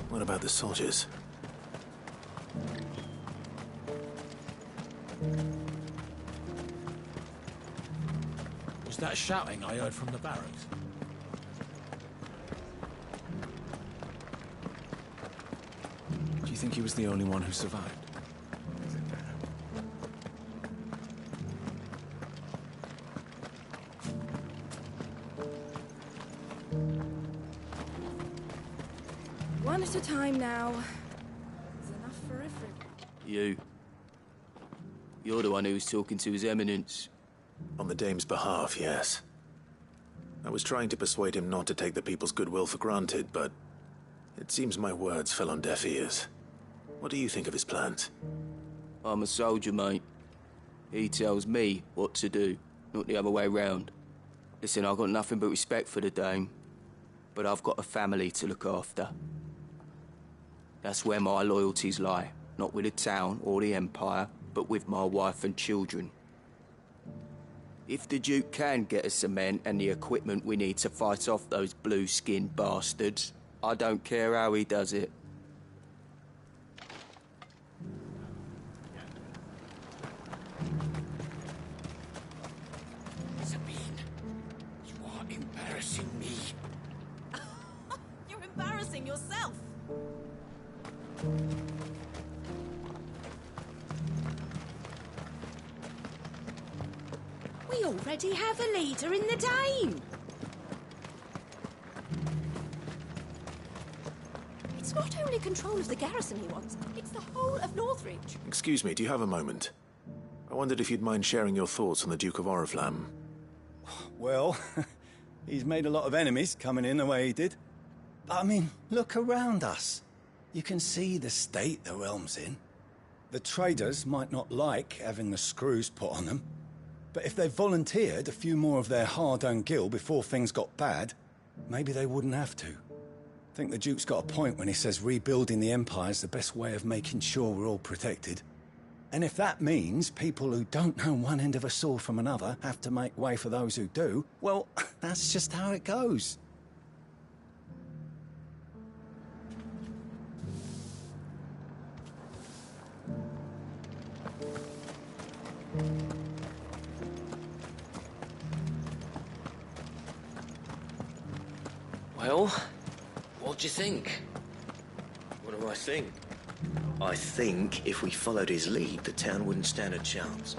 What about the soldiers? Was that shouting I heard from the barracks? Do you think he was the only one who survived? One at a time now. There's enough for everyone. You're the one who was talking to His Eminence. On the dame's behalf, yes. I was trying to persuade him not to take the people's goodwill for granted, but it seems my words fell on deaf ears. What do you think of his plans? I'm a soldier, mate. He tells me what to do, not the other way round. Listen, I've got nothing but respect for the dame, but I've got a family to look after. That's where my loyalties lie, not with the town or the Empire, but with my wife and children. If the Duke can get us cement and the equipment we need to fight off those blue-skinned bastards, I don't care how he does it. Sabine, you are embarrassing me. You're embarrassing yourself. We already have a leader in the Dame. It's not only control of the garrison he wants, it's the whole of Northreach. Excuse me, do you have a moment? I wondered if you'd mind sharing your thoughts on the Duke of Oriflamme. Well, he's made a lot of enemies coming in the way he did. I mean, look around us. You can see the state the realm's in. The traders might not like having the screws put on them, but if they volunteered a few more of their hard-earned gil before things got bad, maybe they wouldn't have to. I think the Duke's got a point when he says rebuilding the Empire's the best way of making sure we're all protected. And if that means people who don't know one end of a sword from another have to make way for those who do, well, that's just how it goes. Well, what do you think? What do I think? I think if we followed his lead, the town wouldn't stand a chance.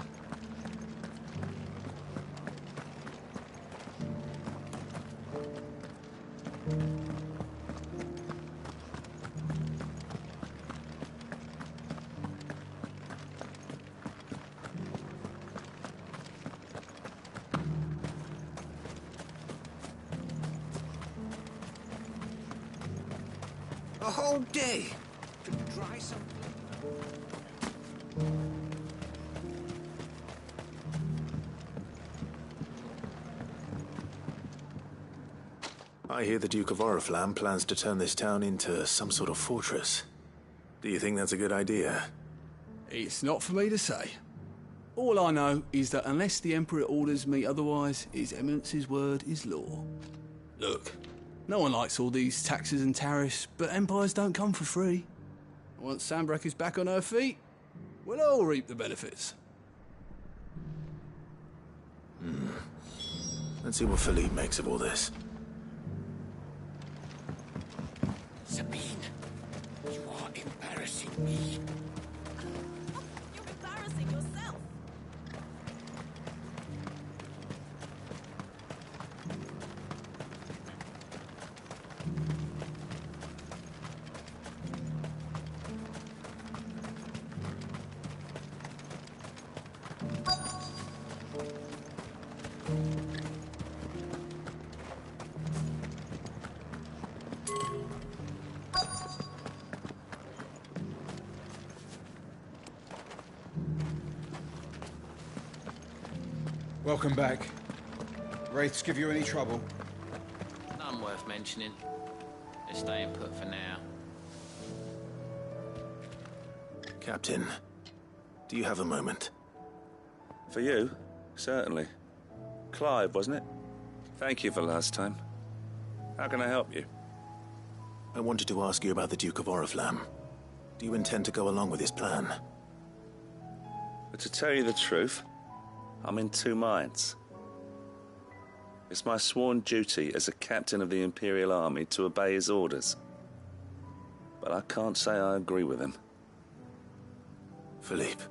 A whole day to try something. I hear the Duke of Oriflamme plans to turn this town into some sort of fortress. Do you think that's a good idea? It's not for me to say. All I know is that unless the Emperor orders me otherwise, His Eminence's word is law. Look, no one likes all these taxes and tariffs, but empires don't come for free. Once Sanbreque is back on her feet, we'll all reap the benefits. Let's see what Philippe makes of all this. Sabine, you are embarrassing me. You're embarrassing yourself. Welcome back. Wraiths give you any trouble? None worth mentioning. They're staying put for now. Captain, do you have a moment? For you? Certainly. Clive, wasn't it? Thank you for last time. How can I help you? I wanted to ask you about the Duke of Oriflamme. Do you intend to go along with his plan? But to tell you the truth, I'm in two minds. It's my sworn duty as a captain of the Imperial Army to obey his orders. But I can't say I agree with him. Philippe,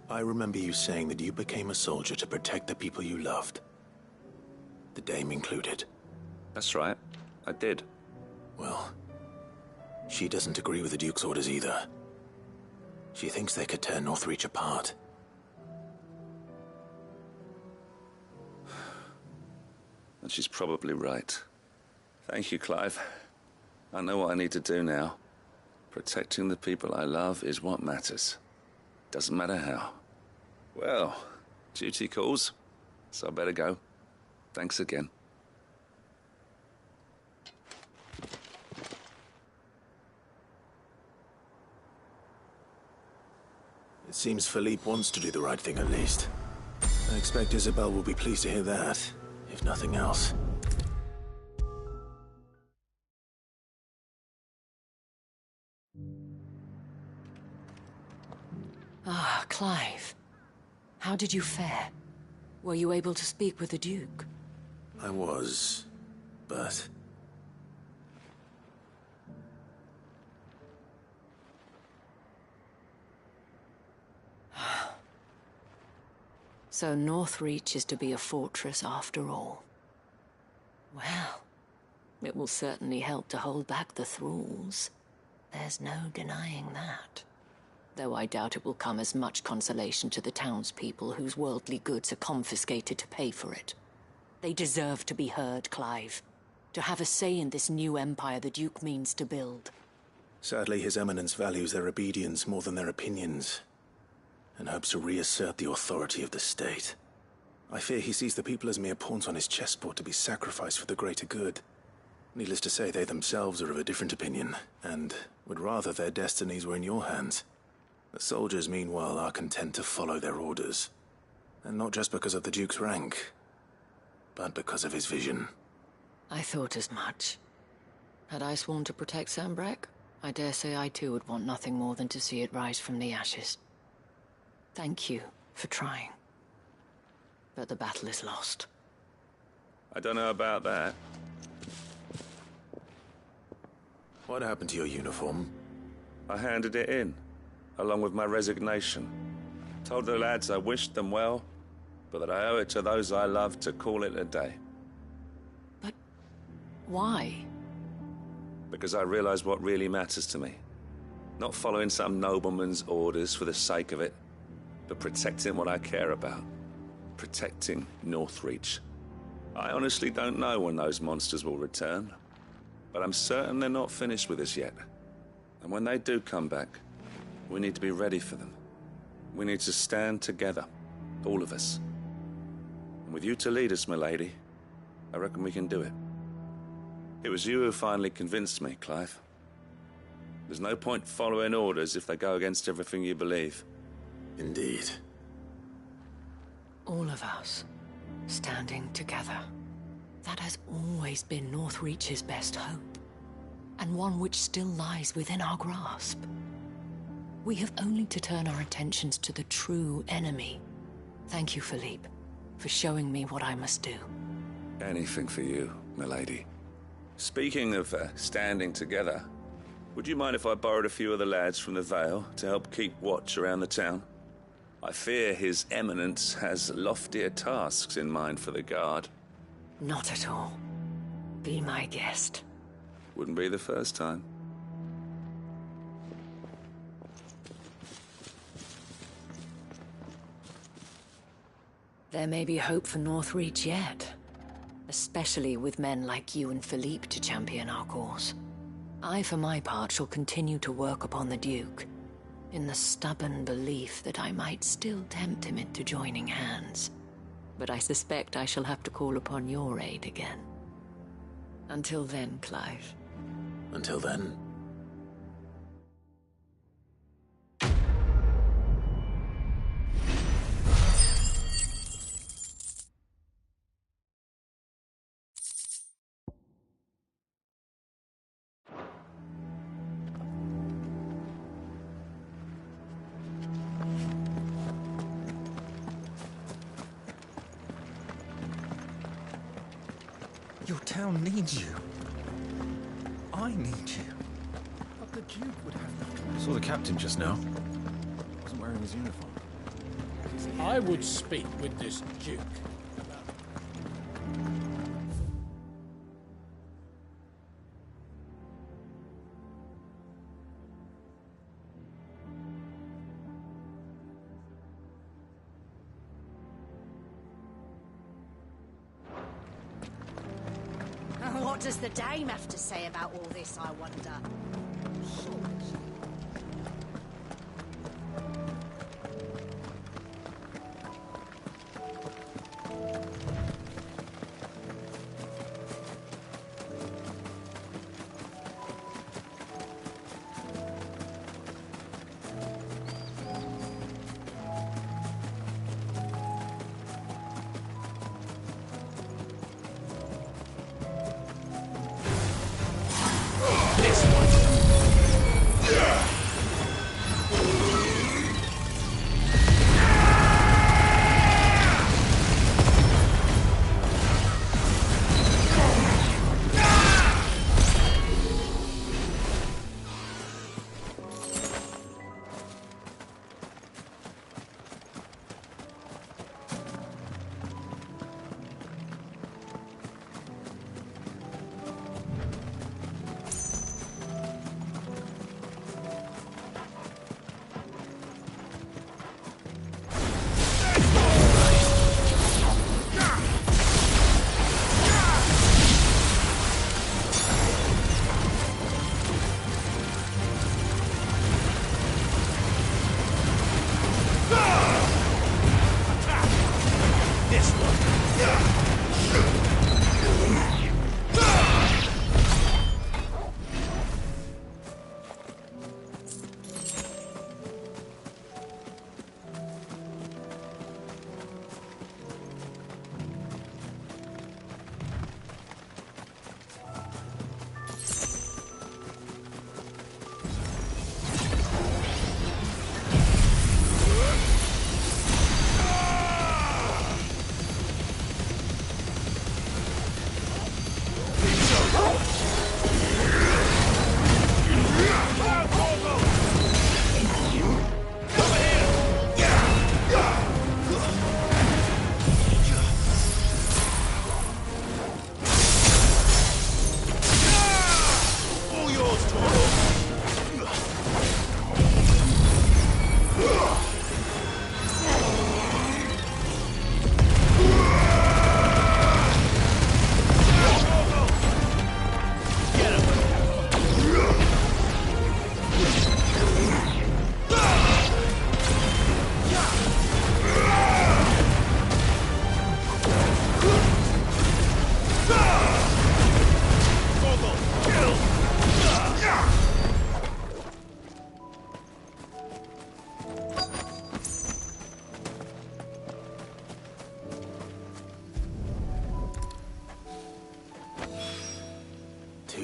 I remember you saying that you became a soldier to protect the people you loved. The Dame included. That's right, I did. Well, she doesn't agree with the Duke's orders either. She thinks they could tear Northreach apart. And she's probably right. Thank you, Clive. I know what I need to do now. Protecting the people I love is what matters. Doesn't matter how. Well, duty calls, so I better go. Thanks again. It seems Philippe wants to do the right thing at least. I expect Isabel will be pleased to hear that, if nothing else. Ah, Clive. How did you fare? Were you able to speak with the Duke? I was, but... So Northreach is to be a fortress after all. Well, it will certainly help to hold back the thralls. There's no denying that. Though I doubt it will come as much consolation to the townspeople whose worldly goods are confiscated to pay for it. They deserve to be heard, Clive. To have a say in this new empire the Duke means to build. Sadly, His Eminence values their obedience more than their opinions, and hopes to reassert the authority of the state. I fear he sees the people as mere pawns on his chessboard to be sacrificed for the greater good. Needless to say, they themselves are of a different opinion, and would rather their destinies were in your hands. The soldiers, meanwhile, are content to follow their orders. And not just because of the Duke's rank, but because of his vision. I thought as much. Had I sworn to protect Sanbreque, I dare say I too would want nothing more than to see it rise from the ashes. Thank you for trying. But the battle is lost. I don't know about that. What happened to your uniform? I handed it in, along with my resignation. Told the lads I wished them well, but that I owe it to those I love to call it a day. But why? Because I realize what really matters to me. Not following some nobleman's orders for the sake of it, but protecting what I care about. Protecting Northreach. I honestly don't know when those monsters will return, but I'm certain they're not finished with us yet. And when they do come back, we need to be ready for them. We need to stand together, all of us. And with you to lead us, milady, I reckon we can do it. It was you who finally convinced me, Clive. There's no point following orders if they go against everything you believe. Indeed. All of us, standing together. That has always been Northreach's best hope, and one which still lies within our grasp. We have only to turn our attentions to the true enemy. Thank you, Philippe, for showing me what I must do. Anything for you, milady. Speaking of standing together, would you mind if I borrowed a few of the lads from the Vale to help keep watch around the town? I fear His Eminence has loftier tasks in mind for the guard. Not at all. Be my guest. Wouldn't be the first time. There may be hope for Northreach yet. Especially with men like you and Philippe to champion our cause. I, for my part, shall continue to work upon the Duke, in the stubborn belief that I might still tempt him into joining hands. But I suspect I shall have to call upon your aid again. Until then, Clive. Until then. Your town needs you. I need you. But the Duke would have no choice. Saw the captain just now. Wasn't wearing his uniform. I would speak with this Duke. What does the dame have to say about all this, I wonder?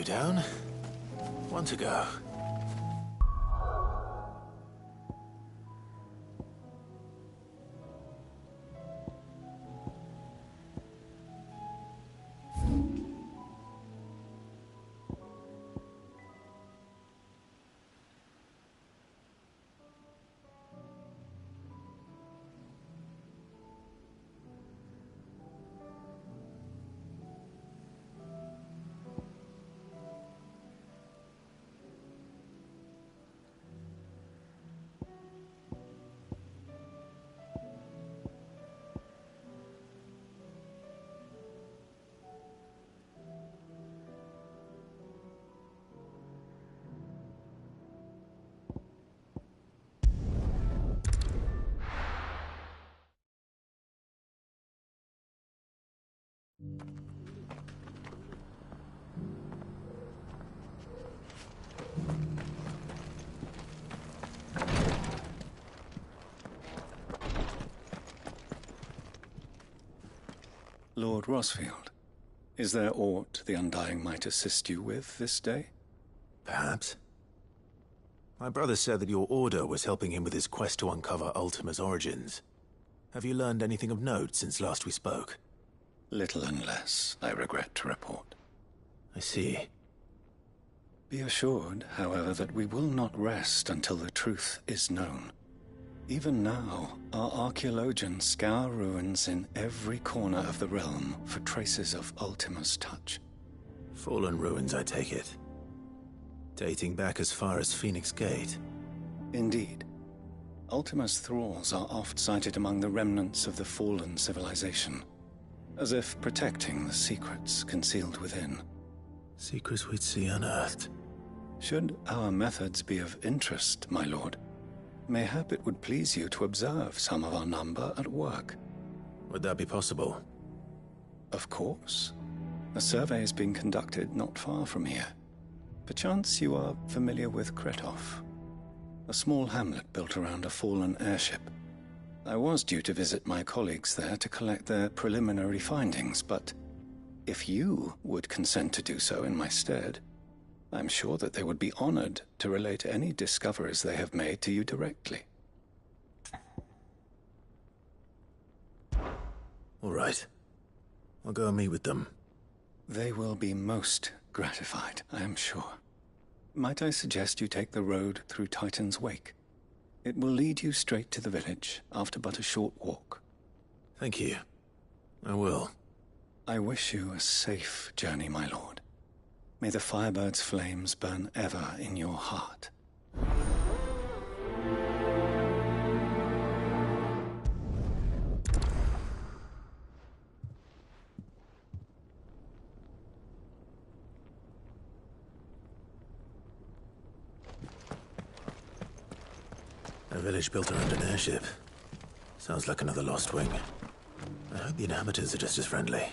down. One to go. Lord Rosfield, is there aught the Undying might assist you with this day? Perhaps. My brother said that your order was helping him with his quest to uncover Ultima's origins. Have you learned anything of note since last we spoke? Little and less, I regret to report. I see. Be assured, however, that we will not rest until the truth is known. Even now, our archaeologians scour ruins in every corner of the realm for traces of Ultima's touch. Fallen ruins, I take it. Dating back as far as Phoenix Gate. Indeed. Ultima's thralls are oft sighted among the remnants of the fallen civilization, as if protecting the secrets concealed within. Secrets we'd see unearthed. Should our methods be of interest, my lord, mayhap it would please you to observe some of our number at work. Would that be possible? Of course. A survey is being conducted not far from here. Perchance you are familiar with Kretov, a small hamlet built around a fallen airship. I was due to visit my colleagues there to collect their preliminary findings, but if you would consent to do so in my stead, I'm sure that they would be honored to relate any discoveries they have made to you directly. All right. I'll go and meet with them. They will be most gratified, I am sure. Might I suggest you take the road through Titan's Wake? It will lead you straight to the village after but a short walk. Thank you. I will. I wish you a safe journey, my lord. May the Firebird's flames burn ever in your heart. A village built around an airship. Sounds like another Lost Wing. I hope the inhabitants are just as friendly.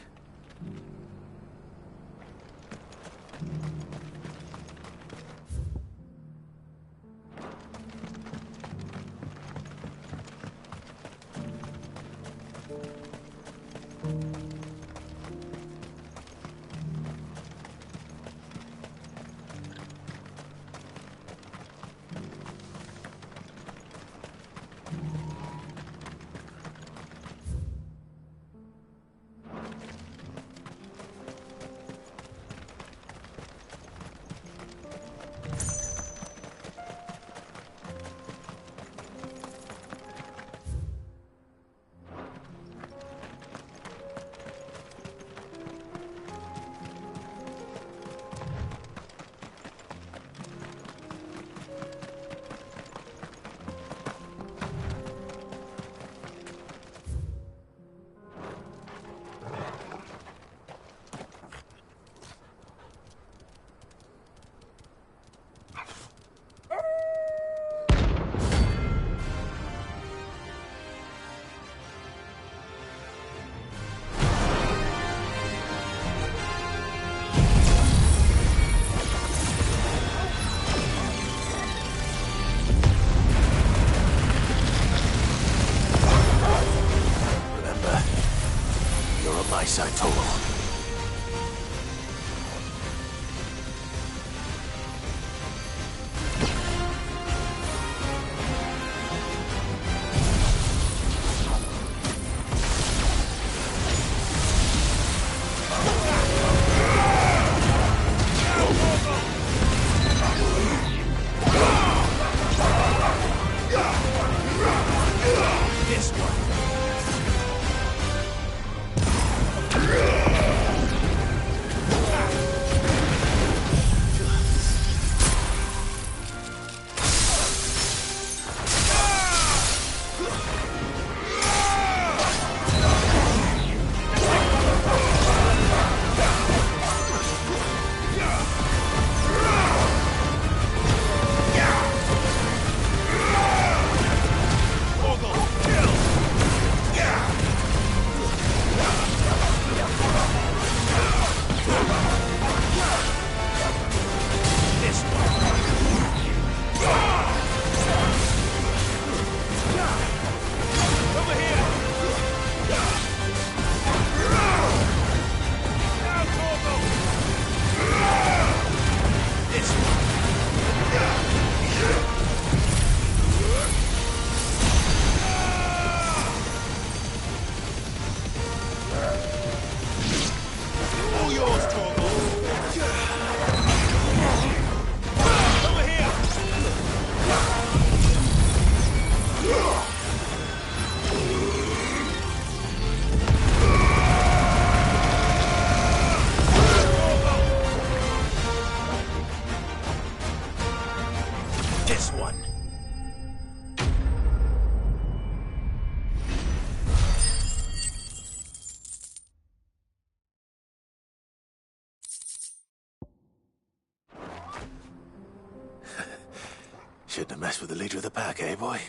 Shouldn't have messed with the leader of the pack, eh, boy?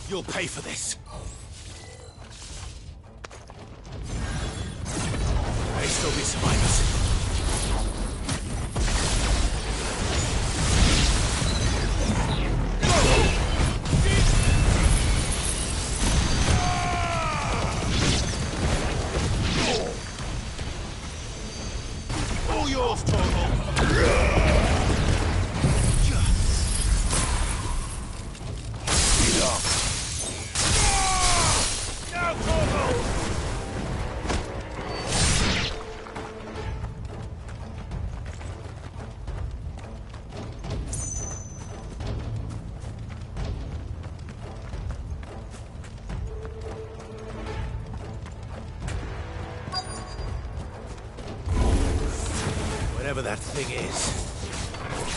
You'll pay for this. May still be survivors. All yours, Torgal. Whatever that thing is,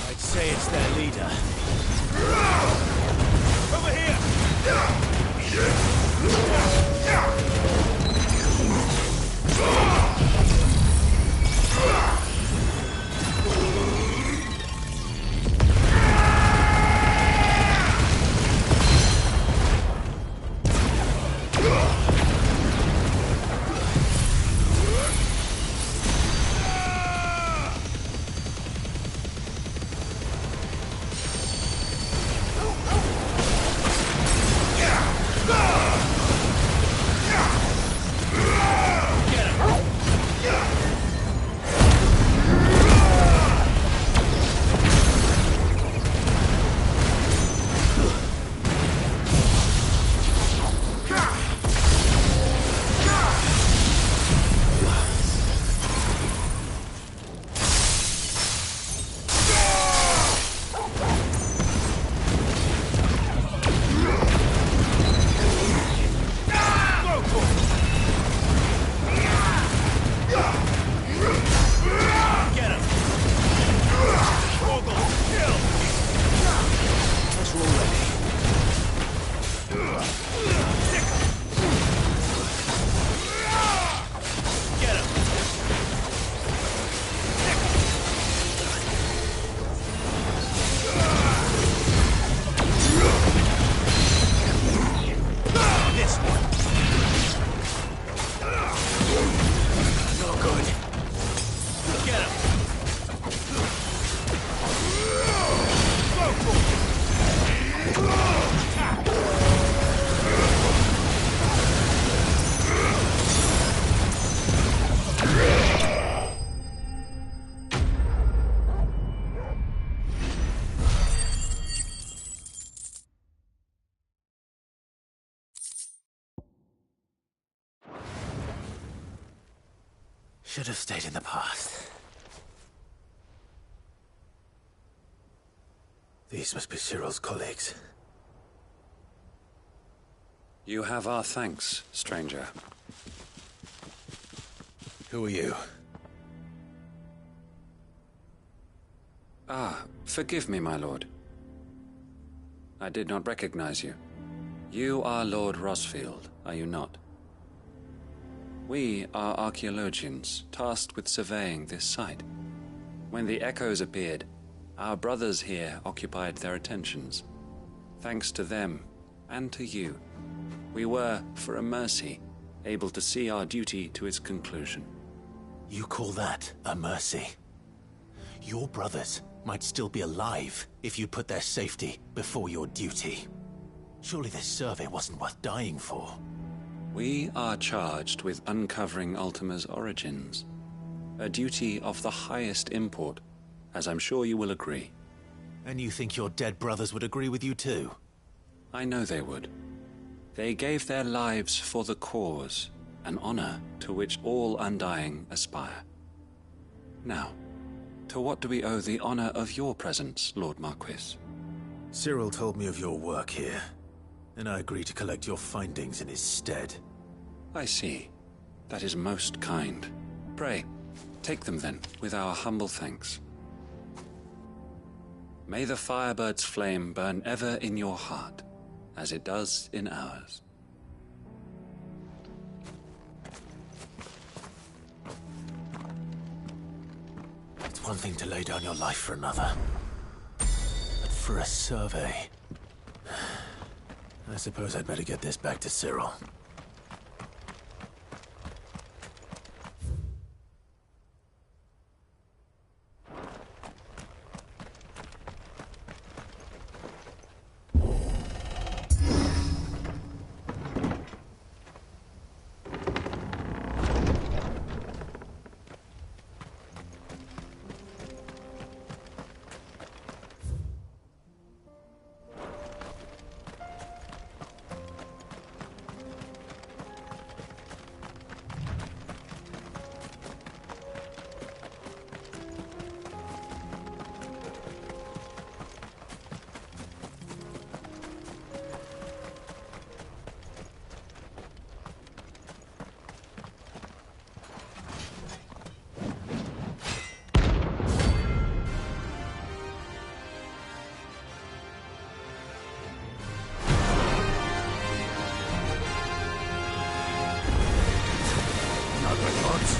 I'd say it's their leader. Over here! Should have stayed in the past. These must be Cyril's colleagues. You have our thanks, stranger. Who are you? Ah, forgive me, my lord. I did not recognize you. You are Lord Rosfield, are you not? We are archaeologians, tasked with surveying this site. When the echoes appeared, our brothers here occupied their attentions. Thanks to them, and to you, we were, for a mercy, able to see our duty to its conclusion. You call that a mercy? Your brothers might still be alive if you put their safety before your duty. Surely this survey wasn't worth dying for. We are charged with uncovering Ultima's origins. A duty of the highest import, as I'm sure you will agree. And you think your dead brothers would agree with you too? I know they would. They gave their lives for the cause, an honor to which all Undying aspire. Now, to what do we owe the honor of your presence, Lord Marquis? Cyril told me of your work here, and I agree to collect your findings in his stead. I see. That is most kind. Pray, take them then, with our humble thanks. May the Firebird's flame burn ever in your heart, as it does in ours. It's one thing to lay down your life for another. But for a survey... I suppose I'd better get this back to Cyril.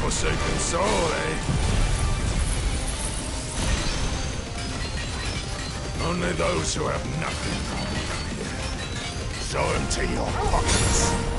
Forsaken soul, eh? Only those who have nothing come here. So empty your pockets.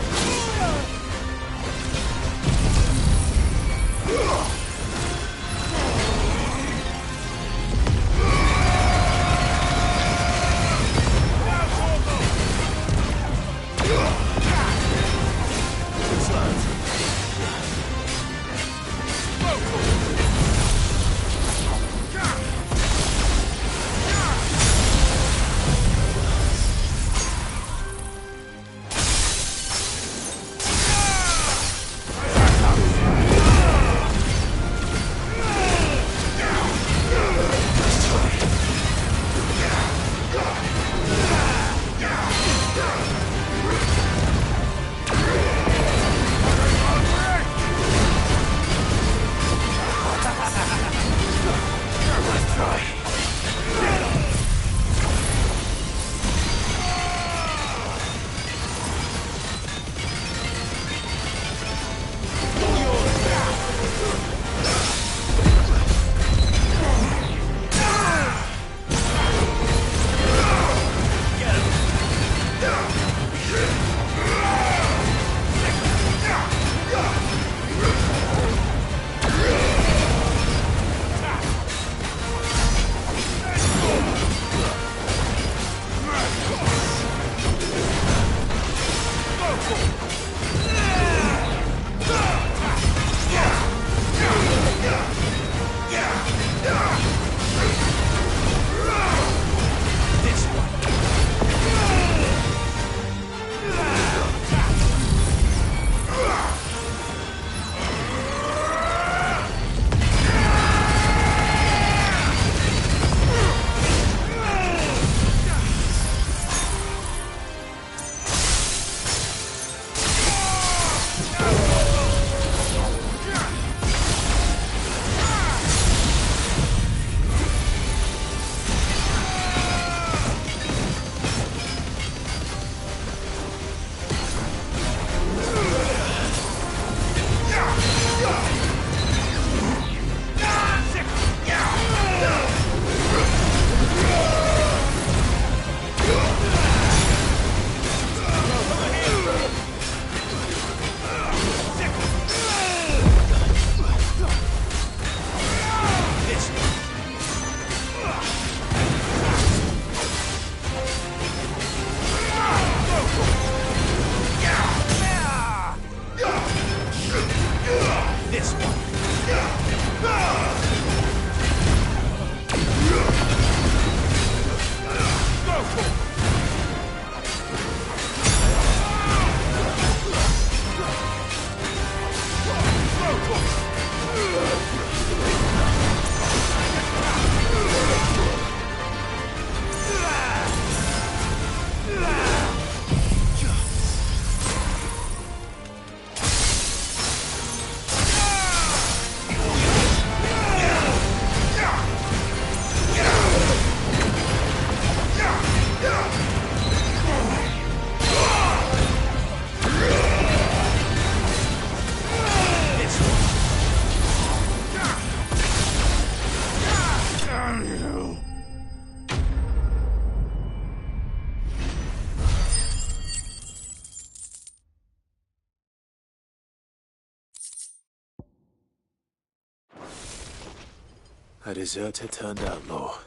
A deserter turned outlaw.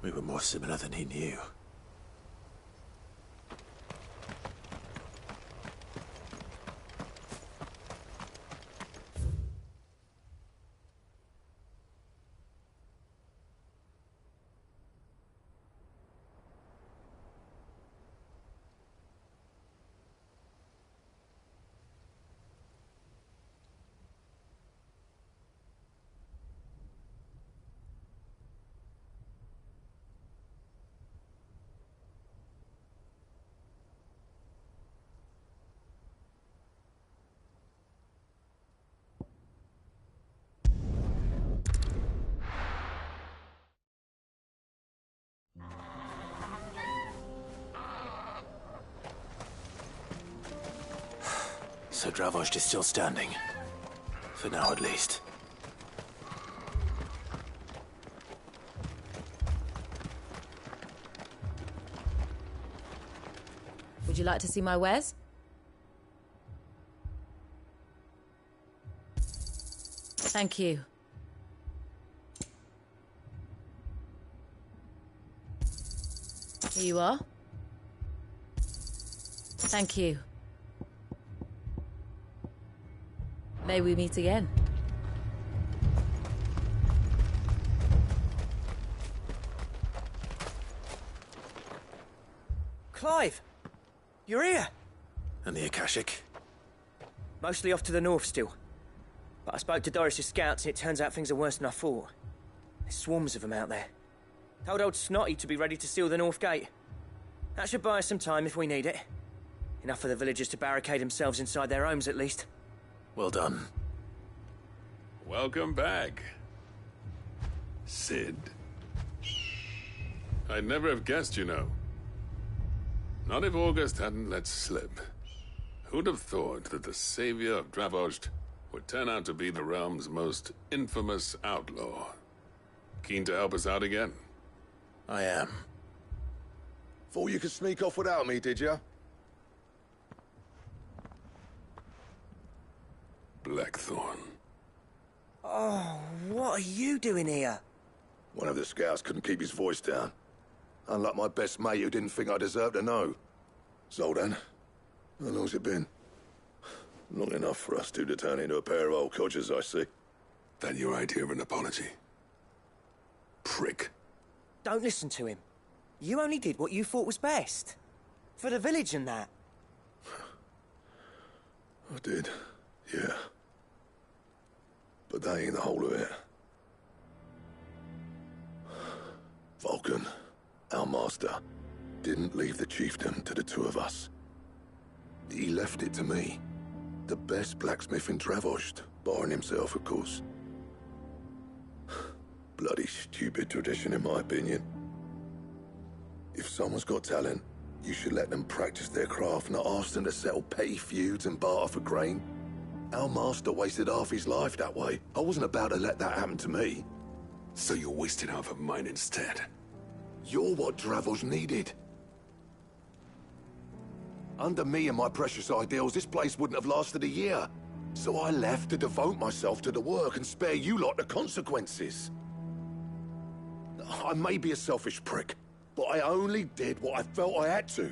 We were more similar than he knew. So Dravost is still standing. For now, at least. Would you like to see my wares? Thank you. Here you are. Thank you. May we meet again. Clive! You're here! And the Akashic? Mostly off to the north still. But I spoke to Doris's scouts and it turns out things are worse than I thought. There's swarms of them out there. Told old Snotty to be ready to seal the north gate. That should buy us some time if we need it. Enough for the villagers to barricade themselves inside their homes at least. Well done. Welcome back, Cid. I'd never have guessed, you know. Not if August hadn't let slip. Who'd have thought that the savior of Dravost would turn out to be the realm's most infamous outlaw? Keen to help us out again? I am. Thought you could sneak off without me, did you? Blackthorn. Oh, what are you doing here? One of the scouts couldn't keep his voice down. Unlike my best mate who didn't think I deserved to know. Zoldan, how long's it been? Long enough for us two to turn into a pair of old codgers, I see. That your idea of an apology? Prick. Don't listen to him. You only did what you thought was best. For the village and that. I did, yeah. But that ain't the whole of it. Vulcan, our master, didn't leave the chiefdom to the two of us. He left it to me. The best blacksmith in Dravost, barring himself, of course. Bloody stupid tradition, in my opinion. If someone's got talent, you should let them practice their craft, not ask them to settle petty feuds and barter for grain. Our master wasted half his life that way. I wasn't about to let that happen to me. So you wasted half of mine instead? You're what Dravost needed. Under me and my precious ideals, this place wouldn't have lasted a year. So I left to devote myself to the work and spare you lot the consequences. I may be a selfish prick, but I only did what I felt I had to.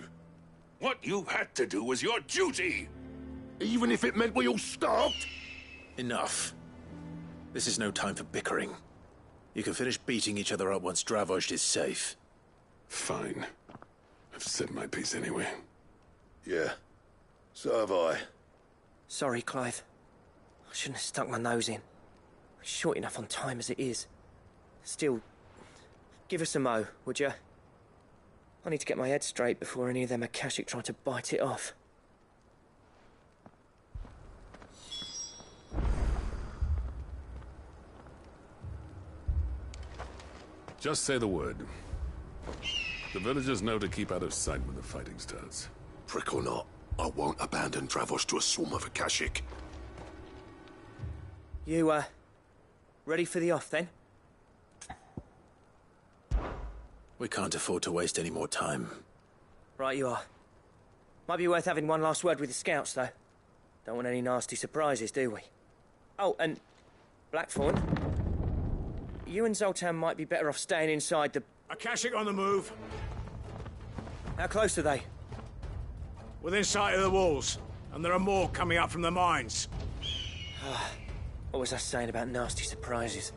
What you had to do was your duty! Even if it meant we all starved? Enough. This is no time for bickering. You can finish beating each other up once Dravost is safe. Fine. I've said my piece anyway. Yeah. So have I. Sorry, Clive. I shouldn't have stuck my nose in. We're short enough on time as it is. Still, give us a mo, would you? I need to get my head straight before any of them Akashic try to bite it off. Just say the word. The villagers know to keep out of sight when the fighting starts. Prick or not, I won't abandon Dravost to a swarm of Akashic. You, ready for the off, then? We can't afford to waste any more time. Right you are. Might be worth having one last word with the scouts, though. Don't want any nasty surprises, do we? Oh, and Blackthorn. you and Zoltan might be better off staying inside the... Akashic on the move. How close are they? Within sight of the walls. And there are more coming up from the mines. What was I saying about nasty surprises?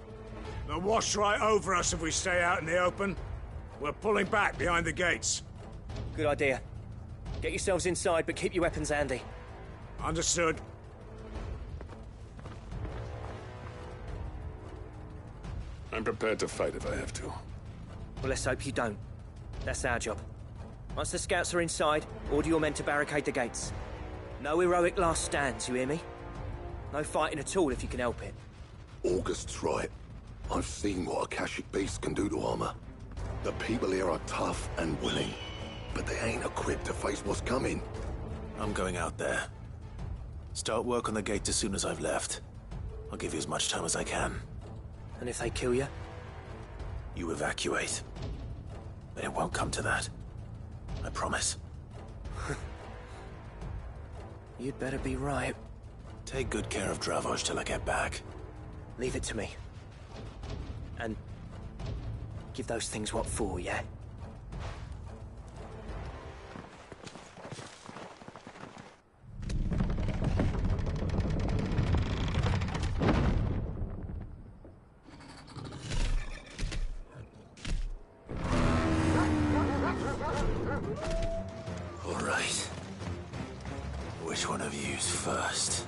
They'll wash right over us if we stay out in the open. We're pulling back behind the gates. Good idea. Get yourselves inside, but keep your weapons handy. Understood. I'm prepared to fight if I have to. Well, let's hope you don't. That's our job. Once the scouts are inside, order your men to barricade the gates. No heroic last stands, you hear me? No fighting at all if you can help it. August's right. I've seen what Akashic beasts can do to armor. The people here are tough and willing, but they ain't equipped to face what's coming. I'm going out there. Start work on the gate as soon as I've left. I'll give you as much time as I can. And if they kill you? You evacuate. But it won't come to that. I promise. You'd better be right. Take good care of Dravoj till I get back. Leave it to me. And give those things what for, yeah? All right. Which one of you's first?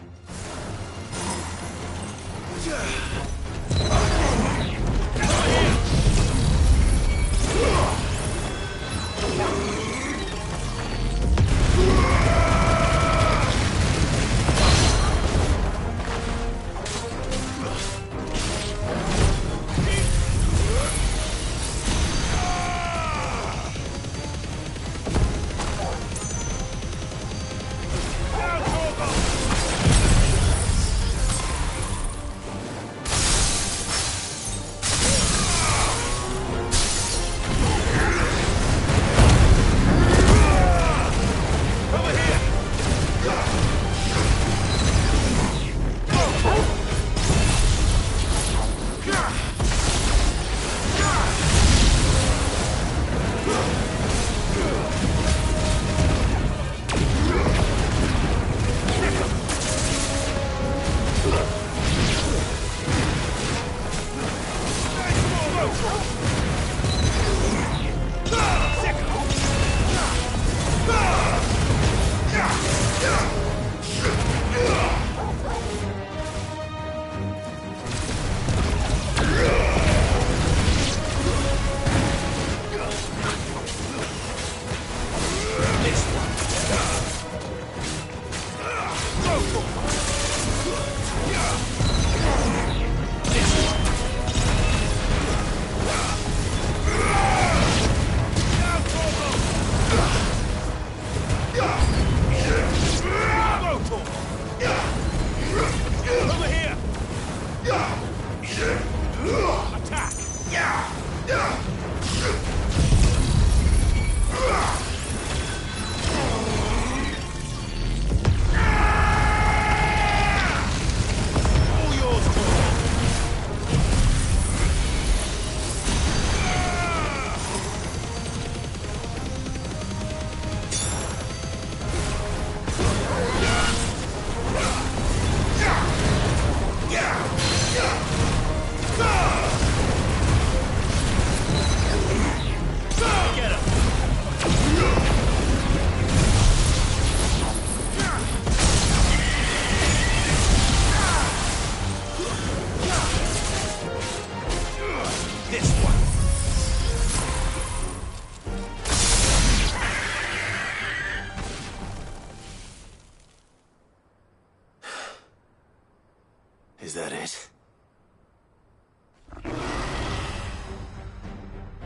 Is that it?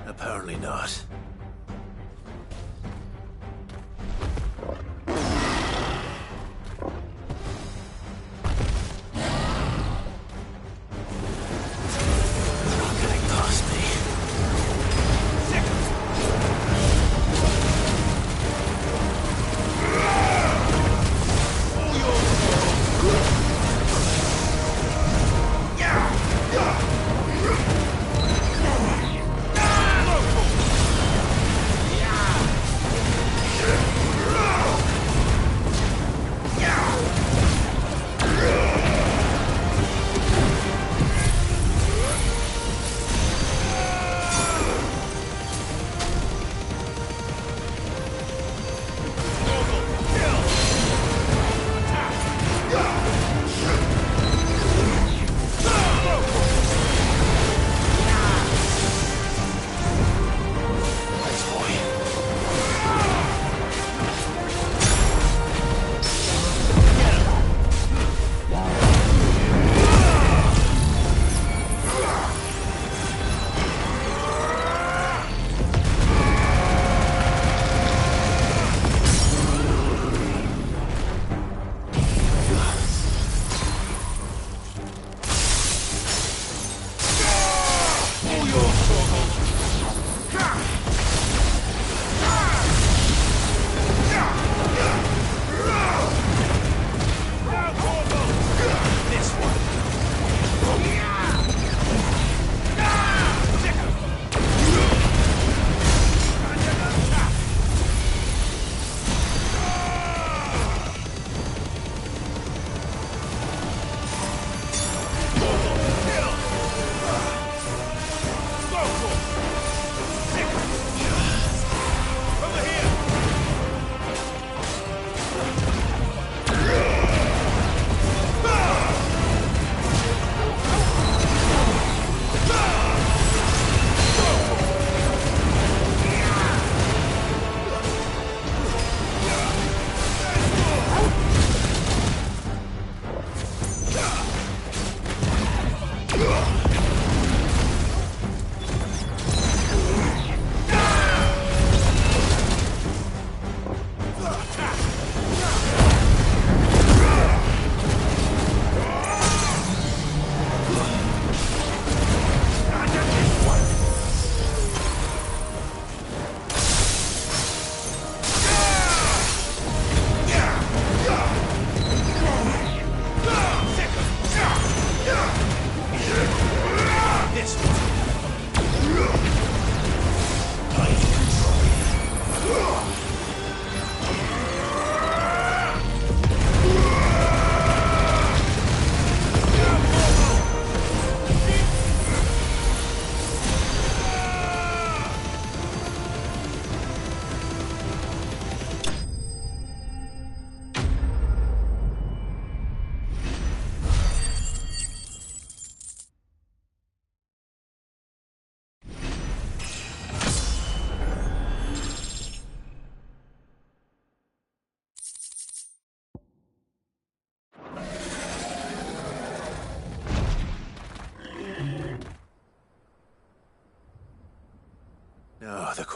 Apparently not.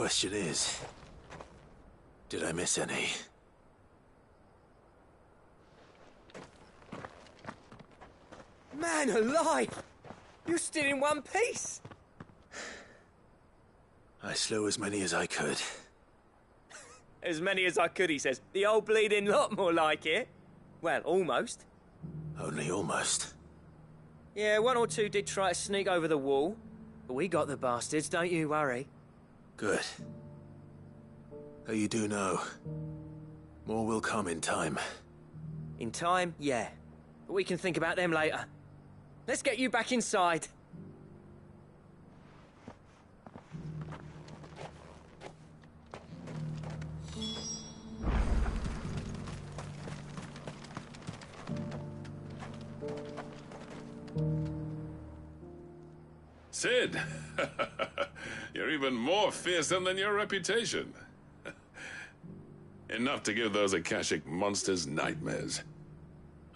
question is, did I miss any? Man alive! You're still in one piece! I slew as many as I could. As many as I could, he says. The old bleeding lot, more like it. Well, almost. Only almost. Yeah, one or two did try to sneak over the wall. But we got the bastards, don't you worry. Good. Though you do know, more will come in time. In time, yeah. But we can think about them later. Let's get you back inside. Cid! You're even more fearsome than your reputation. Enough to give those Akashic monsters nightmares.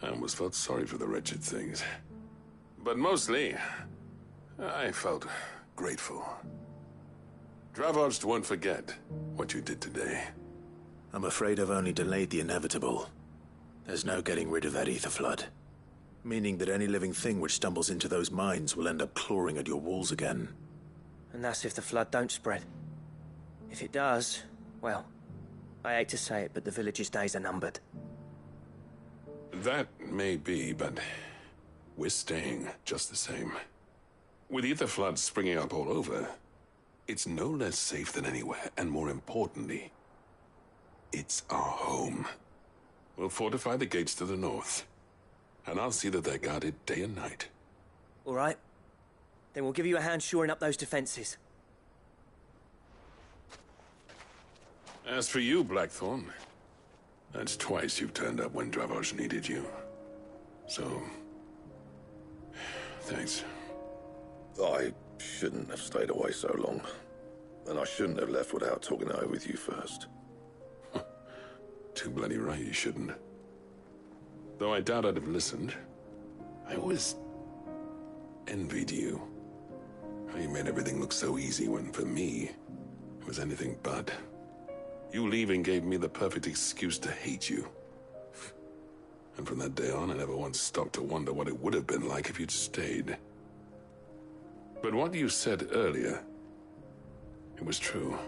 I almost felt sorry for the wretched things. But mostly, I felt grateful. Dravoged won't forget what you did today. I'm afraid I've only delayed the inevitable. There's no getting rid of that ether flood. Meaning that any living thing which stumbles into those mines will end up clawing at your walls again. And that's if the flood don't spread. If it does, well, I hate to say it, but the village's days are numbered. That may be, but we're staying just the same. With ether floods springing up all over, it's no less safe than anywhere, and more importantly, it's our home. We'll fortify the gates to the north, and I'll see that they're guarded day and night. All right. Then we'll give you a hand shoring up those defenses. As for you, Blackthorn, that's twice you've turned up when Dravos needed you. So, thanks. I shouldn't have stayed away so long. And I shouldn't have left without talking it over with you first. Too bloody right you shouldn't. Though I doubt I'd have listened. I always envied you. How you made everything look so easy when, for me, it was anything but. You leaving gave me the perfect excuse to hate you. And from that day on, I never once stopped to wonder what it would have been like if you'd stayed. But what you said earlier, it was true.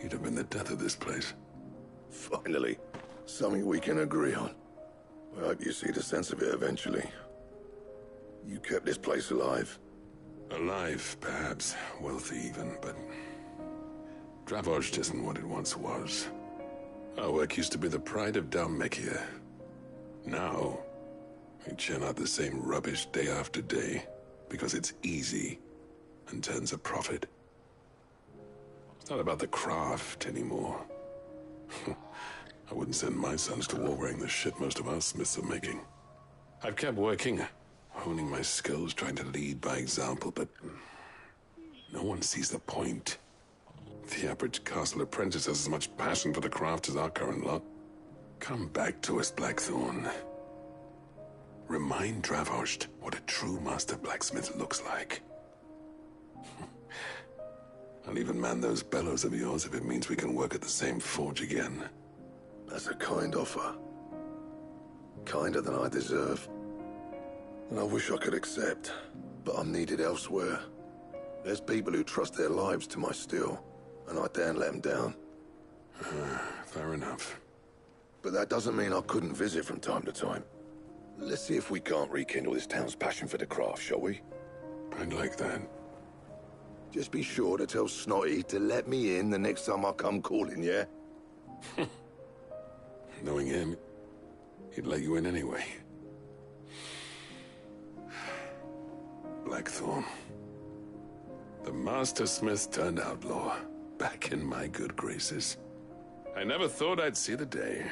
You'd have been the death of this place. Finally, something we can agree on. I hope you see the sense of it eventually. You kept this place alive. Alive, perhaps. Wealthy even, but Dravoged isn't what it once was. Our work used to be the pride of Dhalmekia. Now, we churn out the same rubbish day after day because it's easy and turns a profit. It's not about the craft anymore. I wouldn't send my sons to war wearing the shit most of our smiths are making. I've kept working, honing my skills, trying to lead by example, but no one sees the point. The average castle apprentice has as much passion for the craft as our current lot. Come back to us, Blackthorn. Remind Dravoged what a true master blacksmith looks like. I'll even man those bellows of yours if it means we can work at the same forge again. That's a kind offer. Kinder than I deserve. And I wish I could accept, but I'm needed elsewhere. There's people who trust their lives to my steel, and I daren't let them down. Fair enough. But that doesn't mean I couldn't visit from time to time. Let's see if we can't rekindle this town's passion for the craft, shall we? I'd like that. Just be sure to tell Snotty to let me in the next time I come calling, yeah? Knowing him, he'd let you in anyway. Blackthorn. The Master Smith turned outlaw, back in my good graces. I never thought I'd see the day.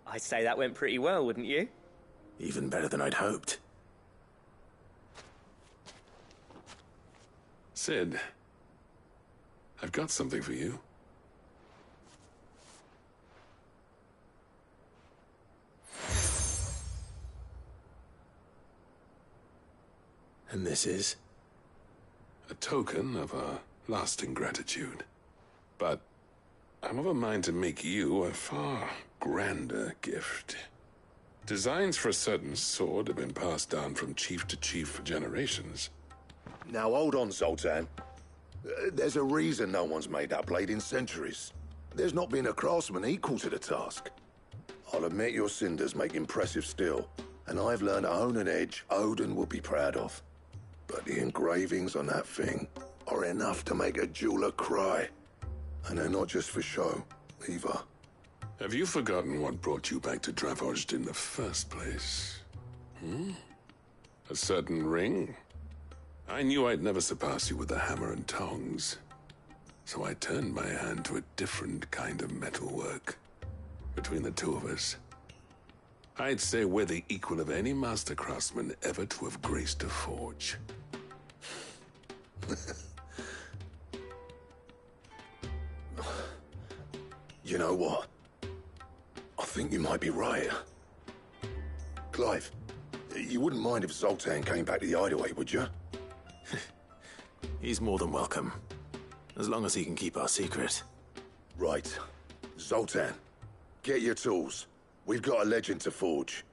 I'd say that went pretty well, wouldn't you? Even better than I'd hoped. Cid, I've got something for you. And this is? A token of our lasting gratitude. But I'm of a mind to make you a far grander gift. Designs for a certain sword have been passed down from chief to chief for generations. Now hold on, Zoltan. There's a reason no one's made that blade in centuries. There's not been a craftsman equal to the task. I'll admit your cinders make impressive steel, and I've learned to own an edge Odin will be proud of. But the engravings on that thing are enough to make a jeweler cry. And they're not just for show, either. Have you forgotten what brought you back to Dravozd in the first place? A certain ring? I knew I'd never surpass you with the hammer and tongs. So I turned my hand to a different kind of metalwork. Between the two of us, I'd say we're the equal of any master craftsman ever to have graced a forge. You know what? I think you might be right. Clive, you wouldn't mind if Zoltan came back to the Hideaway, would you? He's more than welcome. As long as he can keep our secret. Right. Zoltan, get your tools. We've got a legend to forge.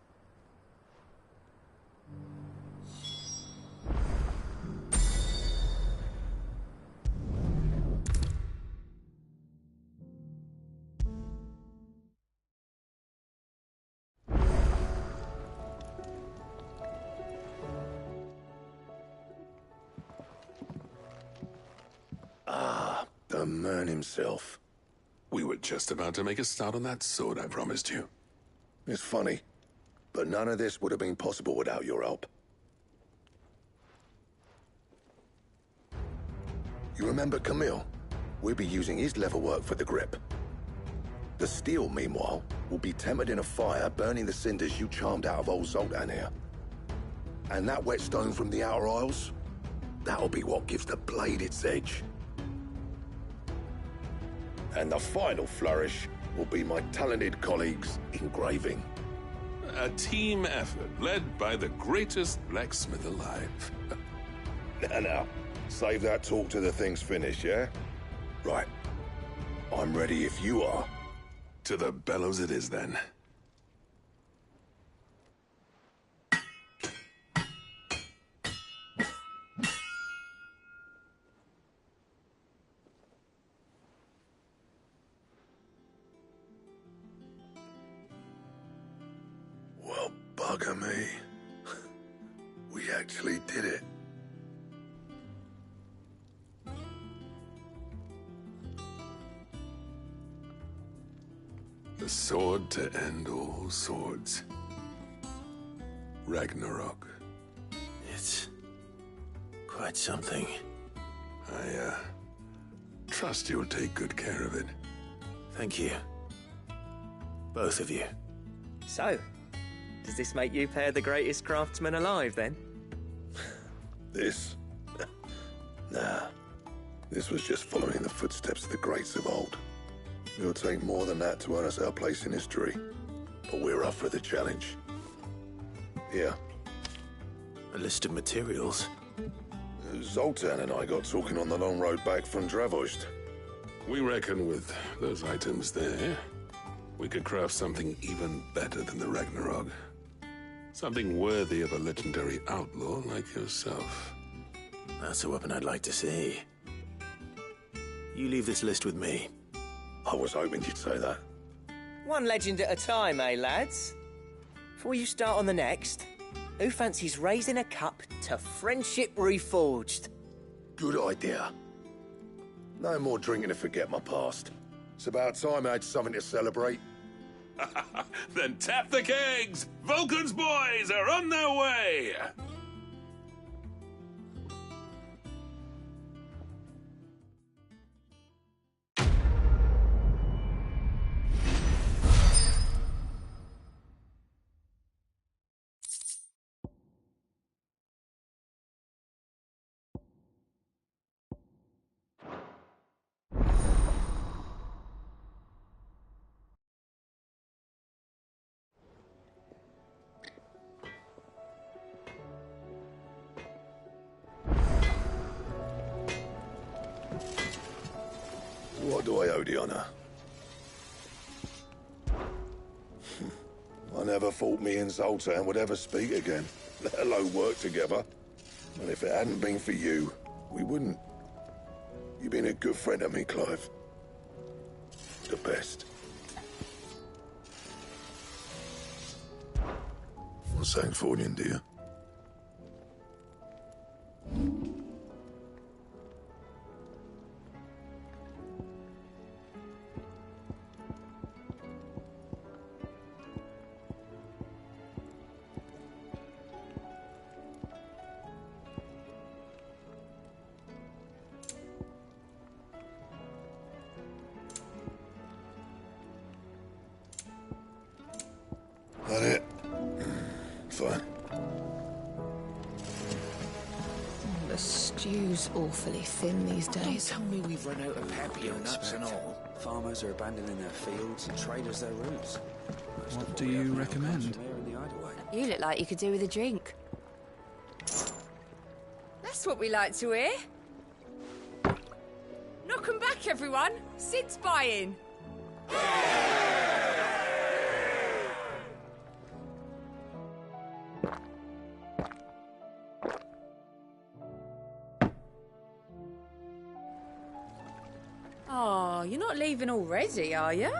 The man himself. We were just about to make a start on that sword I promised you. It's funny, but none of this would have been possible without your help. You remember Camille? We'll be using his leatherwork for the grip. The steel, meanwhile, will be tempered in a fire, burning the cinders you charmed out of old Zoltan here. And that whetstone from the Outer Isles? That'll be what gives the blade its edge. And the final flourish will be my talented colleagues' engraving. A team effort led by the greatest blacksmith alive. Now, save that talk till the thing's finished, yeah? Right. I'm ready if you are. To the bellows it is, then. Well, bugger me. We actually did it. The sword to end all swords. Ragnarok. It's quite something. I trust you'll take good care of it. Thank you. Both of you. So, does this make you pair the greatest craftsman alive, then? This? Nah. This was just following the footsteps of the greats of old. It'll take more than that to earn us our place in history. But we're up for the challenge. Here. A list of materials. Zoltan and I got talking on the long road back from Dravozd. We reckon with those items there, we could craft something even better than the Ragnarok. Something worthy of a legendary outlaw like yourself. That's a weapon I'd like to see. You leave this list with me. I was hoping you'd say that. One legend at a time, eh, lads? Before you start on the next, who fancies raising a cup to Friendship Reforged? Good idea. No more drinking to forget my past. It's about time I had something to celebrate. Then tap the kegs! Vulcan's boys are on their way! knew I owed the honor. I never thought me and Zoltan would ever speak again, let alone work together. And if it hadn't been for you, we wouldn't. You've been a good friend to me, Clive. The best. What's Sancfordian, dear? That it? Fine. The stew's awfully thin these days. Tell me we've run out of happy nuts and all. Farmers are abandoning their fields and traders their roots. What do you recommend? You look like you could do with a drink. That's what we like to hear. Knock 'em back, everyone. Sid's buying. Oh, you're not leaving already, are you?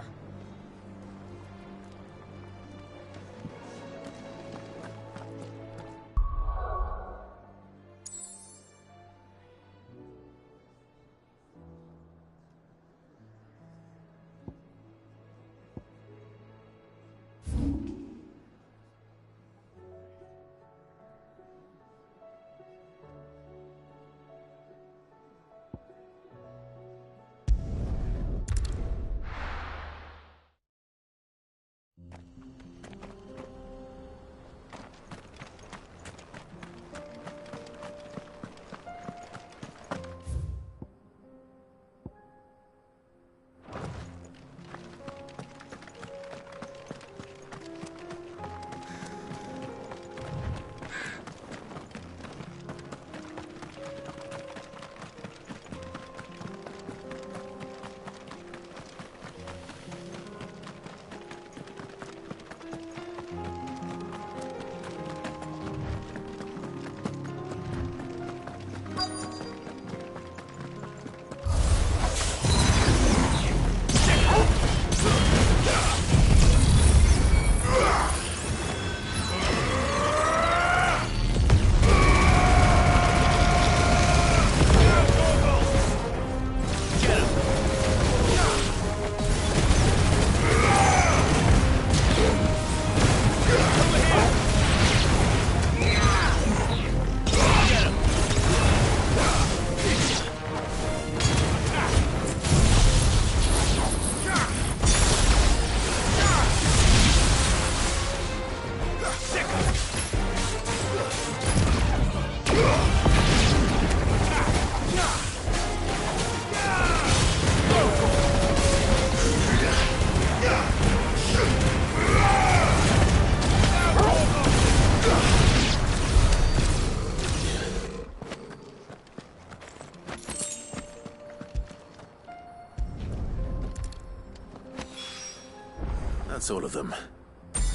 That's all of them.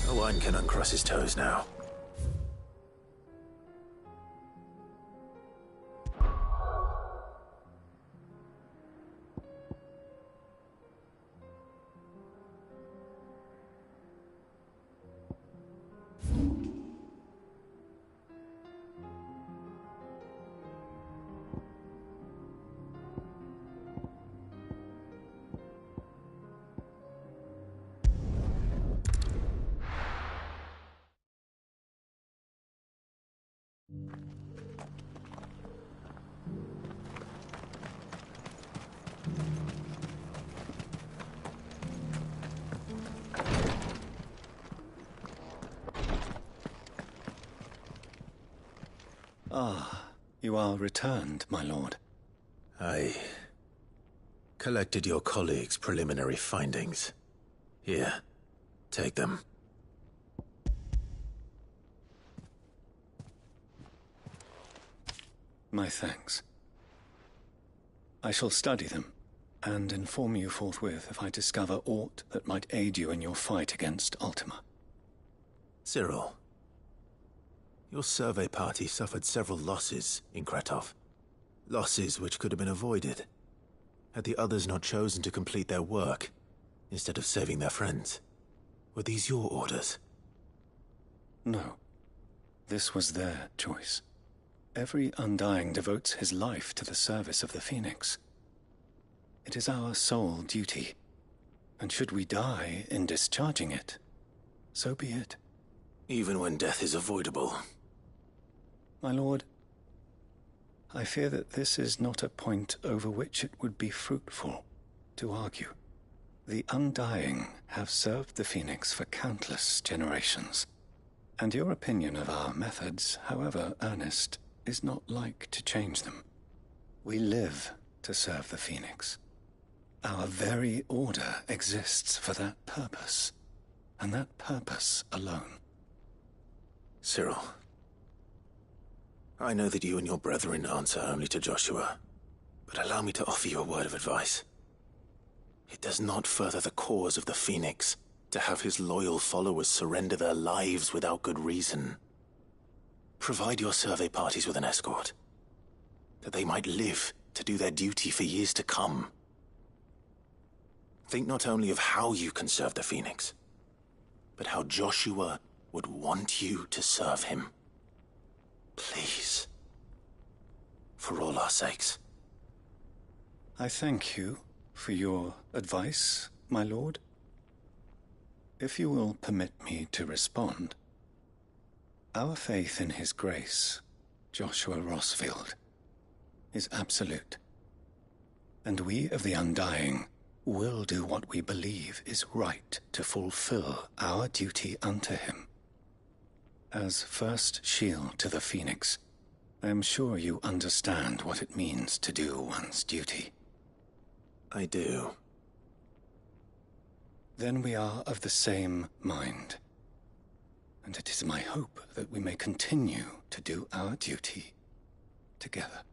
Owain can uncross his toes now. Ah, you are returned, my lord. I collected your colleagues' preliminary findings. Here, take them. My thanks. I shall study them and inform you forthwith if I discover aught that might aid you in your fight against Ultima. Cyril, your survey party suffered several losses in Kretov. Losses which could have been avoided, had the others not chosen to complete their work instead of saving their friends. Were these your orders? No. This was their choice. Every Undying devotes his life to the service of the Phoenix. It is our sole duty, and should we die in discharging it, so be it. Even when death is avoidable. My lord, I fear that this is not a point over which it would be fruitful to argue. The Undying have served the Phoenix for countless generations, and your opinion of our methods, however earnest, is not like to change them. We live to serve the Phoenix. Our very order exists for that purpose, and that purpose alone. Cyril, I know that you and your brethren answer only to Joshua, but allow me to offer you a word of advice. It does not further the cause of the Phoenix to have his loyal followers surrender their lives without good reason. Provide your survey parties with an escort, that they might live to do their duty for years to come. Think not only of how you can serve the Phoenix, but how Joshua would want you to serve him. Please. For all our sakes. I thank you for your advice, my lord. If you will permit me to respond, our faith in his grace, Joshua Rossfield, is absolute. And we of the Undying will do what we believe is right to fulfill our duty unto him. As first shield to the Phoenix, I am sure you understand what it means to do one's duty. I do. Then we are of the same mind. And it is my hope that we may continue to do our duty together.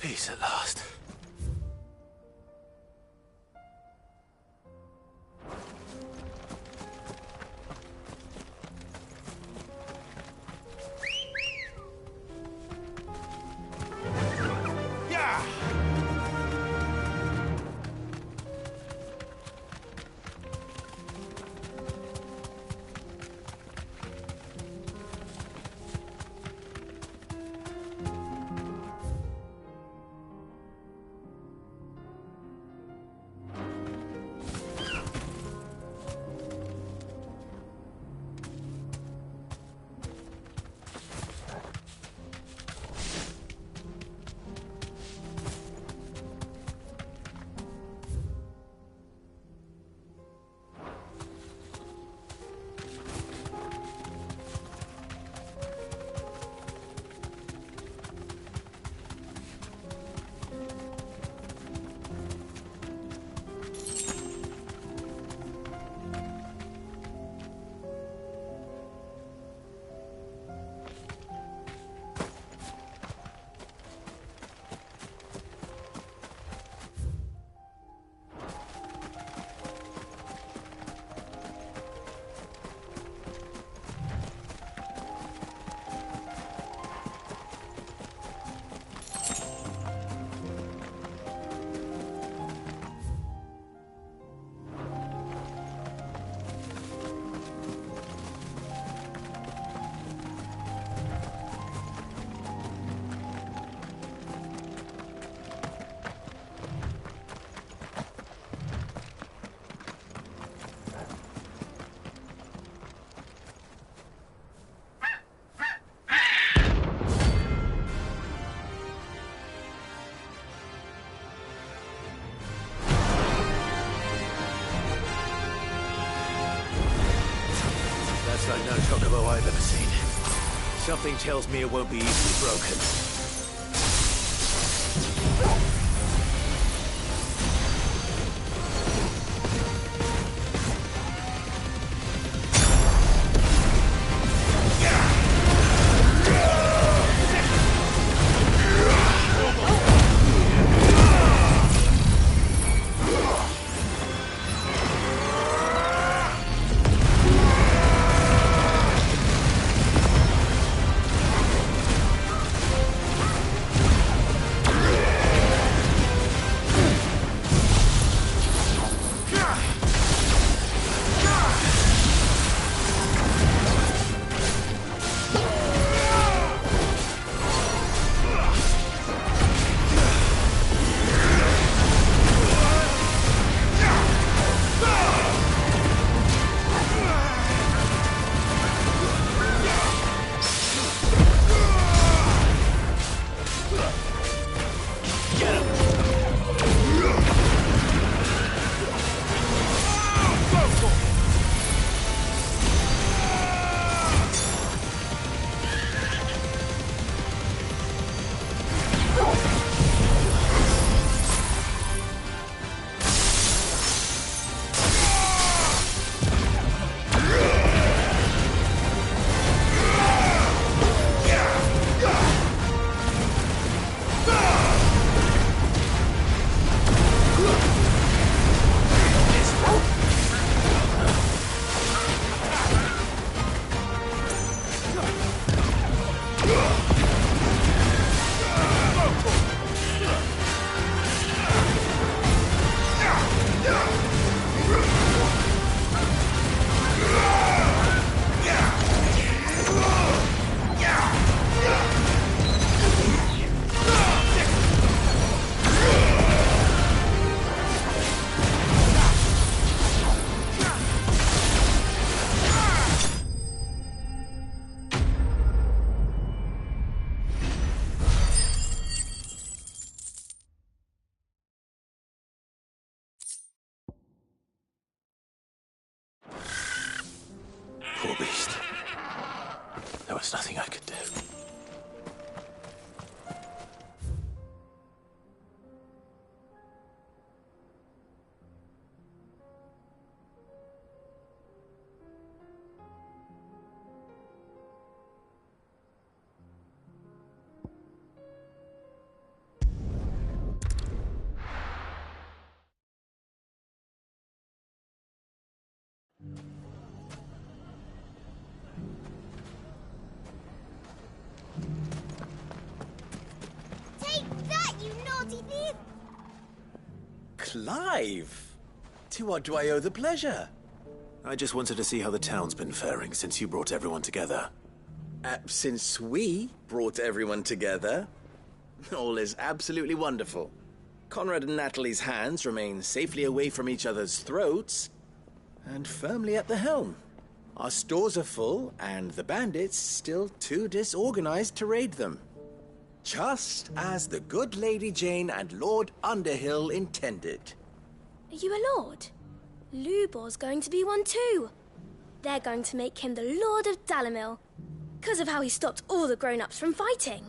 Peace at last. Like no chocobo I've ever seen. Something tells me it won't be easily broken. Poor beast. There was nothing I could do. Clive! To what do I owe the pleasure? I just wanted to see how the town's been faring since you brought everyone together. Since we brought everyone together, all is absolutely wonderful. Conrad and Natalie's hands remain safely away from each other's throats and firmly at the helm. Our stores are full, and the bandits still too disorganized to raid them. Just as the good Lady Jane and Lord Underhill intended. Are you a lord? Lubor's going to be one too. They're going to make him the Lord of Dalimil, because of how he stopped all the grown-ups from fighting.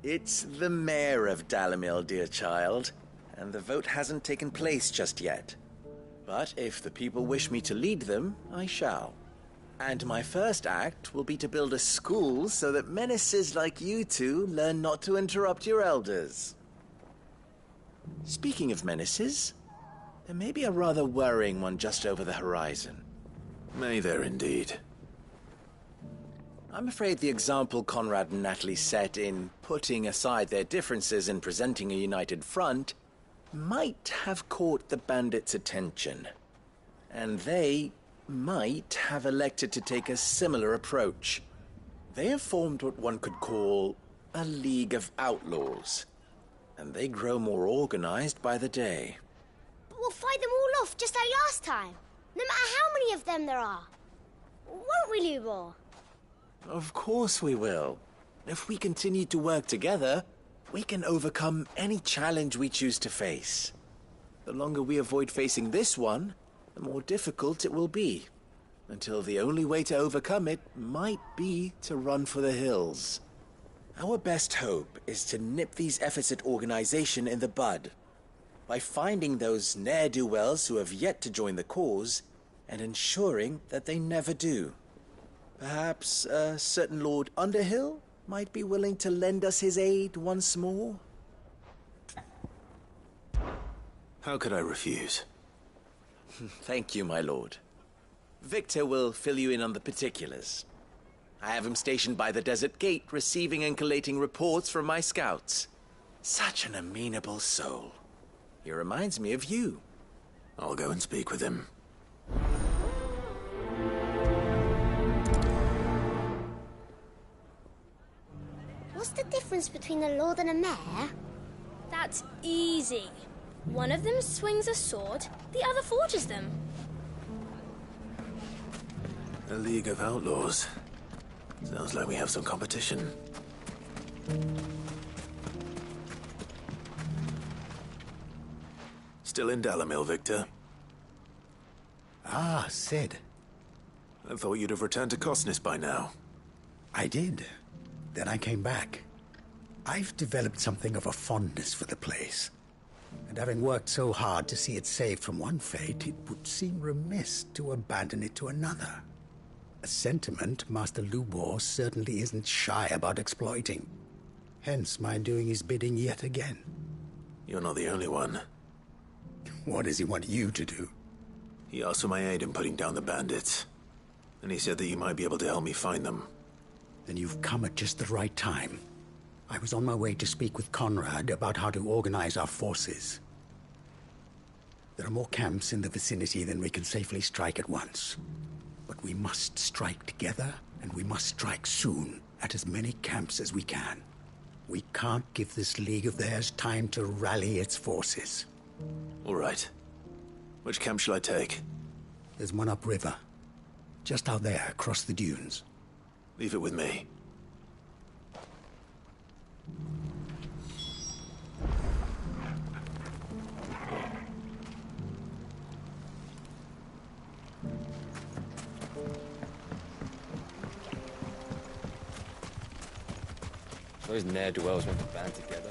It's the mayor of Dalimil, dear child, and the vote hasn't taken place just yet. But if the people wish me to lead them, I shall. And my first act will be to build a school so that menaces like you two learn not to interrupt your elders. Speaking of menaces, there may be a rather worrying one just over the horizon. May there indeed. I'm afraid the example Conrad and Natalie set in putting aside their differences and presenting a united front might have caught the bandits' attention. And they might have elected to take a similar approach. They have formed what one could call a League of Outlaws, and they grow more organized by the day. But we'll fight them all off just like last time, no matter how many of them there are. Won't we, Lubor? Of course we will. If we continue to work together, we can overcome any challenge we choose to face. The longer we avoid facing this one, the more difficult it will be, until the only way to overcome it might be to run for the hills. Our best hope is to nip these efforts at organization in the bud, by finding those ne'er-do-wells who have yet to join the cause, and ensuring that they never do. Perhaps a certain Lord Underhill might be willing to lend us his aid once more? How could I refuse? Thank you, my lord. Victor will fill you in on the particulars. I have him stationed by the Desert Gate, receiving and collating reports from my scouts. Such an amenable soul. He reminds me of you. I'll go and speak with him. What's the difference between a lord and a mayor? That's easy. One of them swings a sword, the other forges them. A League of Outlaws. Sounds like we have some competition. Still in Dalimil, Victor? Ah, Sid. I thought you'd have returned to Cosnis by now. I did. Then I came back. I've developed something of a fondness for the place. And having worked so hard to see it saved from one fate, it would seem remiss to abandon it to another. A sentiment Master Lubor certainly isn't shy about exploiting. Hence my doing his bidding yet again. You're not the only one. What does he want you to do? He asked for my aid in putting down the bandits. And he said that you might be able to help me find them. Then you've come at just the right time. I was on my way to speak with Conrad about how to organize our forces. There are more camps in the vicinity than we can safely strike at once. But we must strike together, and we must strike soon at as many camps as we can. We can't give this league of theirs time to rally its forces. All right. Which camp shall I take? There's one upriver. Just out there, across the dunes. Leave it with me. Those ne'er-do-wells want to band together.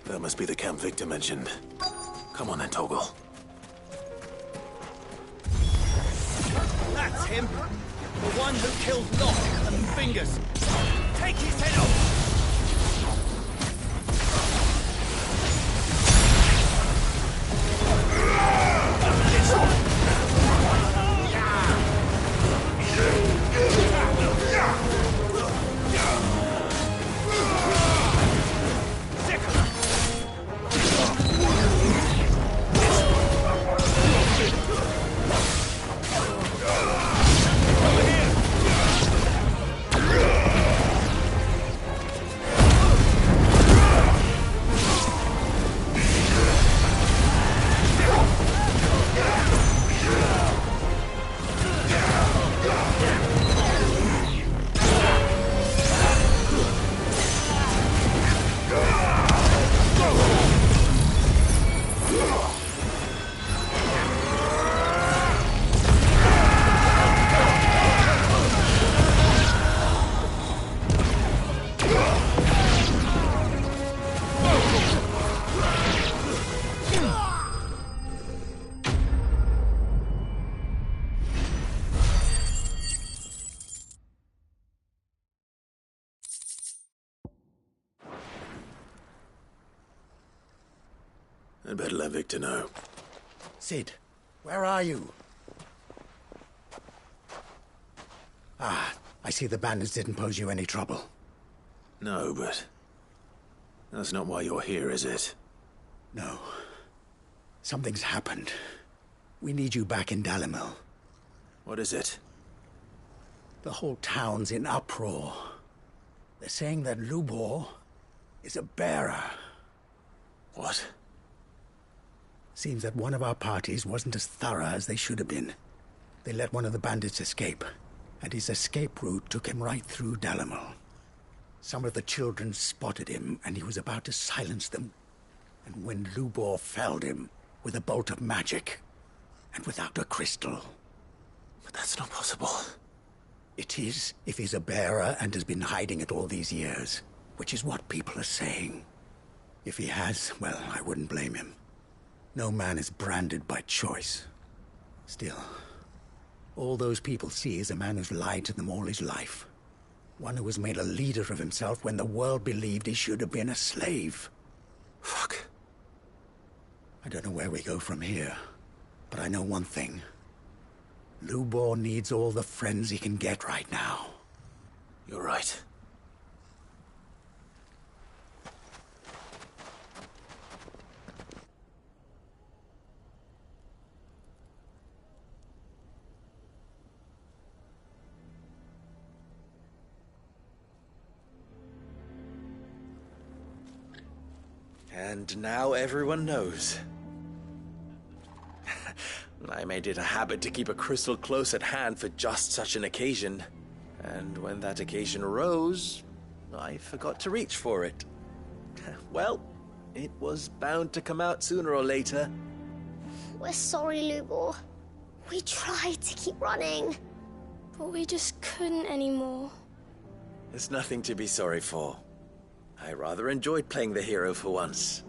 That must be the camp Victor mentioned. Come on then, Toggle. That's him! The one who killed Locke and Fingers! Take his head off! I'd better let Victor know. Cid, where are you? Ah, I see the bandits didn't pose you any trouble. No, but that's not why you're here, is it? No. Something's happened. We need you back in Dalimil. What is it? The whole town's in uproar. They're saying that Lubor is a bearer. What? Seems that one of our parties wasn't as thorough as they should have been. They let one of the bandits escape, and his escape route took him right through Dalimil. Some of the children spotted him, and he was about to silence them. And when Lubor felled him with a bolt of magic, and without a crystal. But that's not possible. It is, if he's a bearer and has been hiding it all these years, which is what people are saying. If he has, well, I wouldn't blame him. No man is branded by choice. Still, all those people see is a man who's lied to them all his life. One who was made a leader of himself when the world believed he should have been a slave. Fuck. I don't know where we go from here, but I know one thing. Lubor needs all the friends he can get right now. You're right. And now everyone knows. I made it a habit to keep a crystal close at hand for just such an occasion. And when that occasion arose, I forgot to reach for it. Well, it was bound to come out sooner or later. We're sorry, Lubor. We tried to keep running, but we just couldn't anymore. There's nothing to be sorry for. I rather enjoyed playing the hero for once.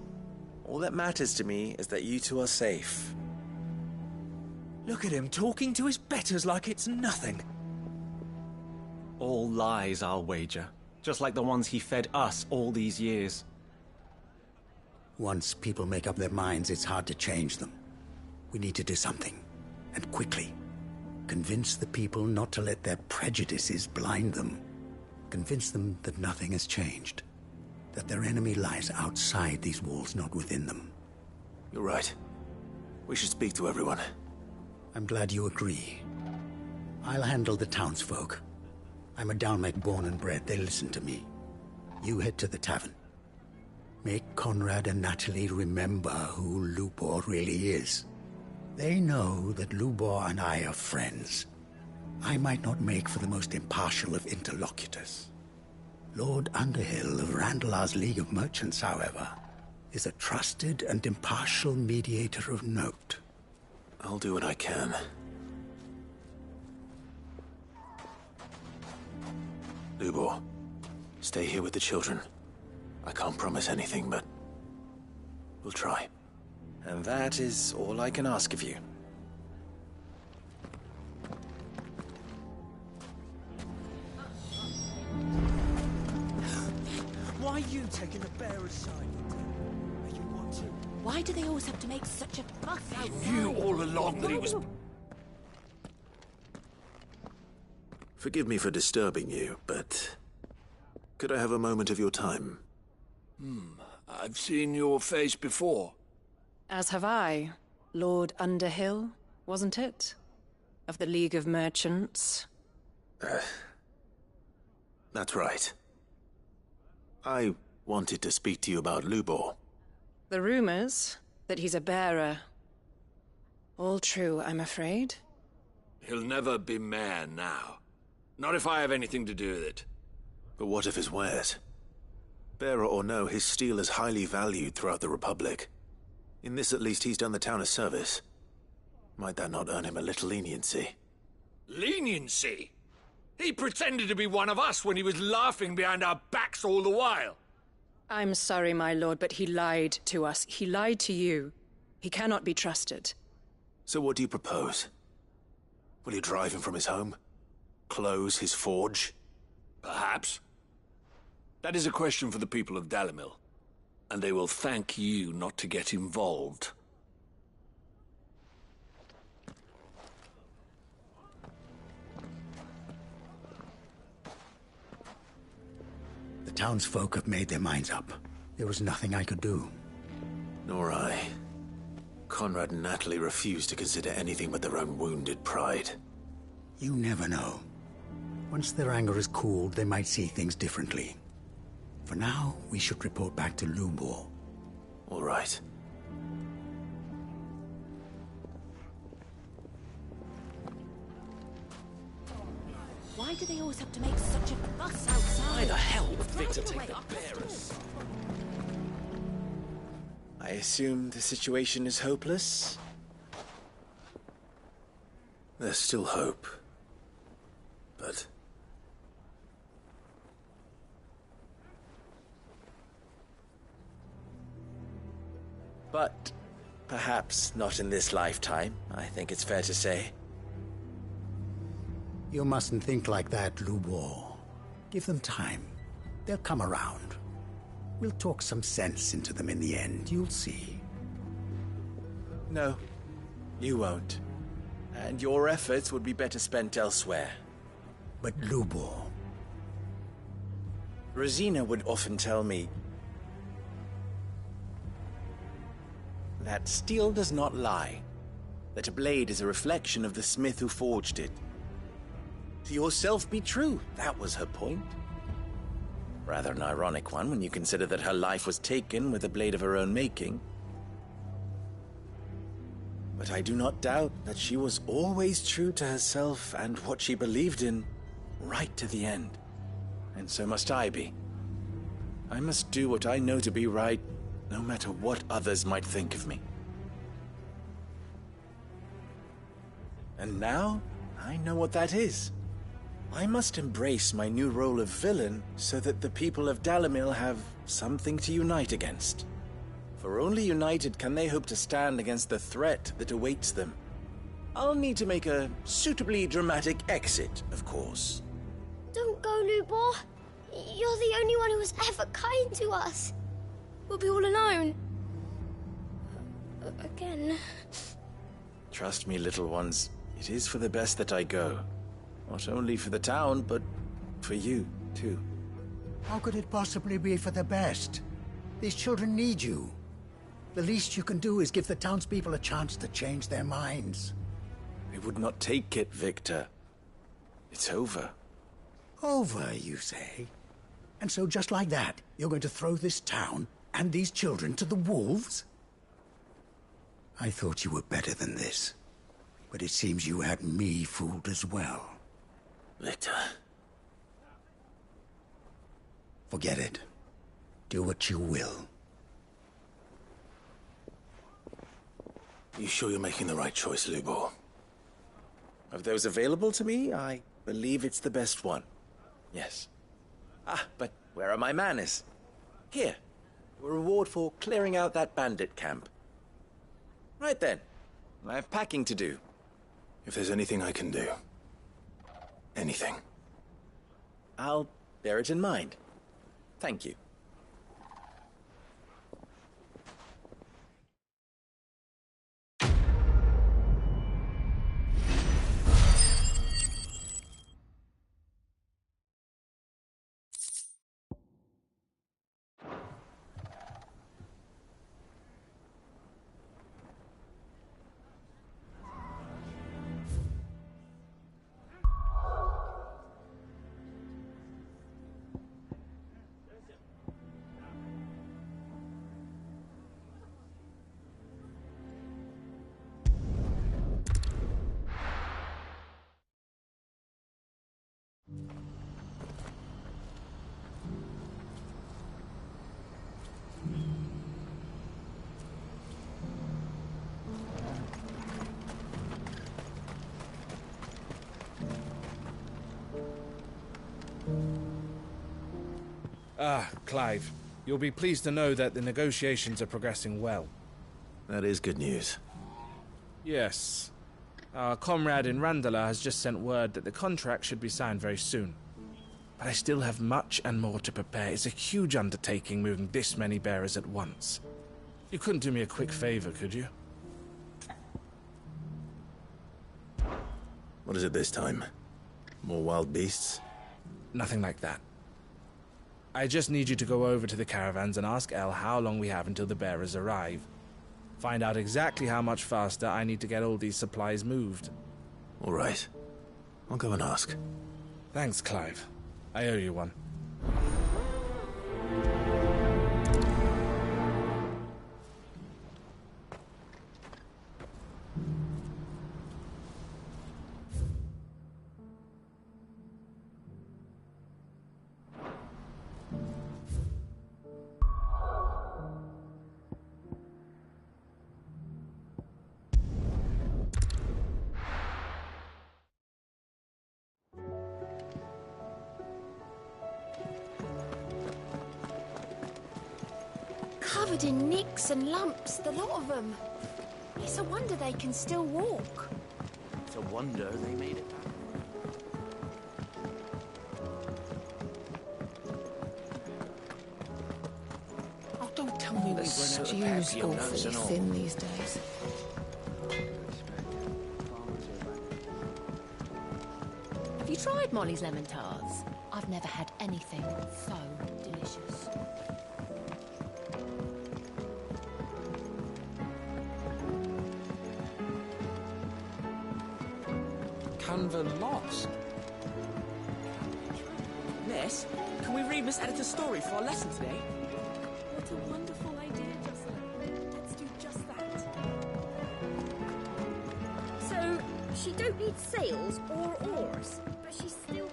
All that matters to me is that you two are safe. Look at him talking to his betters like it's nothing. All lies, I'll wager. Just like the ones he fed us all these years. Once people make up their minds, it's hard to change them. We need to do something, and quickly. Convince the people not to let their prejudices blind them. Convince them that nothing has changed. That their enemy lies outside these walls, not within them. You're right. We should speak to everyone. I'm glad you agree. I'll handle the townsfolk. I'm a Dalmec born and bred. They listen to me. You head to the tavern. Make Conrad and Natalie remember who Lubor really is. They know that Lubor and I are friends. I might not make for the most impartial of interlocutors. Lord Underhill of Randalar's League of Merchants, however, is a trusted and impartial mediator of note. I'll do what I can. Lubor, stay here with the children. I can't promise anything, but we'll try. And that is all I can ask of you. Why are you taking the bearer's side? You want to? Why do they always have to make such a fuss outside? Knew all along that he was... Forgive me for disturbing you, but could I have a moment of your time? I've seen your face before. As have I. Lord Underhill, wasn't it? Of the League of Merchants. That's right. I wanted to speak to you about Lubor. The rumors that he's a bearer. All true, I'm afraid. He'll never be mayor now. Not if I have anything to do with it. But what of his wares? Bearer or no, his steel is highly valued throughout the Republic. In this, at least, he's done the town a service. Might that not earn him a little leniency? Leniency? He pretended to be one of us when he was laughing behind our backs all the while. I'm sorry, my lord, but he lied to us. He lied to you. He cannot be trusted. So what do you propose? Will you drive him from his home? Close his forge? Perhaps. That is a question for the people of Dalimil. And they will thank you not to get involved. The townsfolk have made their minds up. There was nothing I could do. Nor I. Conrad and Natalie refused to consider anything but their own wounded pride. You never know. Once their anger is cooled, they might see things differently. For now, we should report back to Lubor. All right. Why do they always have to make such a fuss outside? Why the hell would Victor take the bearers? I assume the situation is hopeless? There's still hope. But... But perhaps not in this lifetime, I think it's fair to say. You mustn't think like that, Lubor. Give them time. They'll come around. We'll talk some sense into them in the end, you'll see. No, you won't. And your efforts would be better spent elsewhere. But Lubor... Rosina would often tell me that steel does not lie, that a blade is a reflection of the smith who forged it. To yourself be true, that was her point. Rather an ironic one when you consider that her life was taken with a blade of her own making. But I do not doubt that she was always true to herself and what she believed in, right to the end. And so must I be. I must do what I know to be right, no matter what others might think of me. And now, I know what that is. I must embrace my new role of villain so that the people of Dalimil have something to unite against. For only united can they hope to stand against the threat that awaits them. I'll need to make a suitably dramatic exit, of course. Don't go, Lubor. You're the only one who was ever kind to us. We'll be all alone. Again. Trust me, little ones. It is for the best that I go. Not only for the town, but for you, too. How could it possibly be for the best? These children need you. The least you can do is give the townspeople a chance to change their minds. I would not take it, Victor. It's over. Over, you say? And so just like that, you're going to throw this town and these children to the wolves? I thought you were better than this. But it seems you had me fooled as well. Victor. Forget it. Do what you will. You sure you're making the right choice, Lubor? Of those available to me, I believe it's the best one. Yes. Ah, but where are my manners? Here. A reward for clearing out that bandit camp. Right then. I have packing to do. If there's anything I can do. Anything. I'll bear it in mind. Thank you. Ah, Clive. You'll be pleased to know that the negotiations are progressing well. That is good news. Yes. Our comrade in Randalar has just sent word that the contract should be signed very soon. But I still have much and more to prepare. It's a huge undertaking moving this many bearers at once. You couldn't do me a quick favor, could you? What is it this time? More wild beasts? Nothing like that. I just need you to go over to the caravans and ask El how long we have until the bearers arrive. Find out exactly how much faster I need to get all these supplies moved. All right. I'll go and ask. Thanks, Clive. I owe you one. Covered in nicks and lumps, the lot of them. It's a wonder they can still walk. It's a wonder they made it back. Oh, don't tell me The stew's awfully thin these days. Have you tried Molly's lemon tarts? I've never had anything so delicious. Canva lost. Miss, can we read Miss Editor's story for our lesson today? What a wonderful idea, Jocelyn. Let's do just that. So, she don't need sails or oars, but she's still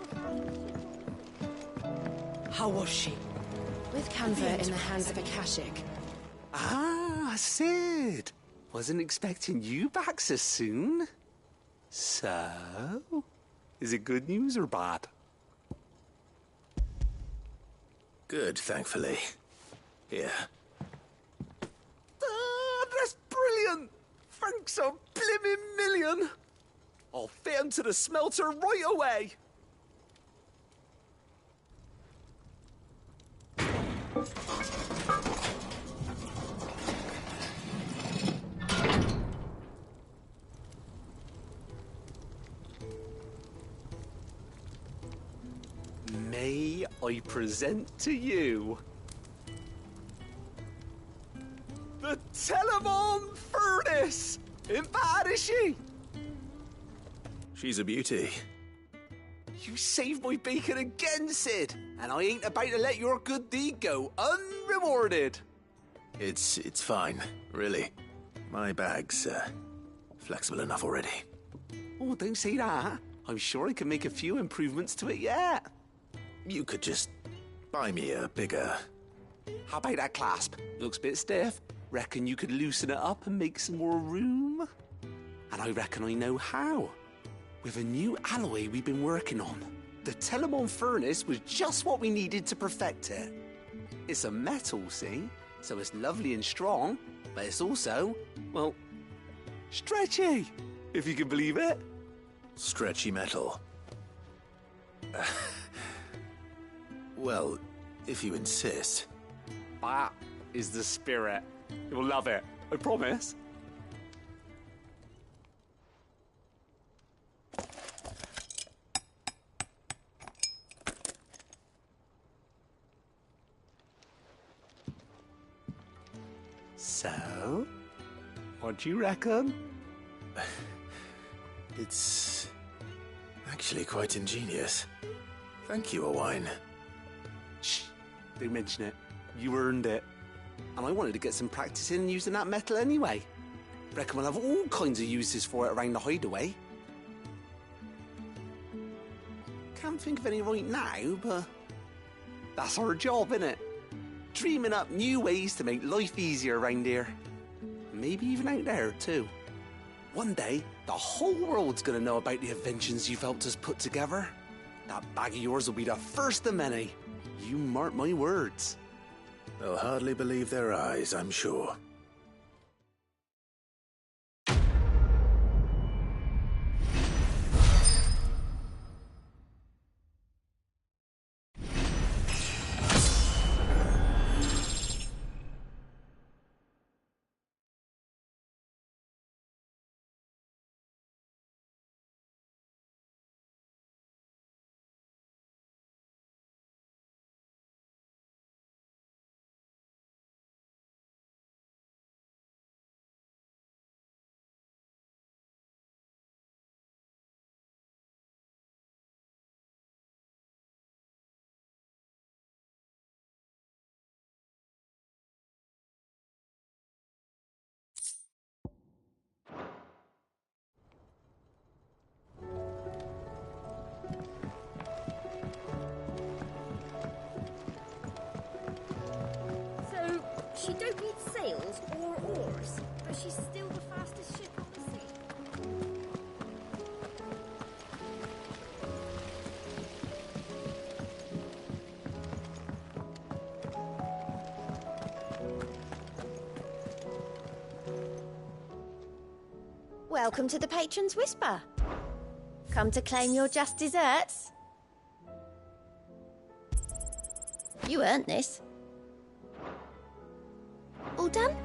How was she? With Canva in the hands of Akashic. Ah, Sid. Wasn't expecting you back so soon. So, is it good news or bad? Good, thankfully. Here. Ah, that's brilliant! Thanks a blimmin' million! I'll fit 'em to the smelter right away! May I present to you the Telemon Furnace? Ain't bad, is she? She's a beauty. You saved my bacon again, Sid, and I ain't about to let your good deed go unrewarded. It's fine, really. My bag's flexible enough already. Oh, don't say that. I'm sure I can make a few improvements to it yet. You could just buy me a bigger... How about that clasp? Looks a bit stiff. Reckon you could loosen it up and make some more room? And I reckon I know how. With a new alloy we've been working on. The Telemon furnace was just what we needed to perfect it. It's a metal, see? So it's lovely and strong, but it's also, well, stretchy, if you can believe it. Stretchy metal. Well, if you insist. That is the spirit. You'll love it, I promise. So, what do you reckon? It's actually quite ingenious. Thank you, Owain. Shh, don't mention it. You earned it. And I wanted to get some practice in using that metal anyway. Reckon we'll have all kinds of uses for it around the hideaway. Can't think of any right now, but that's our job, innit? Dreaming up new ways to make life easier around here. Maybe even out there, too. One day, the whole world's gonna know about the inventions you've helped us put together. That bag of yours will be the first of many. You mark my words. They'll hardly believe their eyes, I'm sure. She don't need sails or oars, but she's still the fastest ship on the sea. Welcome to the Patron's Whisper. Come to claim your just desserts? You earned this. All done?